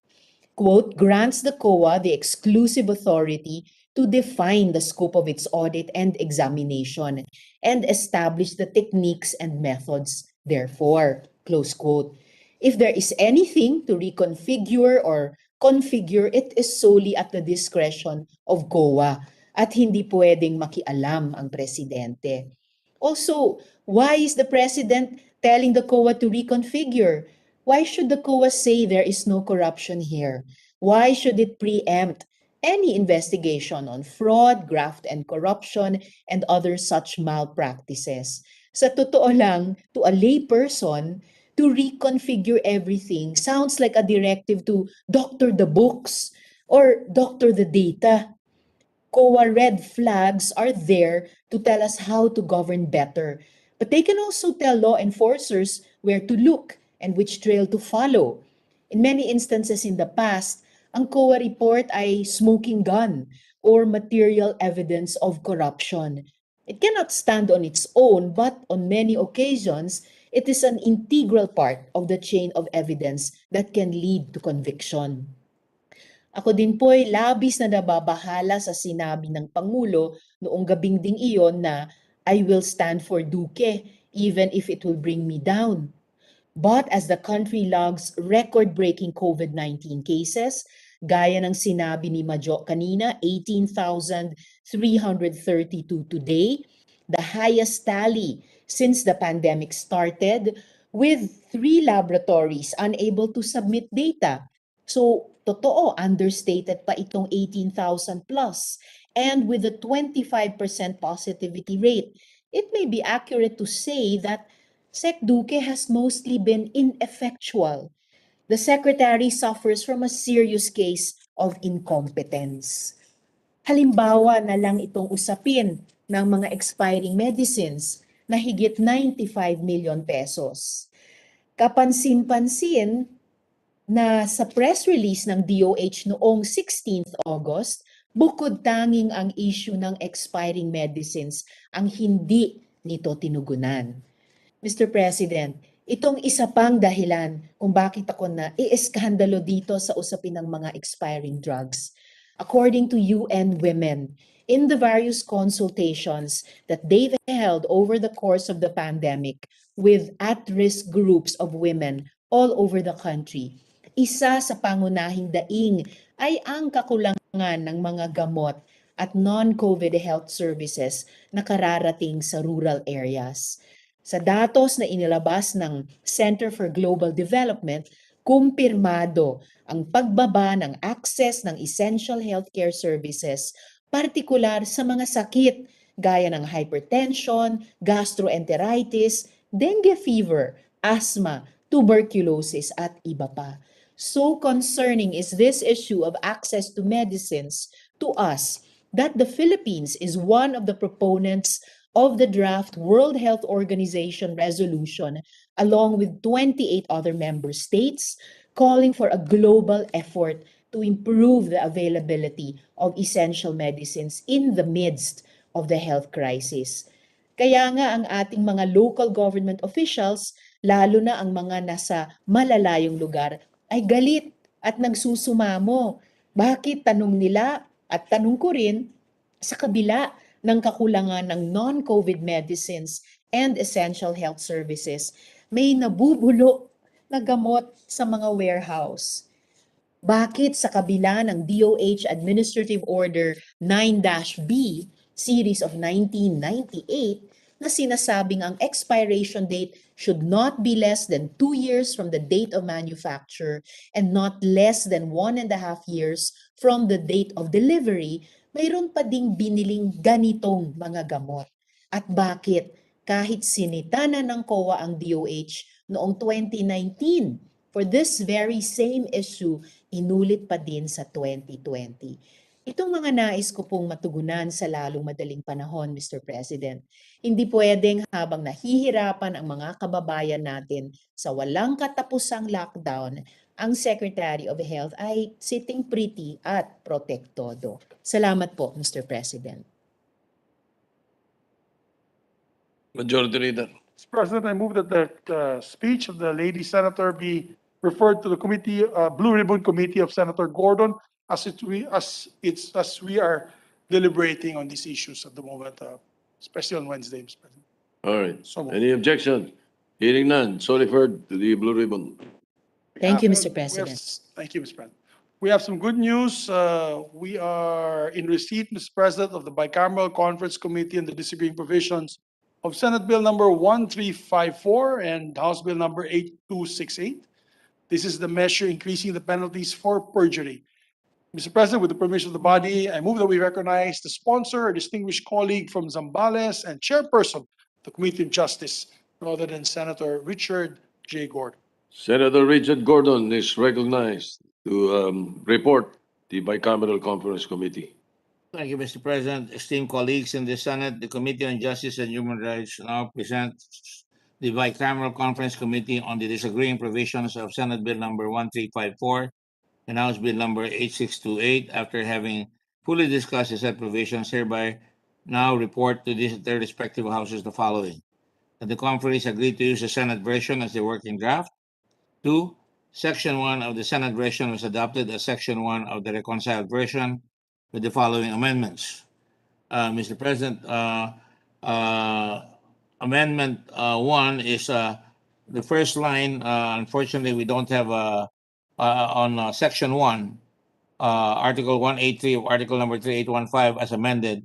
quote, grants the COA the exclusive authority to define the scope of its audit and examination and establish the techniques and methods therefore, close quote. If there is anything to reconfigure or configure, it is solely at the discretion of COA at hindi pwedeng makialam ang presidente. Also, why is the president telling the COA to reconfigure? Why should the COA say there is no corruption here? Why should it preempt any investigation on fraud, graft, and corruption, and other such malpractices? Sa totoo lang, to a lay person, to reconfigure everything sounds like a directive to doctor the books or doctor the data. COA red flags are there to tell us how to govern better, but they can also tell law enforcers where to look and which trail to follow. In many instances in the past, ang COA report ay smoking gun or material evidence of corruption. It cannot stand on its own, but on many occasions, it is an integral part of the chain of evidence that can lead to conviction. Ako din po'y labis na nababahala sa sinabi ng Pangulo noong gabing ding iyon na I will stand for Duque even if it will bring me down. But as the country logs record-breaking COVID-19 cases, gaya ng sinabi ni Majo kanina, 18,332 today, the highest tally since the pandemic started, with 3 laboratories unable to submit data. So, totoo, understated pa itong 18,000 plus. And with a 25% positivity rate, it may be accurate to say that Sec Duque has mostly been ineffectual. The Secretary suffers from a serious case of incompetence. Halimbawa na lang itong usapin ng mga expiring medicines na higit 95 million pesos. Kapansin-pansin na sa press release ng DOH noong 16th August, bukod tanging ang issue ng expiring medicines ang hindi nito tinugunan. Mr. President, itong isa pang dahilan kung bakit ako na ieskandalo dito sa usapin ng mga expiring drugs. According to UN Women, in the various consultations that they've held over the course of the pandemic with at-risk groups of women all over the country, isa sa pangunahing daing ay ang kakulangan ng mga gamot at non-COVID health services na kararating sa rural areas. Sa datos na inilabas ng Center for Global Development, kumpirmado ang pagbaba ng access ng essential healthcare services, partikular sa mga sakit gaya ng hypertension, gastroenteritis, dengue fever, asthma, tuberculosis at iba pa. So concerning is this issue of access to medicines to us that the Philippines is one of the proponents of the draft World Health Organization resolution, along with 28 other member states, calling for a global effort to improve the availability of essential medicines in the midst of the health crisis. Kaya nga ang ating mga local government officials, lalo na ang mga nasa malalayong lugar, ay galit at nagsusumamo. Bakit, tanong nila at tanong ko rin, sa kabila ng kakulangan ng non-COVID medicines and essential health services, may nabubulok na gamot sa mga warehouse. Bakit sa kabila ng DOH Administrative Order 9-B, Series of 1998, na sinasabing ang expiration date should not be less than 2 years from the date of manufacture and not less than 1.5 years from the date of delivery, mayroon pa ding biniling ganitong mga gamot. At bakit? Kahit sinita na ng COA ang DOH noong 2019 for this very same issue, inulit pa din sa 2020. Itong mga nais ko pong matugunan sa lalong madaling panahon, Mr. President. Hindi pwedeng habang nahihirapan ang mga kababayan natin sa walang katapusang lockdown, ang Secretary of Health ay sitting pretty at protektodo. Salamat po, Mr. President. Majority Leader. Mr. President, I move that the speech of the lady senator be referred to the committee, Blue Ribbon Committee of Senator Gordon, as we are deliberating on these issues at the moment, especially on Wednesday, Mr. President. All right. So moved. Any objection? Hearing none, so referred to the Blue Ribbon. Thank you, We Mr. have- President. Thank you, Mr. President. We have some good news. We are in receipt, Mr. President, of the Bicameral Conference Committee on the Disagreeing Provisions of Senate Bill number 1354 and House Bill number 8268. This is the measure increasing the penalties for perjury. Mr. President, with the permission of the body, I move that we recognize the sponsor, a distinguished colleague from Zambales and chairperson of the Committee on Justice, no other than Senator Richard J. Gordon. Senator Richard Gordon is recognized to report the Bicameral Conference Committee. Thank you, Mr. President. Esteemed colleagues in the Senate, the Committee on Justice and Human Rights now presents the Bicameral Conference Committee on the Disagreeing Provisions of Senate Bill number 1354 and House Bill number 8628. After having fully discussed the said provisions, hereby now report to their respective houses the following: that the conferees agreed to use the Senate version as the working draft. 2. Section 1 of the Senate version was adopted as Section 1 of the reconciled version with the following amendments. Mr. President, Amendment 1 is the first line. Unfortunately, we don't have on Section 1, Article 183 of Article number 3815 as amended.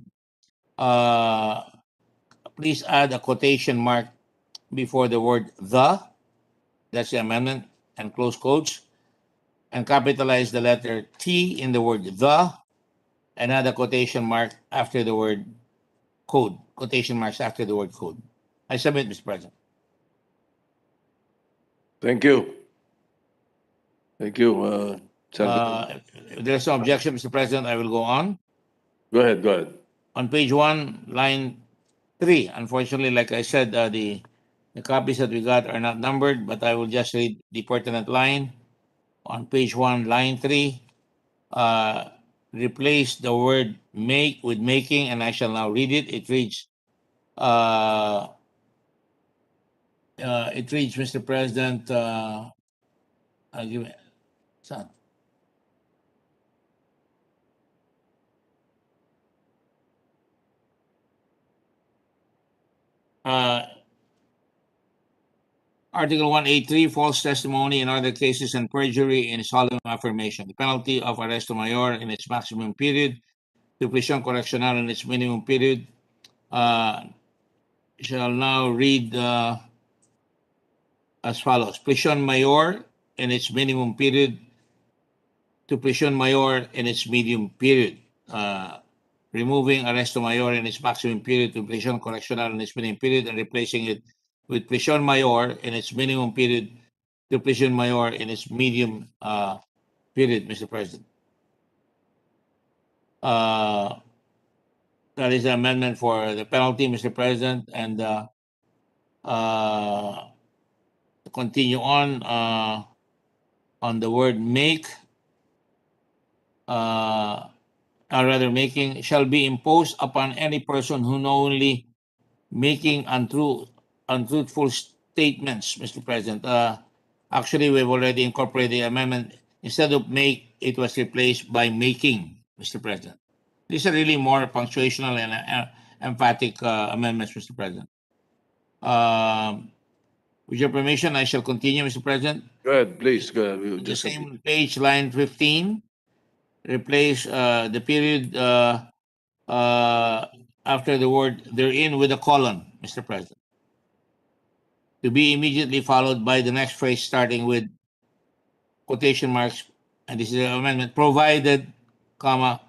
Please add a quotation mark before the word "the." That's the amendment, and close quotes, and capitalize the letter T in the word "the," and add a quotation mark after the word "code." Quotation marks after the word "code." I submit, Mr. President. Thank you. Thank you, Senator. If there's no objection, Mr. President, I will go on. Go ahead, go ahead. On page 1, line 3, unfortunately, like I said, the copies that we got are not numbered, but I will just read the pertinent line. On page 1, line 3, replace the word "make" with "making," and I shall now read it. It reads, Mr. President, I'll give it. Son. Article 183, false testimony in other cases and perjury in solemn affirmation. The penalty of arresto mayor in its maximum period, to prisión correccional in its minimum period, shall now read as follows: prisión mayor in its minimum period to prisión mayor in its medium period. Removing arresto mayor in its maximum period to prisión correccional in its minimum period and replacing it with prisión mayor in its minimum period to prisión mayor in its medium period, Mr. President. That is the amendment for the penalty, Mr. President, and to continue on the word "make," or rather "making," shall be imposed upon any person who knowingly making untruthful statements, Mr. President. Actually, we've already incorporated the amendment. Instead of "make," it was replaced by "making," Mr. President. These are really more punctuational and emphatic amendments, Mr. President. With your permission, I shall continue, Mr. President. Go ahead, please. Go ahead. The same page, line 15, replace the period after the word "therein" with a colon. Mr. President. To be immediately followed by the next phrase starting with quotation marks, and this is an amendment, provided, comma,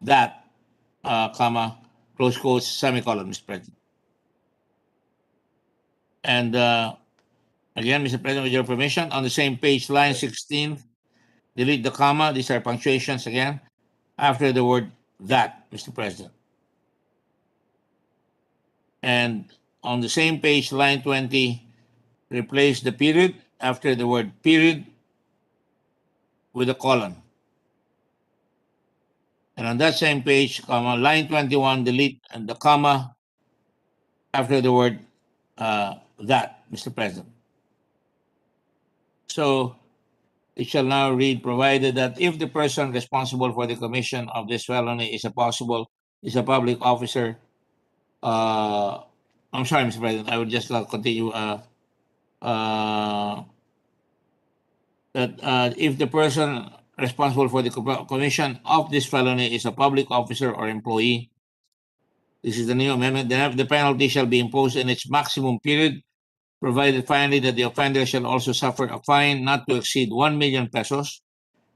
that, comma, close quotes, semicolon, Mr. President. And again, Mr. President, with your permission, on the same page, line 16, delete the comma. These are punctuations again, after the word that, Mr. President. And on the same page, line 20, replace the period after the word period with a colon. And on that same page, comma, line 21, delete and the comma after the word that, Mr. President. So it shall now read, provided that if the person responsible for the commission of this felony is a public officer, I'm sorry, Mr. President, I would just continue, that if the person responsible for the commission of this felony is a public officer or employee, this is the new amendment, then the penalty shall be imposed in its maximum period, provided finally that the offender shall also suffer a fine not to exceed 1 million pesos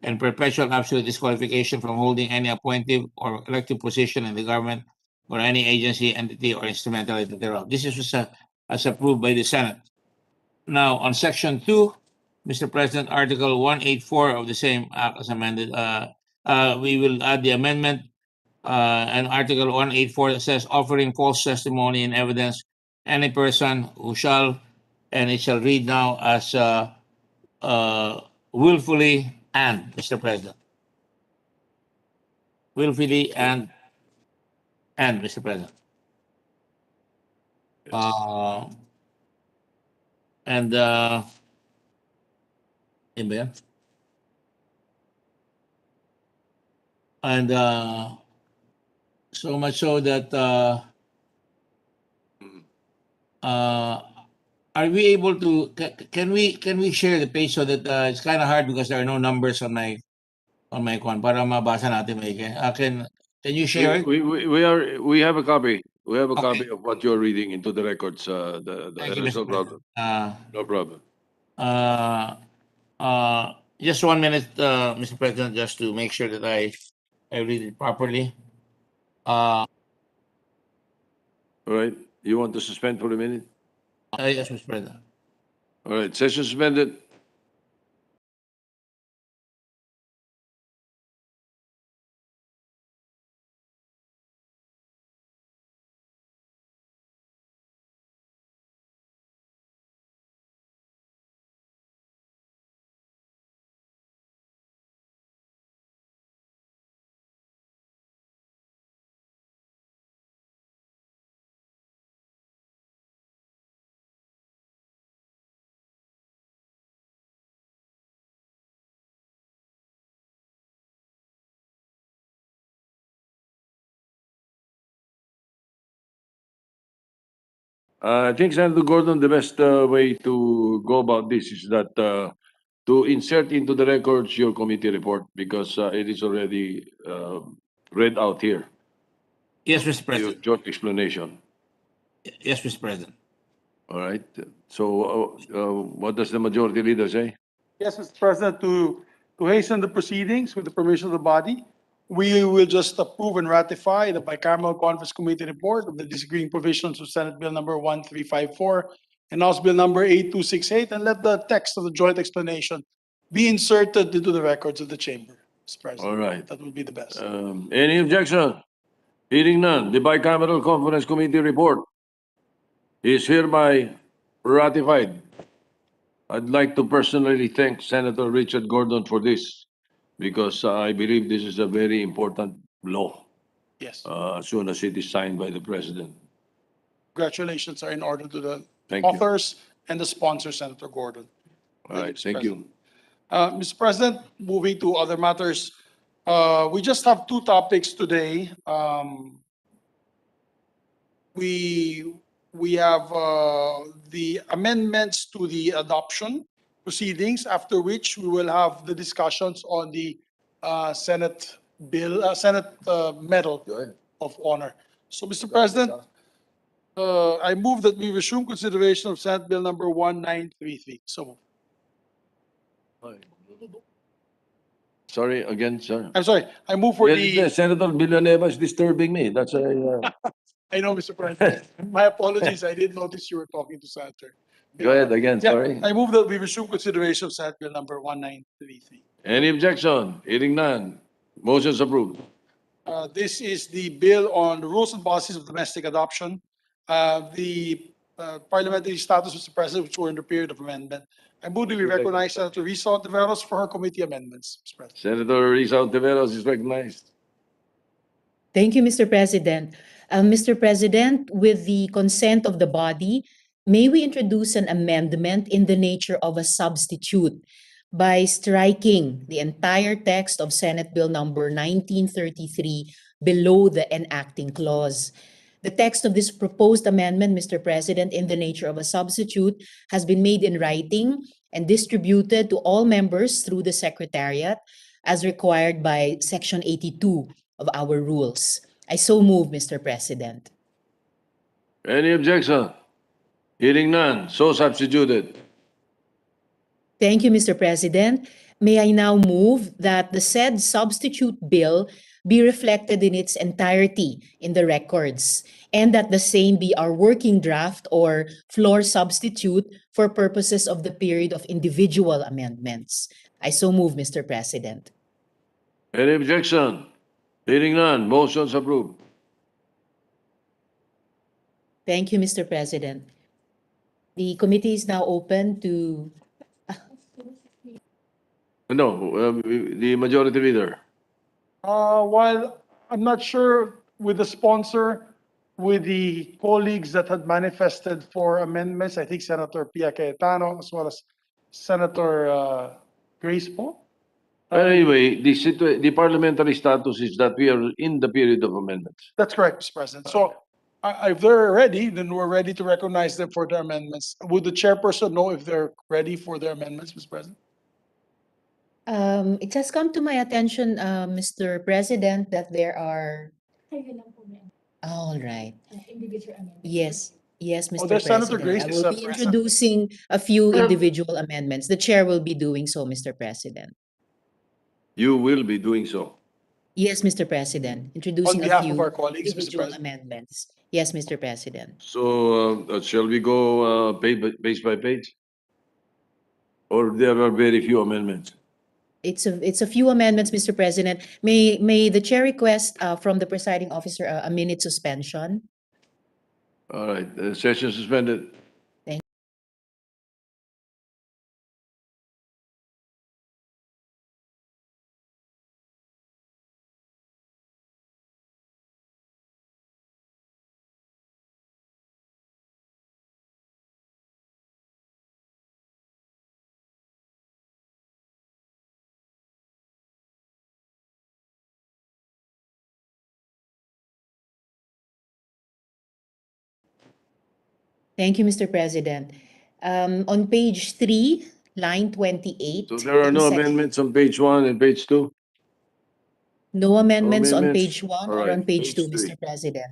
and perpetual absolute disqualification from holding any appointive or elective position in the government or any agency, entity, or instrumentality thereof. This is as approved by the Senate. Now, on Section 2, Mr. President, Article 184 of the same act as amended, we will add the amendment and Article 184 that says offering false testimony and evidence, any person who shall, and it shall read now as willfully and, Mr. President. Willfully and, Mr. President. And yun ba yan? And so much so that are we able to, can we share the page so that it's kind of hard because there are no numbers on my con para mabasa natin maigi. Can you share it? We have a copy. We have a Okay. copy of what you're reading into the records. Thank you, There's no Mr. problem. No problem. Just 1 minute, Mr. President, just to make sure that I read it properly. All right. You want to suspend for a minute? Yes, Mr. President. All right. Session suspended. I think, Senator Gordon, the best way to go about this is that to insert into the records your committee report because it is already read out here. Yes, Mr. President. Your explanation. Yes, Mr. President. All right. So what does the majority leader say? Yes, Mr. President, to hasten the proceedings with the permission of the body, we will just approve and ratify the bicameral conference committee report of the disagreeing provisions of Senate Bill number 1354 and House Bill number 8268 and let the text of the joint explanation be inserted into the records of the chamber, Mr. President. All right. That would be the best. Any objection? Hearing none, the bicameral conference committee report is hereby ratified. I'd like to personally thank Senator Richard Gordon for this because I believe this is a very important law Yes. as soon as it is signed by the president. Congratulations are in order to the Thank you. authors and the sponsor, Senator Gordon. All right, thank you. Mr. President, moving to other matters, we just have two topics today. We have the amendments to the adoption proceedings, after which we will have the discussions on the Senate bill, Senate Medal of Honor. So, Mr. President, I move that we resume consideration of Senate Bill number 1933. So, Sorry, again, sir. I'm sorry, I move for the, Senator Villanueva is disturbing me. That's why. I know, Mr. President. My apologies, I didn't notice you were talking to Senator. Go ahead again, Yeah, sorry. I move that we resume consideration of Senate Bill number 1933. Any objection? Hearing none. Motion's approved. This is the bill on the rules and policies of domestic adoption. The parliamentary status, Mr. President, which were in the period of amendment. I move that we recognize Senator Risa Ontiveros for her committee amendments, Mr. President. Senator Risa Ontiveros is recognized. Thank you, Mr. President. Mr. President, with the consent of the body, may we introduce an amendment in the nature of a substitute by striking the entire text of Senate Bill number 1933 below the enacting clause. The text of this proposed amendment, Mr. President, in the nature of a substitute, has been made in writing and distributed to all members through the Secretariat as required by Section 82 of our rules. I so move, Mr. President. Any objection? Hearing none. So substituted. Thank you, Mr. President. May I now move that the said substitute bill be reflected in its entirety in the records, and that the same be our working draft or floor substitute for purposes of the period of individual amendments. I so move, Mr. President. Any objection? Hearing none. Motion's approved. Thank you, Mr. President. The committee is now open to No, the majority leader. While I'm not sure with the sponsor, with the colleagues that had manifested for amendments, I think Senator Pia Cayetano as well as Senator Grace Poe. Anyway, the parliamentary status is that we are in the period of amendments. That's correct, Mr. President. So if they're ready, then we're ready to recognize them for their amendments. Would the chairperson know if they're ready for their amendments, Mr. President? It has come to my attention, Mr. President, that there are. All right. Yes, yes, Mr. there's Senator President. Grace I is will be present. introducing a few individual amendments. The chair will be doing so, Mr. President. You will be doing so. Yes, Mr. President, introducing a behalf of few our colleagues, Mr. individual President. amendments. Yes, Mr. President. So shall we go page by page? Or there are very few amendments? It's a few amendments, Mr. President. May the chair request from the presiding officer a minute suspension? All right, the session suspended. Thank Thank you, Mr. President. On page 3, line 28. So there are no in section- amendments on page 1 and page 2? No amendments on amendments? page 1 All or right, on page page 2, 3. Mr. President.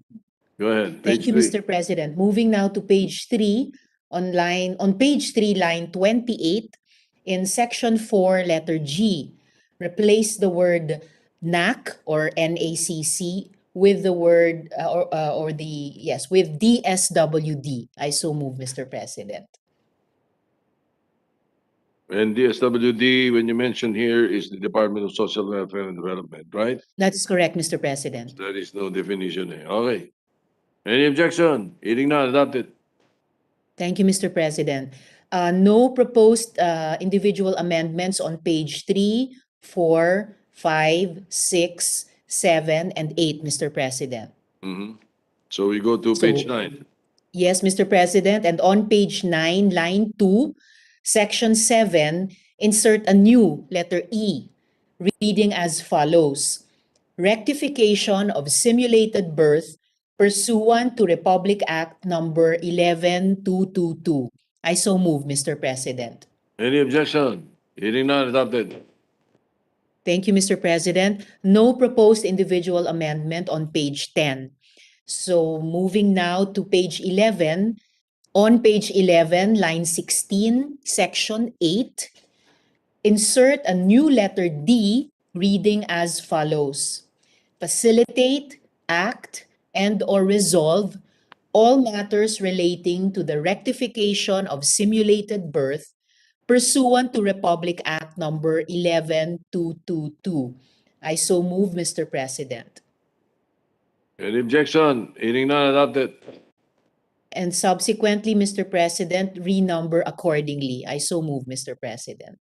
Go ahead, Thank page you, 3. Mr. President. Moving now to page 3, on page 3, line 28, in section 4, letter G, replace the word NAC or NACC with the word with DSWD. I so move, Mr. President. And DSWD, when you mention here, is the Department of Social Welfare and Development, right? That is correct, Mr. President. There is no definition here. Okay. Any objection? Hearing none, adopted. Thank you, Mr. President. No proposed individual amendments on page 3, 4, 5, 6, 7, and 8, Mr. President. So we go to So- page 9. Yes, Mr. President. And on page 9, line 2, section 7, insert a new letter E, reading as follows. Rectification of simulated birth pursuant to Republic Act number 11222. I so move, Mr. President. Any objection? Hearing none, adopted. Thank you, Mr. President. No proposed individual amendment on page 10. So moving now to page 11, on page 11, line 16, section 8, insert a new letter D reading as follows. Facilitate, act, and/or resolve all matters relating to the rectification of simulated birth pursuant to Republic Act number 11222. I so move, Mr. President. Any objection? Hearing none, adopted. And subsequently, Mr. President, renumber accordingly. I so move, Mr. President.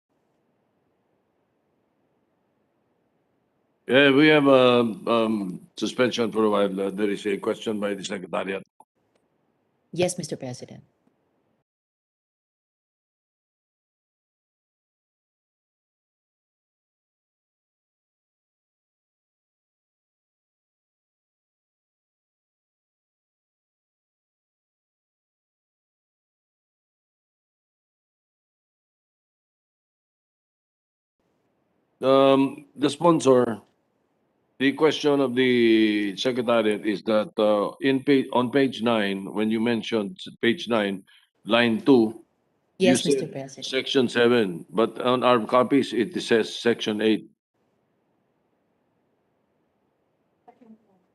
Yeah, we have a suspension for a while. There is a question by the Secretariat. Yes, Mr. President. The sponsor, the question of the Secretariat is that on page 9, when you mentioned page 9, line 2, you Yes, Mr. said President. section 7, but on our copies, it says section 8.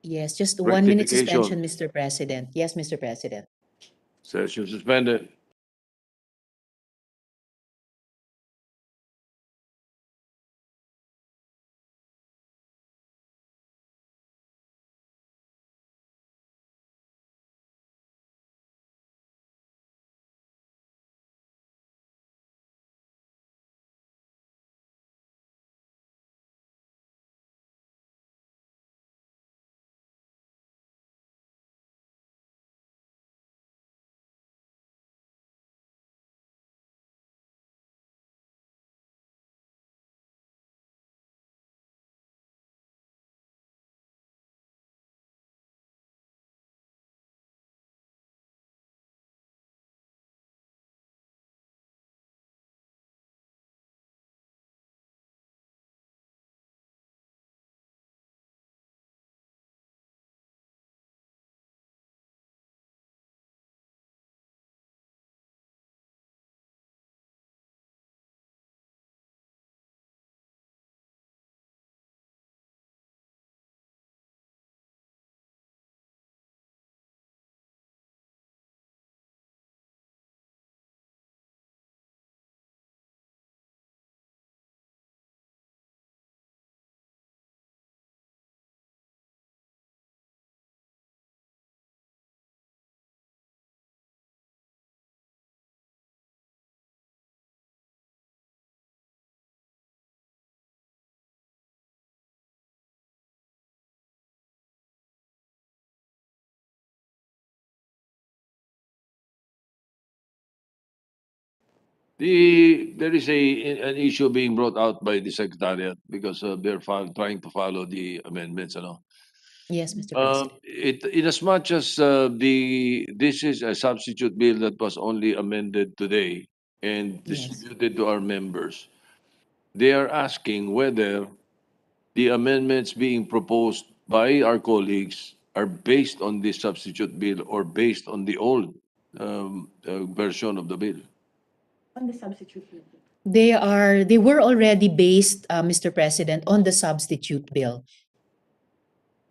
Yes, just 1 minute Rectification. suspension, Mr. President. Yes, Mr. President. Session suspended. There is an issue being brought out by the Secretariat because they're trying to follow the amendments. Yes, Mr. President. In as much as this is a substitute bill that was only amended today and Yes. distributed to our members, they are asking whether the amendments being proposed by our colleagues are based on this substitute bill or based on the old version of the bill. On the substitute bill. They were already based, Mr. President, on the substitute bill,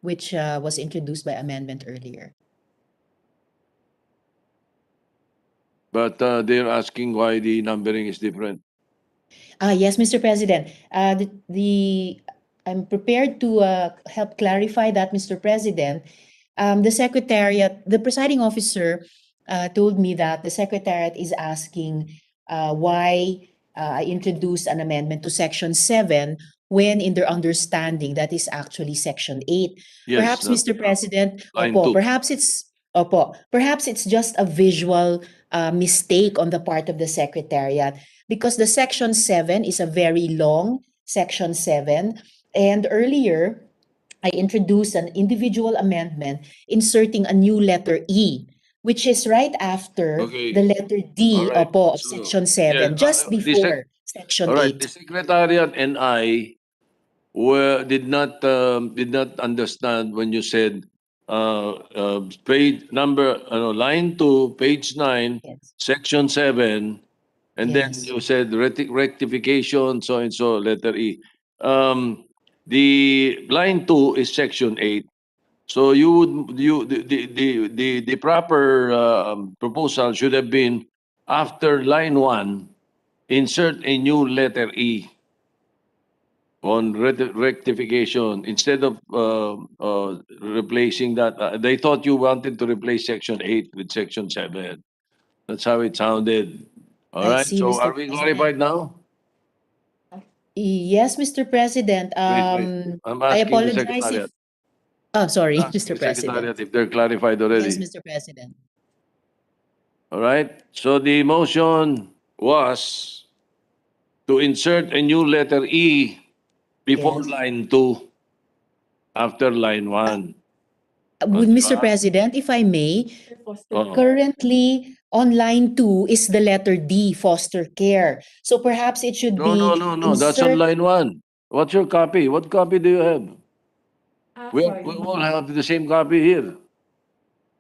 which was introduced by amendment earlier. But they're asking why the numbering is different. Yes, Mr. President. I'm prepared to help clarify that, Mr. President. The Secretariat, the presiding officer told me that the Secretariat is asking why I introduced an amendment to Section 7 when in their understanding that is actually Section 8. Yes, Perhaps, Mr. President, line opo, 2. perhaps it's just a visual mistake on the part of the Secretariat because the Section 7 is a very long Section 7. And earlier, I introduced an individual amendment inserting a new letter E, which is right after Okay. the letter D, All right. opo, of So, Section 7, yeah, just the before Section All right, 8. the Secretariat and I did not understand when you said page number, line 2, page 9, Yes. section 7, and then Yes. you said rectification, so and so, letter E. The line 2 is section 8. So the proper proposal should have been after line 1, insert a new letter E on rectification instead of replacing that. They thought you wanted to replace section 8 with section 7. That's how it sounded. All I right. see, So Mr. are we President. clarified now? Yes, Mr. President. Wait. I'm I asking the apologize secretariat. if. Oh, sorry, Asking Mr. the President. secretariat if they're clarified Yes, already. Mr. President. All right. So the motion was to insert a new letter E before Yes. line 2, after line 1. Would Mr. President, if I may, Oh. currently on line 2 is the letter D, foster care. So perhaps it should No. be That's on insert. line 1. What's your copy? What copy do you have? We Sorry. all have the same copy here.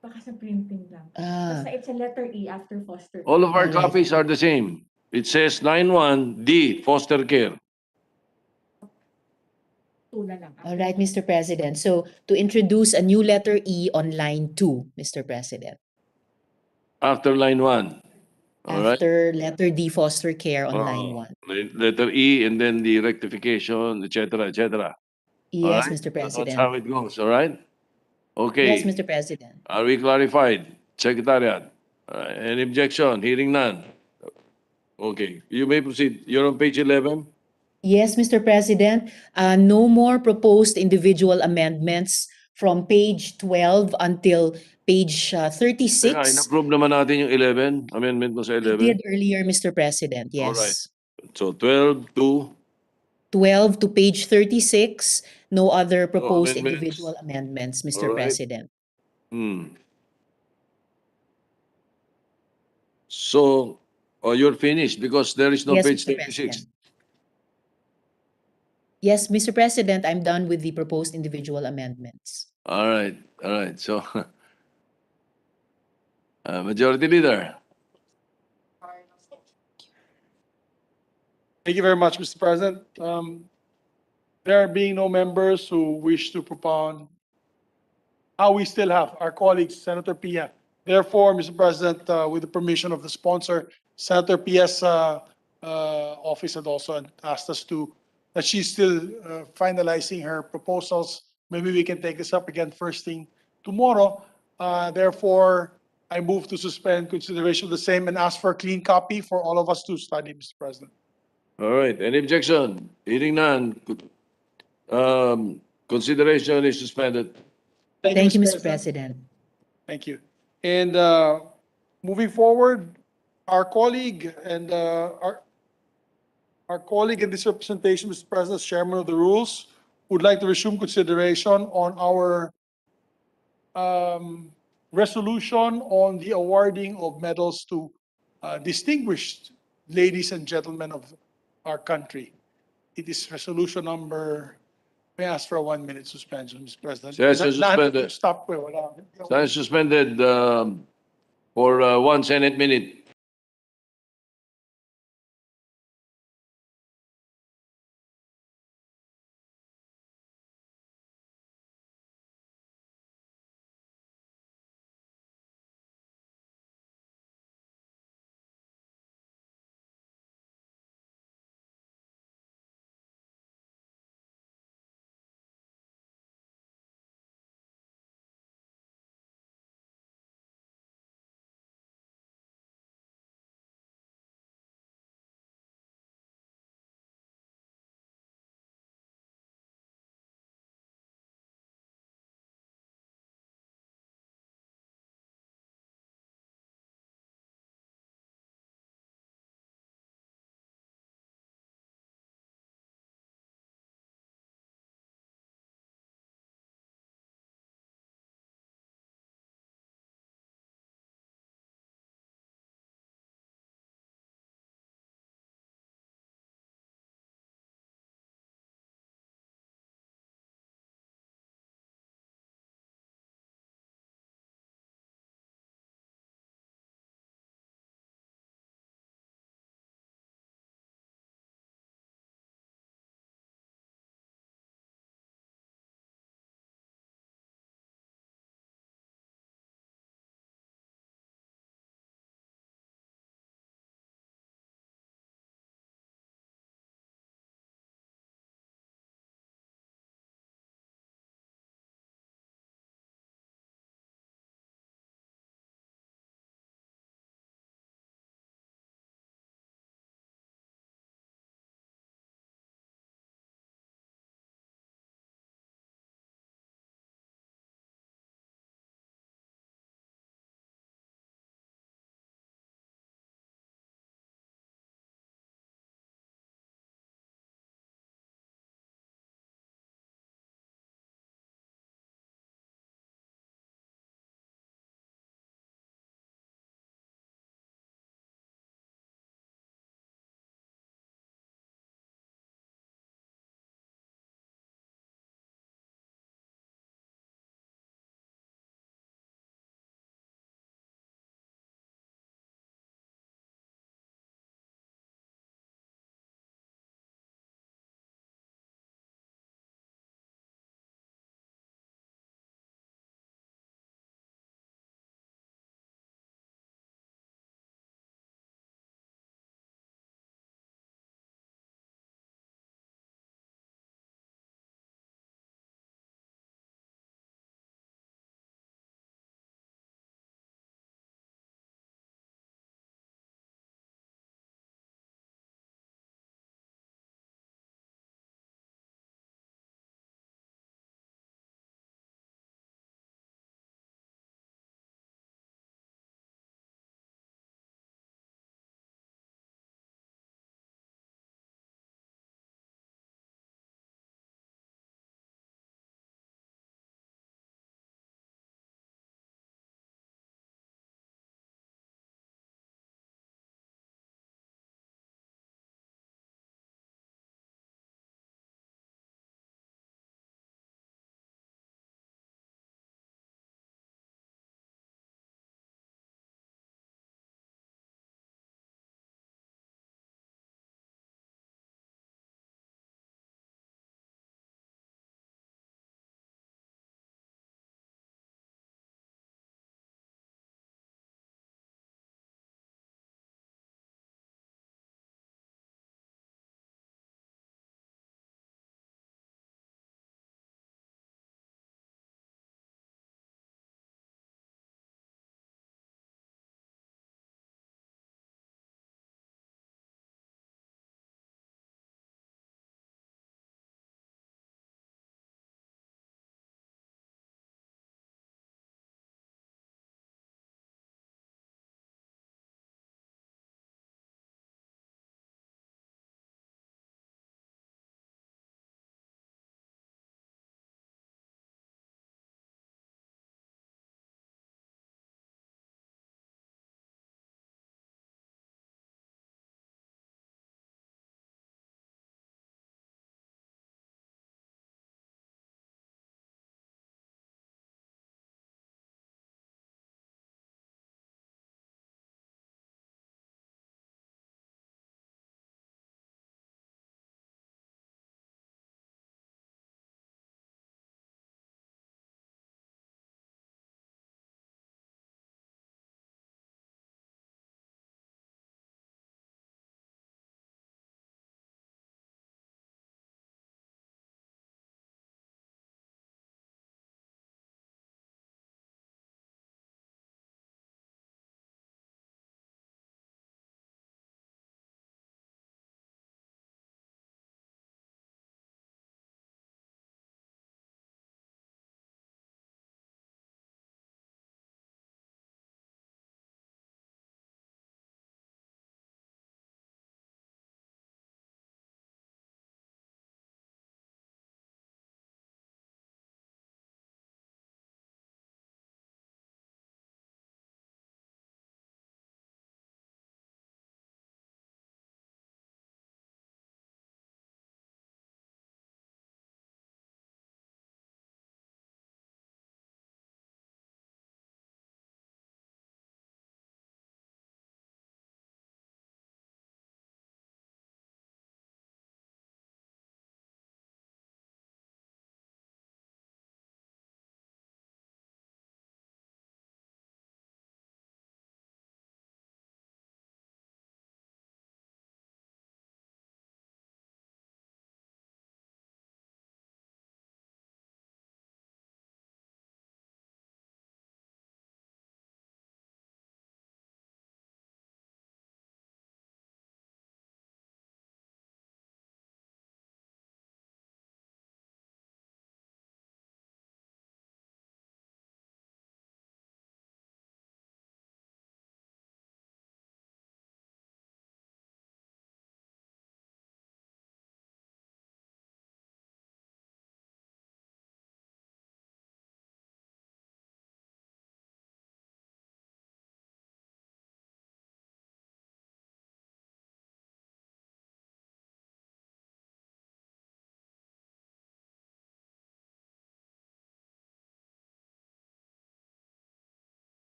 Baka sa printing lang. Ah, Basta it's a letter E after foster All of our all right. copies are the same. It says line 1, D, foster care. tula lang. All right, Mr. President. So to introduce a new letter E on line 2, Mr. President, After line 1. All right. after letter D, foster care on line 1. Letter E and then the rectification, etc., etc. All Yes, right. Mr. That's President. how it goes. All right. Yes, Okay. Mr. President. Are we clarified? Secretariat. Any objection? Hearing none. Okay. You may proceed. You're on page 11. Yes, Mr. President. No more proposed individual amendments from page 12 until page Teka, 36. in-approve naman natin yung 11. Amendment mo sa We 11. did earlier, Mr. President. All right. Yes. So 12 to 12 to page 36. No other proposed amendments. individual amendments, Mr. All right. President. So, you're finished because there is no Yes, page Mr. 36. President. Yes, Mr. President, I'm done with the proposed individual amendments. All right. So, Majority Leader. Thank you very much, Mr. President. There being no members who wish to propound, we still have our colleague, Senator Pia. Therefore, Mr. President, with the permission of the sponsor, Senator Pia's office had also asked us that she's still finalizing her proposals. Maybe we can take this up again first thing tomorrow. Therefore, I move to suspend consideration of the same and ask for a clean copy for all of us to study, Mr. President. All right. Any objection? Hearing none. Consideration is suspended. Thank you, Mr. President. Thank you. And moving forward, our colleague and our colleague in this representation, Mr. President, as Chairman of the Rules, would like to resume consideration on our resolution on the awarding of medals to distinguished ladies and gentlemen of our country. It is resolution number. May I ask for a 1-minute suspension, Mr. President? Session suspended. Stop. Wala. Session suspended for 1 Senate minute.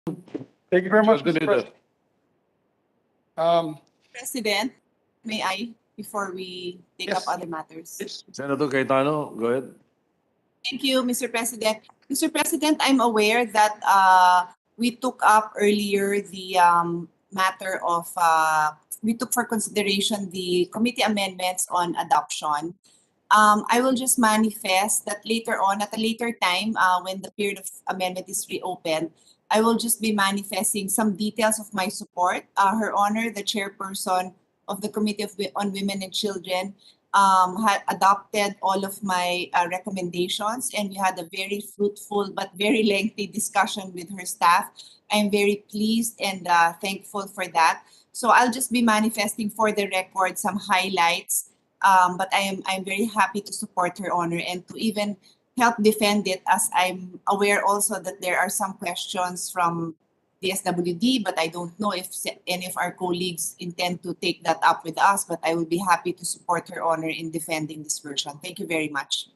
Thank you very much, Majority Mr. Leader. President. President, may I, before we take up Yes. other matters? Senator Cayetano, go ahead. Thank you, Mr. President. Mr. President, I'm aware that we took up earlier the matter of, we took for consideration the committee amendments on adoption. I will just manifest that later on, at a later time, when the period of amendment is reopened, I will just be manifesting some details of my support. Her Honor, the chairperson of the Committee on Women and Children, had adopted all of my recommendations, and we had a very fruitful but very lengthy discussion with her staff. I'm very pleased and thankful for that. So I'll just be manifesting for the record some highlights, but I'm very happy to support Her Honor and to even help defend it, as I'm aware also that there are some questions from the SWD, but I don't know if any of our colleagues intend to take that up with us, but I will be happy to support Her Honor in defending this version. Thank you very much.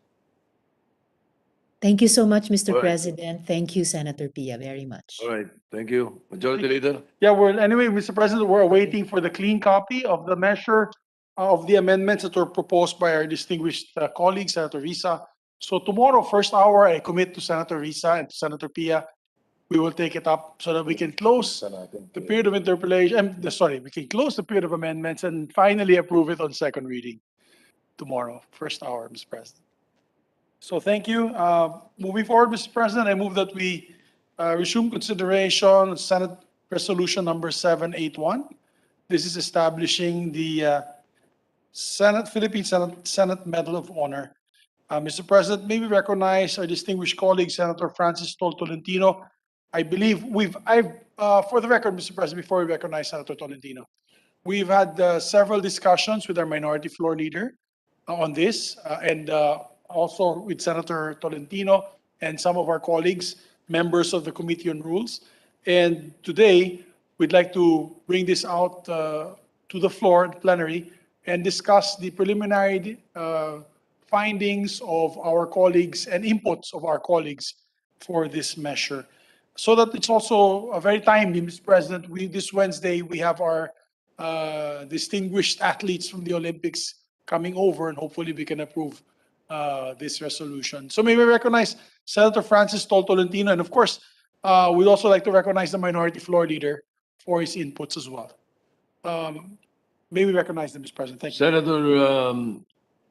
Thank you so much, Mr. All right. President. Thank you, Senator Pia, very much. All right, thank you. Majority Leader. Yeah, well, anyway, Mr. President, we're waiting for the clean copy of the measure of the amendments that were proposed by our distinguished colleague, Senator Risa. So tomorrow, first hour, I commit to Senator Risa and to Senator Pia. We will take it up so that we can close the period of interpolation. We can close the period of amendments and finally approve it on second reading tomorrow, first hour, Mr. President. So thank you. Moving forward, Mr. President, I move that we resume consideration of Senate Resolution number 781. This is establishing the Philippine Senate Medal of Honor. Mr. President, may we recognize our distinguished colleague, Senator Francis Tolentino. I believe for the record, Mr. President, before we recognize Senator Tolentino, we've had several discussions with our minority floor leader on this, and also with Senator Tolentino and some of our colleagues, members of the Committee on Rules. And today, we'd like to bring this out to the floor, the plenary, and discuss the preliminary findings of our colleagues and inputs of our colleagues for this measure. So that it's also very timely, Mr. President. This Wednesday, we have our distinguished athletes from the Olympics coming over, and hopefully we can approve this resolution. So may we recognize Senator Francis Tolentino, and of course, we'd also like to recognize the minority floor leader for his inputs as well. May we recognize them, Mr. President? Thank you. Senator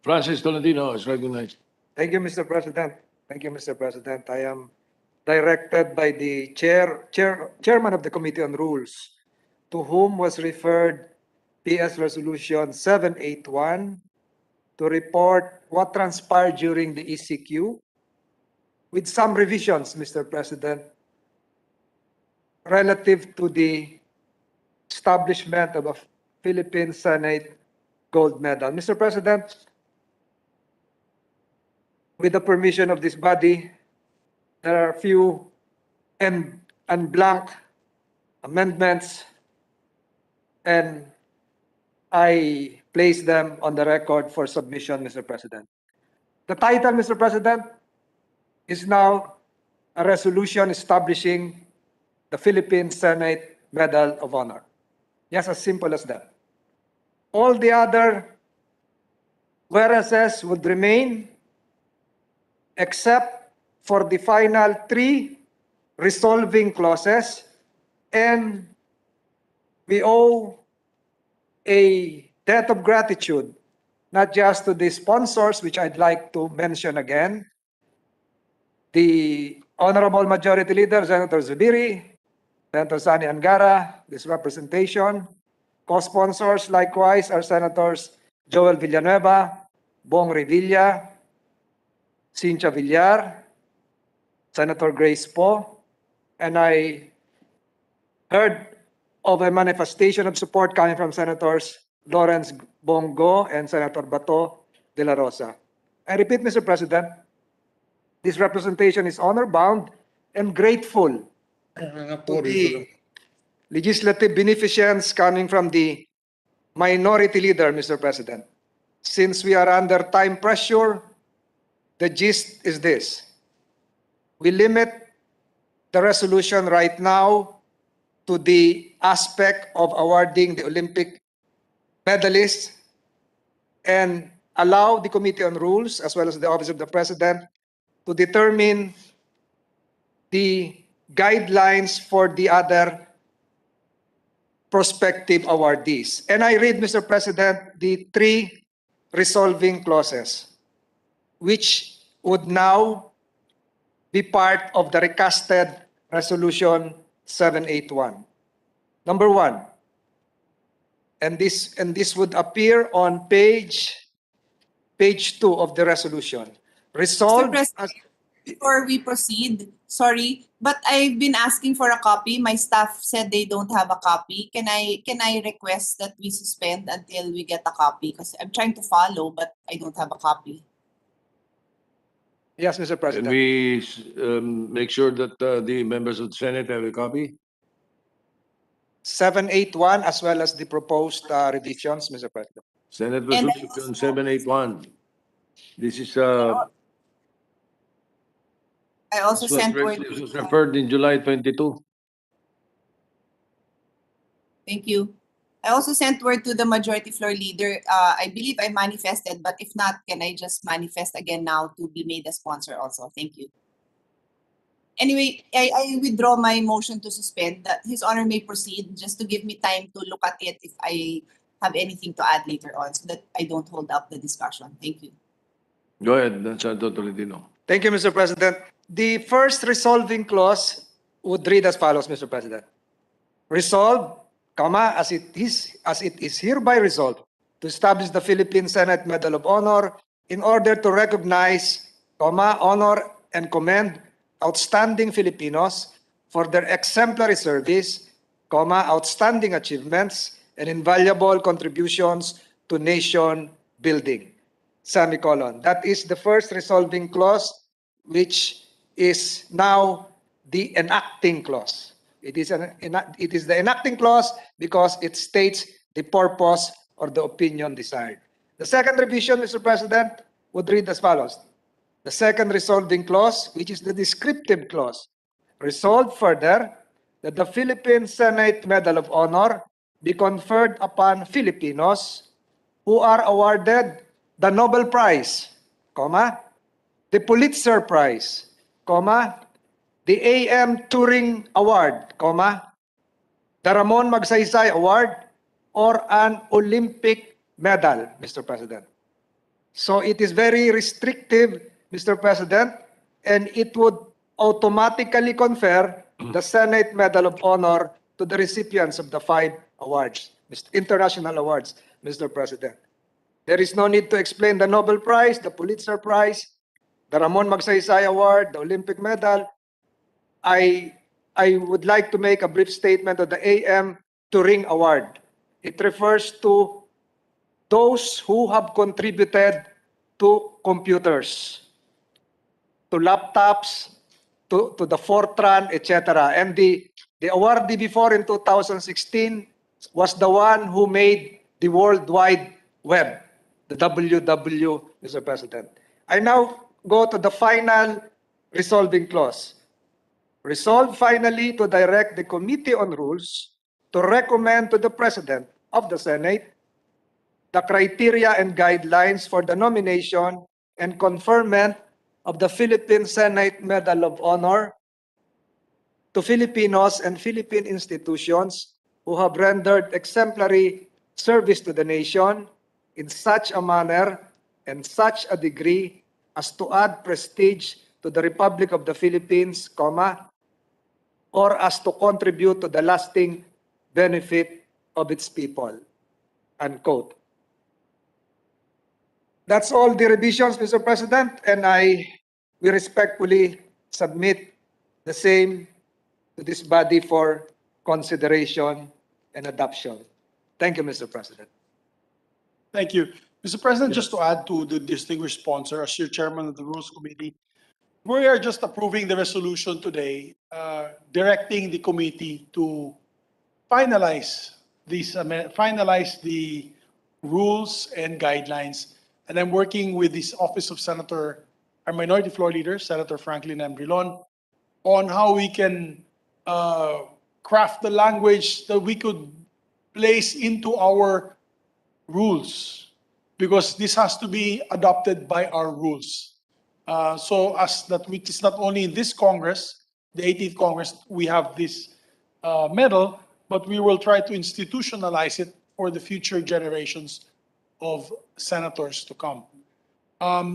Francis Tolentino is recognized. Thank you, Mr. President. Thank you, Mr. President. I am directed by the chairman of the Committee on Rules, to whom was referred PS Resolution 781, to report what transpired during the ECQ, with some revisions, Mr. President, relative to the establishment of a Philippine Senate Gold Medal. Mr. President, with the permission of this body, there are a few and blank amendments, and I place them on the record for submission, Mr. President. The title, Mr. President, is now a resolution establishing the Philippine Senate Medal of Honor. Just as simple as that. All the other whereases would remain, except for the final 3 resolving clauses, and we owe a debt of gratitude, not just to the sponsors, which I'd like to mention again, the Honorable Majority Leader, Senator Zubiri, Senator Sani Angara, this representation, co-sponsors likewise are Senators Joel Villanueva, Bong Revilla, Cynthia Villar, Senator Grace Poe, and I heard of a manifestation of support coming from Senators Lawrence Bongo and Senator Bato de la Rosa. I repeat, Mr. President, this representation is honor-bound and grateful to the legislative beneficence coming from the minority leader, Mr. President. Since we are under time pressure, the gist is this: we limit the resolution right now to the aspect of awarding the Olympic medalists and allow the Committee on Rules as well as the Office of the President to determine the guidelines for the other prospective awardees. And I read, Mr. President, the 3 resolving clauses, which would now be part of the recasted Resolution 781. Number 1, and this would appear on page 2 of the resolution. Mr. Resolved President, before we proceed, sorry, but I've been asking for a copy. My staff said they don't have a copy. Can I request that we suspend until we get a copy? Because I'm trying to follow, but I don't have a copy. Yes, Mr. Can President. we make sure that the members of the Senate have a copy? 781 as well as the proposed revisions, Mr. President. Senate And I Resolution 781. This is I also this was sent word. this was referred in July 22. Thank you. I also sent word to the majority floor leader. I believe I manifested, but if not, can I just manifest again now to be made a sponsor also? Thank you. Anyway, I withdraw my motion to suspend. That His Honor may proceed, just to give me time to look at it if I have anything to add later on, so that I don't hold up the discussion. Thank you. Go ahead, Senator Tolentino. Thank you, Mr. President. The first resolving clause would read as follows, Mr. President. Resolved, as it is hereby resolved to establish the Philippine Senate Medal of Honor in order to recognize, honor and commend outstanding Filipinos for their exemplary service, outstanding achievements and invaluable contributions to nation building. Semicolon. That is the first resolving clause, which is now the enacting clause. It is the enacting clause because it states the purpose or the opinion desired. The second revision, Mr. President, would read as follows. The second resolving clause, which is the descriptive clause, resolved further that the Philippine Senate Medal of Honor be conferred upon Filipinos who are awarded the Nobel Prize, the Pulitzer Prize, the A.M. Turing Award, the Ramon Magsaysay Award, or an Olympic medal, Mr. President. So it is very restrictive, Mr. President, and it would automatically confer the Senate Medal of Honor to the recipients of the 5 awards, international awards, Mr. President. There is no need to explain the Nobel Prize, the Pulitzer Prize, the Ramon Magsaysay Award, the Olympic medal. I would like to make a brief statement of the A.M. Turing Award. It refers to those who have contributed to computers, to laptops, to the Fortran, etc. And the awardee before in 2016 was the one who made the World Wide Web, the WW, Mr. President. I now go to the final resolving clause. Resolve finally to direct the Committee on Rules to recommend to the President of the Senate the criteria and guidelines for the nomination and conferment of the Philippine Senate Medal of Honor to Filipinos and Philippine institutions who have rendered exemplary service to the nation in such a manner and such a degree as to add prestige to the Republic of the Philippines, or as to contribute to the lasting benefit of its people, unquote. That's all the revisions, Mr. President, and we respectfully submit the same to this body for consideration and adoption. Thank you, Mr. President. Thank you. Mr. President, just to add to the distinguished sponsor, as your chairman of the Rules Committee, we are just approving the resolution today, directing the committee to finalize the rules and guidelines. And I'm working with this Office of Senator, our Minority Floor Leader, Senator Franklin M. Drilon, on how we can craft the language that we could place into our rules, because this has to be adopted by our rules. So as that, which is not only in this Congress, the 18th Congress, we have this medal, but we will try to institutionalize it for the future generations of senators to come.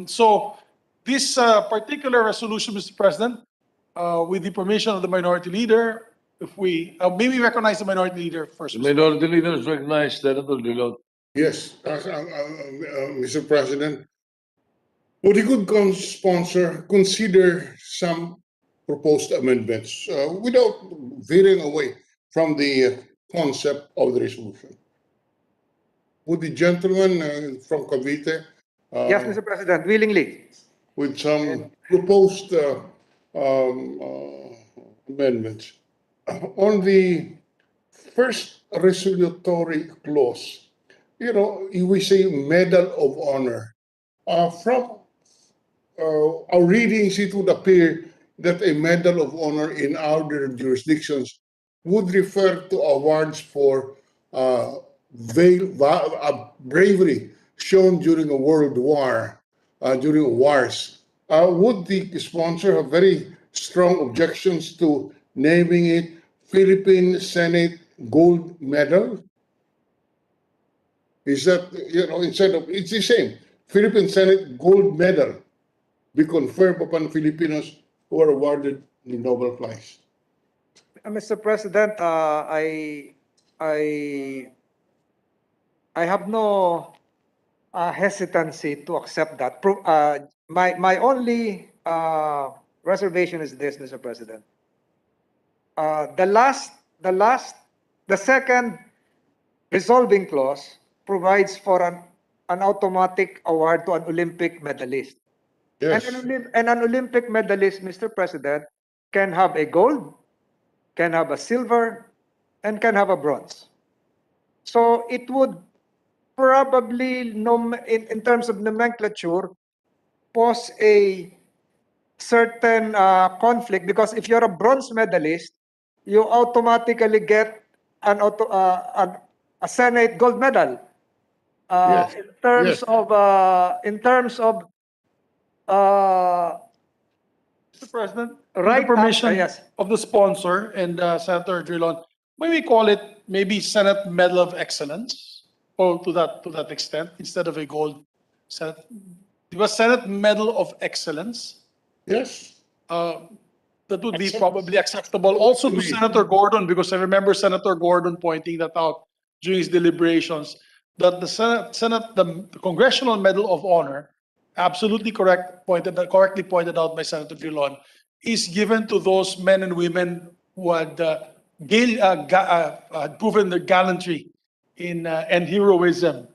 So this particular resolution, Mr. President, with the permission of the Minority Leader, if we maybe recognize the Minority Leader first. The Minority Leader is recognized, Senator Drilon. Yes, Mr. President, would a good sponsor consider some proposed amendments without veering away from the concept of the resolution? Would the gentleman from Cavite, Yes, Mr. President, willingly. with some proposed amendments, on the first resolutory clause, we say Medal of Honor. From our readings, it would appear that a Medal of Honor in other jurisdictions would refer to awards for bravery shown during a world war, during wars. Would the sponsor have very strong objections to naming it Philippine Senate Gold Medal? Is that, instead of, it's the same, Philippine Senate Gold Medal be conferred upon Filipinos who are awarded the Nobel Prize? Mr. President, I have no hesitancy to accept that. My only reservation is this, Mr. President. The second resolving clause provides for an automatic award to an Olympic medalist. Yes. And an Olympic medalist, Mr. President, can have a gold, can have a silver, and can have a bronze. So it would probably, in terms of nomenclature, pose a certain conflict, because if you're a bronze medalist, you automatically get a Senate gold medal. Yes. In terms Yes. of Mr. President, Right with the permission yes. of the sponsor and Senator Drilon, may we call it maybe Senate Medal of Excellence, or to that extent, instead of a gold Senate, because Senate Medal of Excellence, Yes. that would be probably acceptable also to Senator Gordon, because I remember Senator Gordon pointing that out during his deliberations, that the Congressional Medal of Honor, absolutely correctly pointed out by Senator Drilon, is given to those men and women who had proven their gallantry and heroism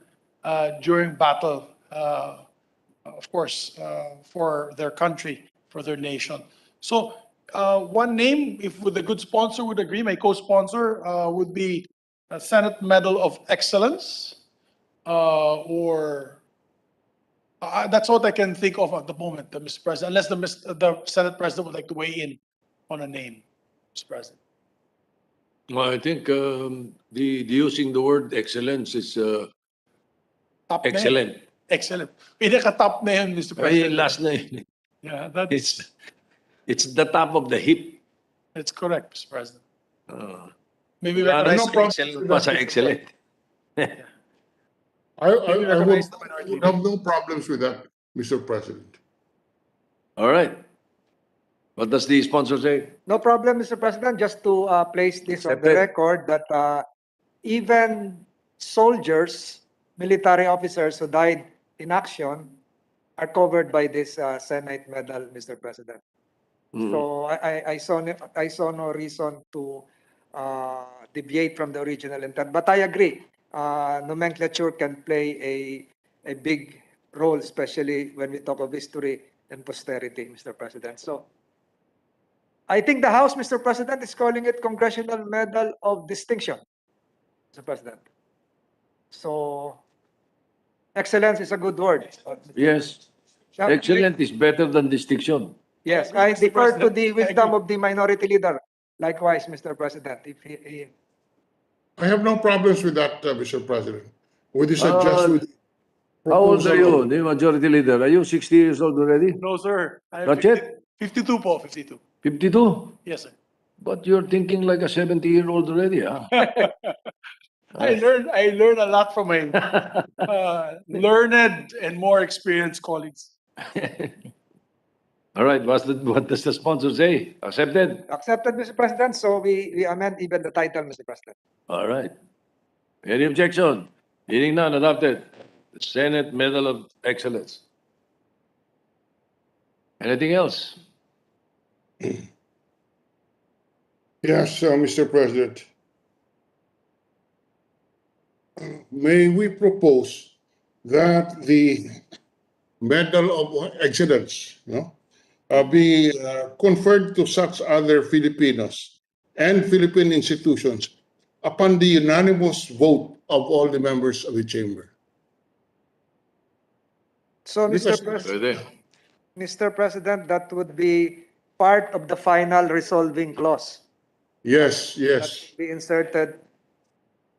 during battle, of course, for their country, for their nation. So one name, if with a good sponsor would agree, my co-sponsor would be Senate Medal of Excellence, or that's what I can think of at the moment, Mr. President, unless the Senate President would like to weigh in on a name, Mr. President. Well, I think the using the word excellence is Top na yun. excellent. Excellent. Pinaka-top na yun, Mr. Ay, President. last na yun. Yeah, that's It's the top of the heap. correct, Mr. President. Maybe Wala recognize no excellent pa sa excellent. I recognize the minority. would have no problems with that, Mr. President. All right. What does the sponsor say? No problem, Mr. President. Just to place this on the Accepted. record that even soldiers, military officers who died in action are covered by this Senate medal, Mr. President. So I saw no reason to deviate from the original intent. But I agree, nomenclature can play a big role, especially when we talk of history and posterity, Mr. President. So I think the House, Mr. President, is calling it Congressional Medal of Distinction, Mr. President. So excellence is a good word. Yes. Yeah, Excellent is better than distinction. Yes, agree, I Mr. defer to President. the I wisdom agree. of the minority leader. Likewise, Mr. President, if he I have no problems with that, Mr. President. With this adjustment. How old are proposal you, the majority leader? Are you 60 years old already? No, sir. I am Not yet? 52 po, 52. 52? Yes, sir. But you're thinking like a 70-year-old already, huh? I learned a lot from my learned and more experienced colleagues. All right, what does the sponsor say? Accepted? accepted, Mr. President, so we amend even the title, Mr. President. All right. Any objection? Hearing none, adopted. The Senate Medal of Excellence. Anything else? Yes, Mr. President. May we propose that the Medal of Excellence, be conferred to such other Filipinos and Philippine institutions upon the unanimous vote of all the members of the chamber. So, Because- Pwede. Mr. President, that would be part of the final resolving clause Yes, that yes. be inserted.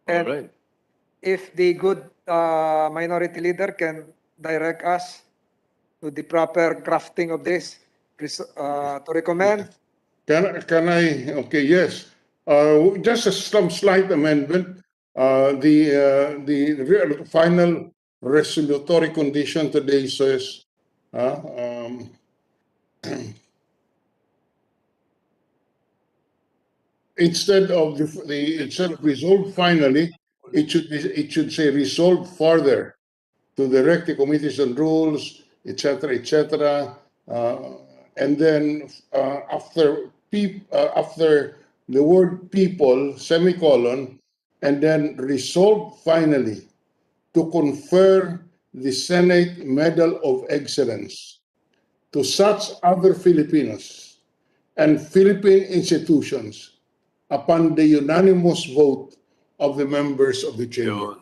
All And right. if the good minority leader can direct us to the proper crafting of this, to recommend. Can I, okay, yes. Just some slight amendment. The final resolutory condition today says, instead of instead of resolved finally, it should say resolved further to direct the committees on rules, etc., and then after the word people, semicolon, and then resolved finally to confer the Senate Medal of Excellence to such other Filipinos and Philippine institutions upon the unanimous vote of the members of the chamber. Yun.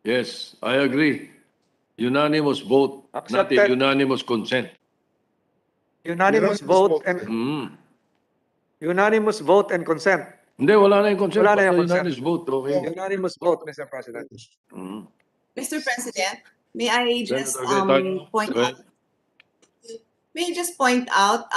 Yes, I agree. Unanimous vote, not a Accepted. unanimous consent. Unanimous vote and Mm. unanimous vote and consent. Hindi, wala na yung consent. Wala na Basta yung consent. unanimous vote. Okay. Unanimous vote, Mr. President. Mm. Mr. President, may I just Senator Cayetano, point go ahead. out, may I just point out,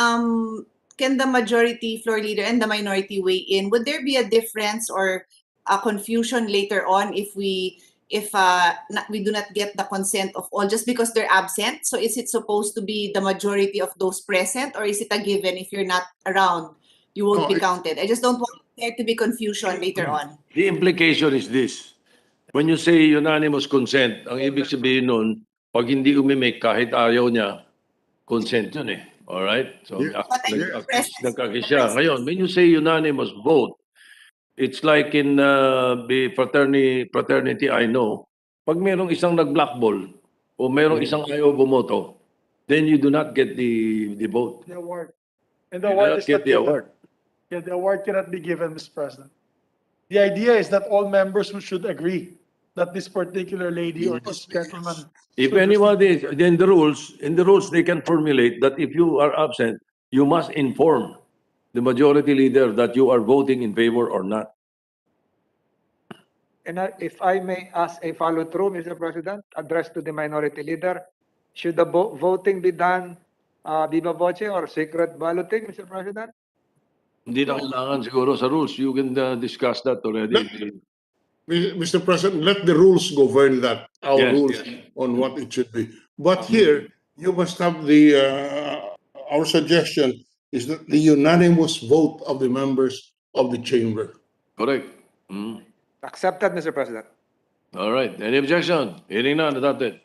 can the majority floor leader and the minority weigh in? Would there be a difference or a confusion later on if we do not get the consent of all just because they're absent? So is it supposed to be the majority of those present, or is it a given if you're not around, you won't be counted? I just don't want there to be confusion later on. The implication is this. When you say unanimous consent, ang ibig sabihin nun, pag hindi umimik kahit ayaw niya, consent yun eh. Alright? So, nagkaki siya. Ngayon, when you say unanimous vote, it's like in the fraternity I know, pag merong isang nag-blackball o merong isang ayaw bumoto, then you do not get the vote. The award. And You the do award not is get not the given. award. Yeah, the award cannot be given, Mr. President. The idea is that all members should agree that this particular lady or this gentleman. If should anybody, then the rules they can formulate that if you are absent, you must inform the majority leader that you are voting in favor or not. And if I may ask a follow-through, Mr. President, addressed to the minority leader, should the voting be done viva voce or secret balloting, Mr. President? Hindi na kailangan siguro sa rules. You can discuss that already. Mr. President, let the rules govern that, our Yes, rules on what it should be. But here, you must have our suggestion is that the unanimous vote of the members of the chamber. Correct. Mm. Accepted, Mr. President. All right. Any objection? Hearing none, adopted.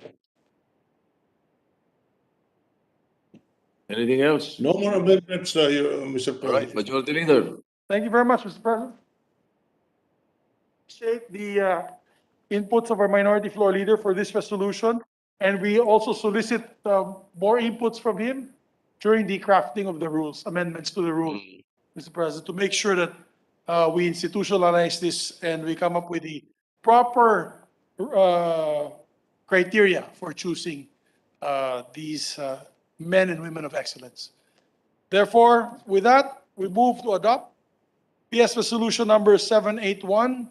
Anything else? No more amendments, Mr. All right. President. Majority leader. Thank you very much, Mr. President. Appreciate the inputs of our minority floor leader for this resolution. And we also solicit more inputs from him during the crafting of the rules, amendments to the rules, Mr. President, to make sure that we institutionalize this and we come up with the proper criteria for choosing these men and women of excellence. Therefore, with that, we move to adopt PS Resolution number 781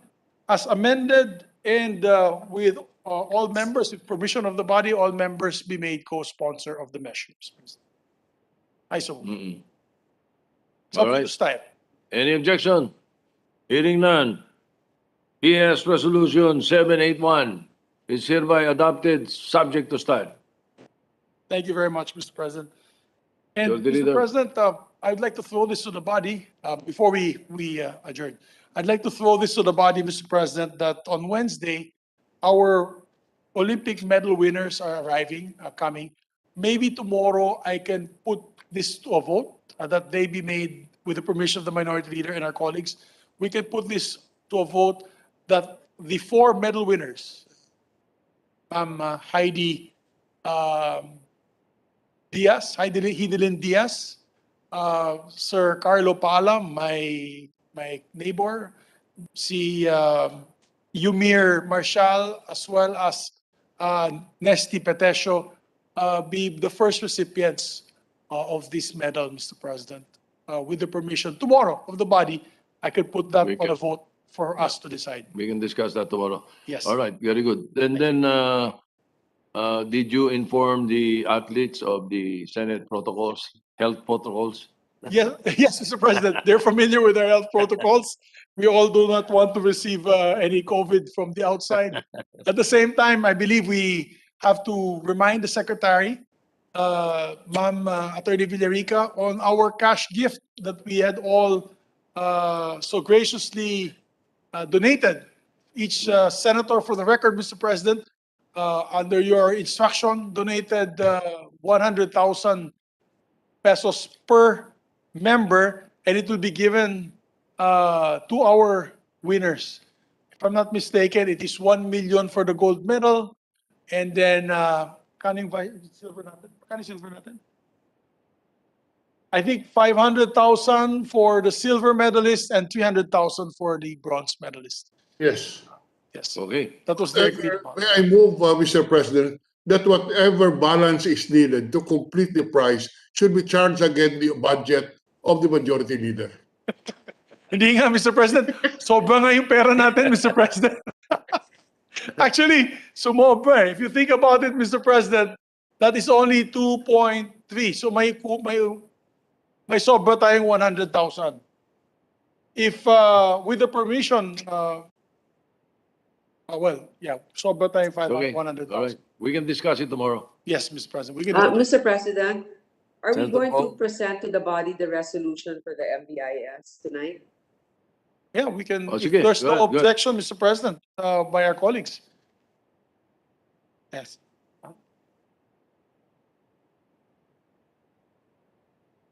as amended and with all members, with permission of the body, all members be made co-sponsor of the measures. I so move. Mm-mm. It's up All to right. you, style. Any objection? Hearing none. PS Resolution 781 is hereby adopted, subject to style. Thank you very much, Mr. President. And Majority Mr. Leader. President, I'd like to throw this to the body before we adjourn. I'd like to throw this to the body, Mr. President, that on Wednesday, our Olympic medal winners are arriving, coming. Maybe tomorrow I can put this to a vote, that they be made with the permission of the Minority Leader and our colleagues. We can put this to a vote that the 4 medal winners, Heidi Diaz, Hidilyn Diaz, Sir Carlo Pala, my neighbor, si Yumir Marshall, as well as Nesty Petesio, be the first recipients of this medal, Mr. President. With the permission tomorrow of the body, I could put that We on a can- vote for us to decide. We can discuss that tomorrow. Yes. All right, very good. Then did you inform the athletes of the Senate protocols, health protocols? Yes, yes, Mr. President, they're familiar with our health protocols. We all do not want to receive any COVID from the outside. At the same time, I believe we have to remind the Secretary, Ma'am Attorney Villarica, on our cash gift that we had all so graciously donated. Each senator, for the record, Mr. President, under your instruction, donated 100,000 pesos per member, and it will be given to our winners. If I'm not mistaken, it is 1 million for the gold medal, and then kaning silver natin? Kaning silver natin? I think 500,000 for the silver medalist and 300,000 for the bronze medalist. Yes. Yes, Okay. that was the agreed upon. May I move, Mr. President, that whatever balance is needed to complete the prize should be charged against the budget of the Majority Leader. Hindi nga, Mr. President. Sobra nga yung pera natin, Mr. President. Actually, sumobra. If you think about it, Mr. President, that is only 2.3. So may sobra tayong 100,000. If with the permission, sobra tayong Okay, 100,000. all right. We can discuss it tomorrow. Yes, Mr. President. We can do it. Mr. President, are we Senator going to Paul? present to the body the resolution for the MBIS tonight? Yeah, we can. Oh, If sige. there's Go no ahead, go ahead. objection, Mr. President, by our colleagues. Yes.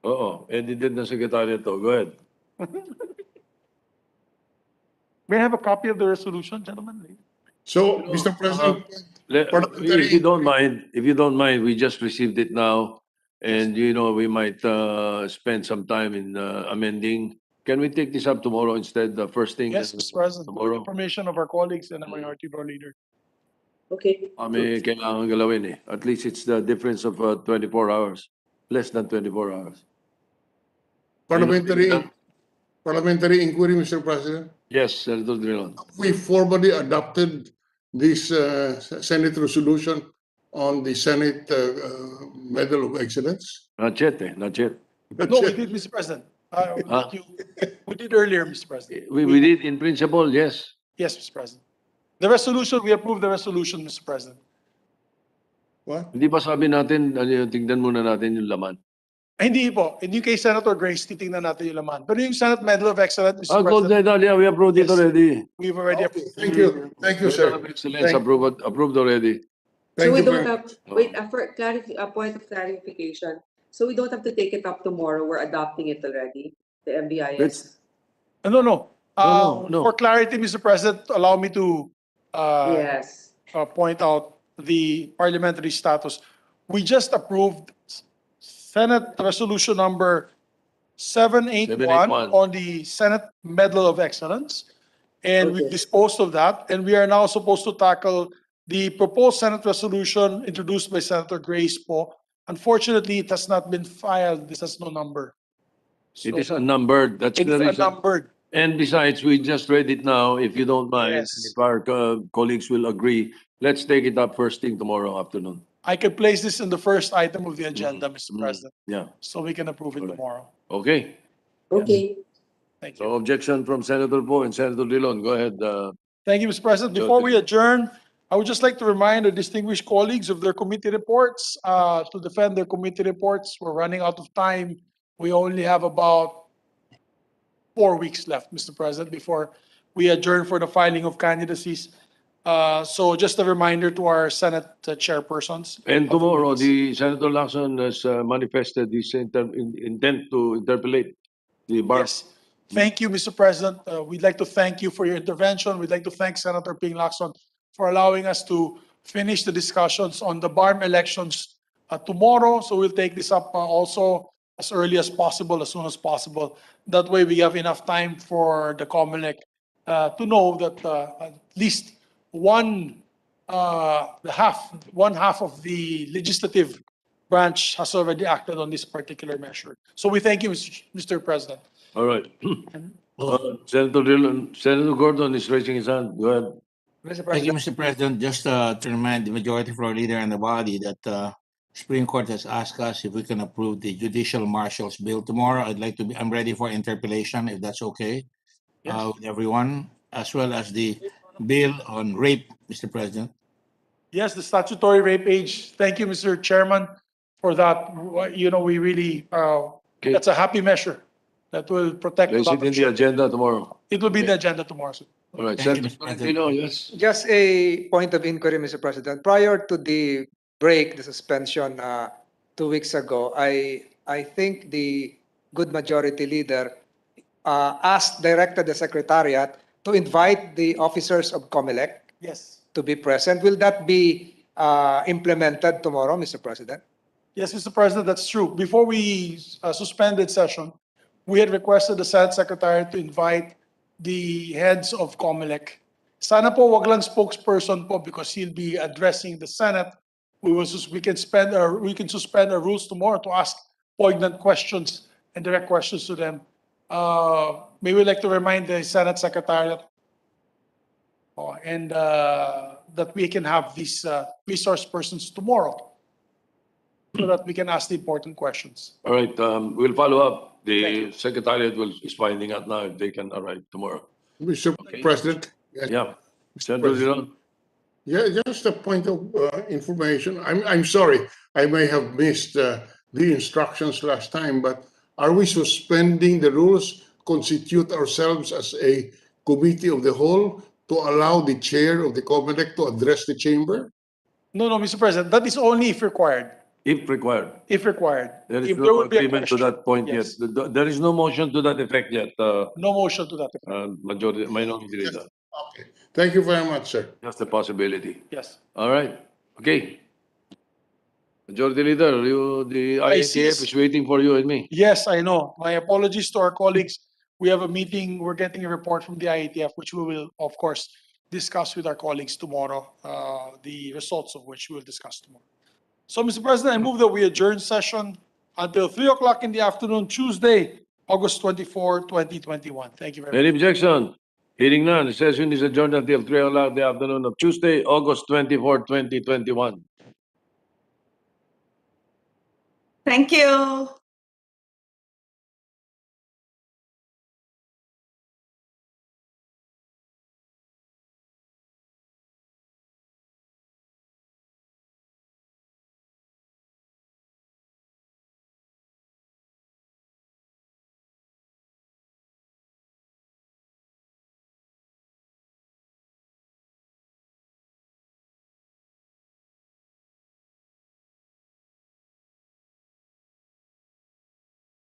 Oo, edited ng secretary to. Go ahead. May I have a copy of the resolution, gentlemen? So, Mr. President, If you don't mind, we just received it now, and we might spend some time in amending. Can we take this up tomorrow instead, the first thing? Yes, Mr. President, with Tomorrow? the permission of our colleagues and the Minority Leader. Okay. May kailangan galawin eh. At least it's the difference of 24 hours. Less than 24 hours. parliamentary inquiry, Mr. President. Yes, Senator Drilon. We formally adopted this Senate resolution on the Senate Medal of Excellence. Not yet eh, not yet. No, we did, Mr. President. We did earlier, Mr. President. We did in principle, yes. Yes, Mr. President. The resolution, we approved the resolution, Mr. President. What? Hindi ba sabi natin, tingnan muna natin yung laman? Ay, hindi po. Hindi kay Senator Grace, titingnan natin yung laman. Pero yung Senate Medal of Excellence, Mr. Gold President, medal, yeah, we approved it Yes. already. we've already approved. Thank you. Thank you, sir. Medal of Excellence Thank- approved already. Thank So we you don't very have, wait, a point of clarification. So we don't have to take it up tomorrow. We're adopting it already, the MBIS. No. No. For clarity, Mr. President, allow me to Yes. point out the parliamentary status. We just approved Senate Resolution number 781 on the Senate Medal of Excellence. And we've Okay. disposed of that. And we are now supposed to tackle the proposed Senate resolution introduced by Senator Grace po Unfortunately, it has not been filed. This has no number. It So is unnumbered. That's it's the reason. unnumbered. And besides, we just read it now. If you don't mind, Yes. if our colleagues will agree, let's take it up first thing tomorrow afternoon. I could place this in the first item of the agenda, Mr. President, Yeah. so we can approve it Alright. tomorrow. Okay. Okay. Thank you. So objection from Senator Poe and Senator Dillon. Go ahead. Thank you, Mr. President. Before we adjourn, I would just like to remind our distinguished colleagues of their committee reports, to defend their committee reports. We're running out of time. We only have about 4 weeks left, Mr. President, before we adjourn for the filing of candidacies. So just a reminder to our Senate chairpersons. And tomorrow, the Senator Lacson has manifested his intent to interpolate the bar. Yes. Thank you, Mr. President. We'd like to thank you for your intervention. We'd like to thank Senator Ping Lacson for allowing us to finish the discussions on the BARM elections tomorrow. So we'll take this up also as early as possible, as soon as possible. That way we have enough time for the COMELEC to know that at least one half of the legislative branch has already acted on this particular measure. So we thank you, Mr. President. All right. Senator Dillon, Senator Gordon is raising his hand. Go ahead. Mr. Thank you, President, Mr. President. Just to remind the majority floor leader and the body that Supreme Court has asked us if we can approve the Judicial Marshals Bill tomorrow. I'm ready for interpellation, if that's okay, with everyone, as well as the bill on rape, Mr. President. Yes, the statutory rape age. Thank you, Mr. Chairman, for that. You know, we really, that's a happy measure that will protect a Place lot it of in the children. agenda tomorrow. It will be in the agenda tomorrow, sir. All right. Thank you, Senator Mr. President. Tolentino, yes. just a point of inquiry, Mr. President. Prior to the break, the suspension 2 weeks ago, I think the good majority leader directed the Secretariat to invite the officers of COMELEC Yes. to be present. Will that be implemented tomorrow, Mr. President? Yes, Mr. President, that's true. Before we suspended session, we had requested the Senate Secretary to invite the heads of COMELEC. Sana po wag lang spokesperson po because he'll be addressing the Senate. We can suspend our rules tomorrow to ask poignant questions and direct questions to them. May we like to remind the Senate Secretary that we can have these resource persons tomorrow so that we can ask the important questions. All right. We'll follow up. The Secretariat is finding out now if they can arrive tomorrow. Mr. Okay. President. Yes. Yeah. Senator Dillon. Yeah, just a point of information. I'm sorry, I may have missed the instructions last time, but are we suspending the rules, constitute ourselves as a committee of the whole to allow the chair of the COMELEC to address the chamber? No, Mr. President, that is only if required. If required. If required. There is If no there will be a agreement to question, that point yes. yet. There is no motion to that effect yet, No motion to that effect. minority leader. Okay, thank you very much, sir. Just a possibility. Yes. All right. Okay. Majority leader, the I see. IATF is waiting for you and me. Yes, I know. My apologies to our colleagues. We have a meeting. We're getting a report from the IATF, which we will, of course, discuss with our colleagues tomorrow, the results of which we will discuss tomorrow. So, Mr. President, I move that we adjourn session until 3 o'clock in the afternoon, Tuesday, August 24, 2021. Thank you very much. Any objection? Hearing none, the session is adjourned until 3 o'clock in the afternoon of Tuesday, August 24, 2021. Thank you.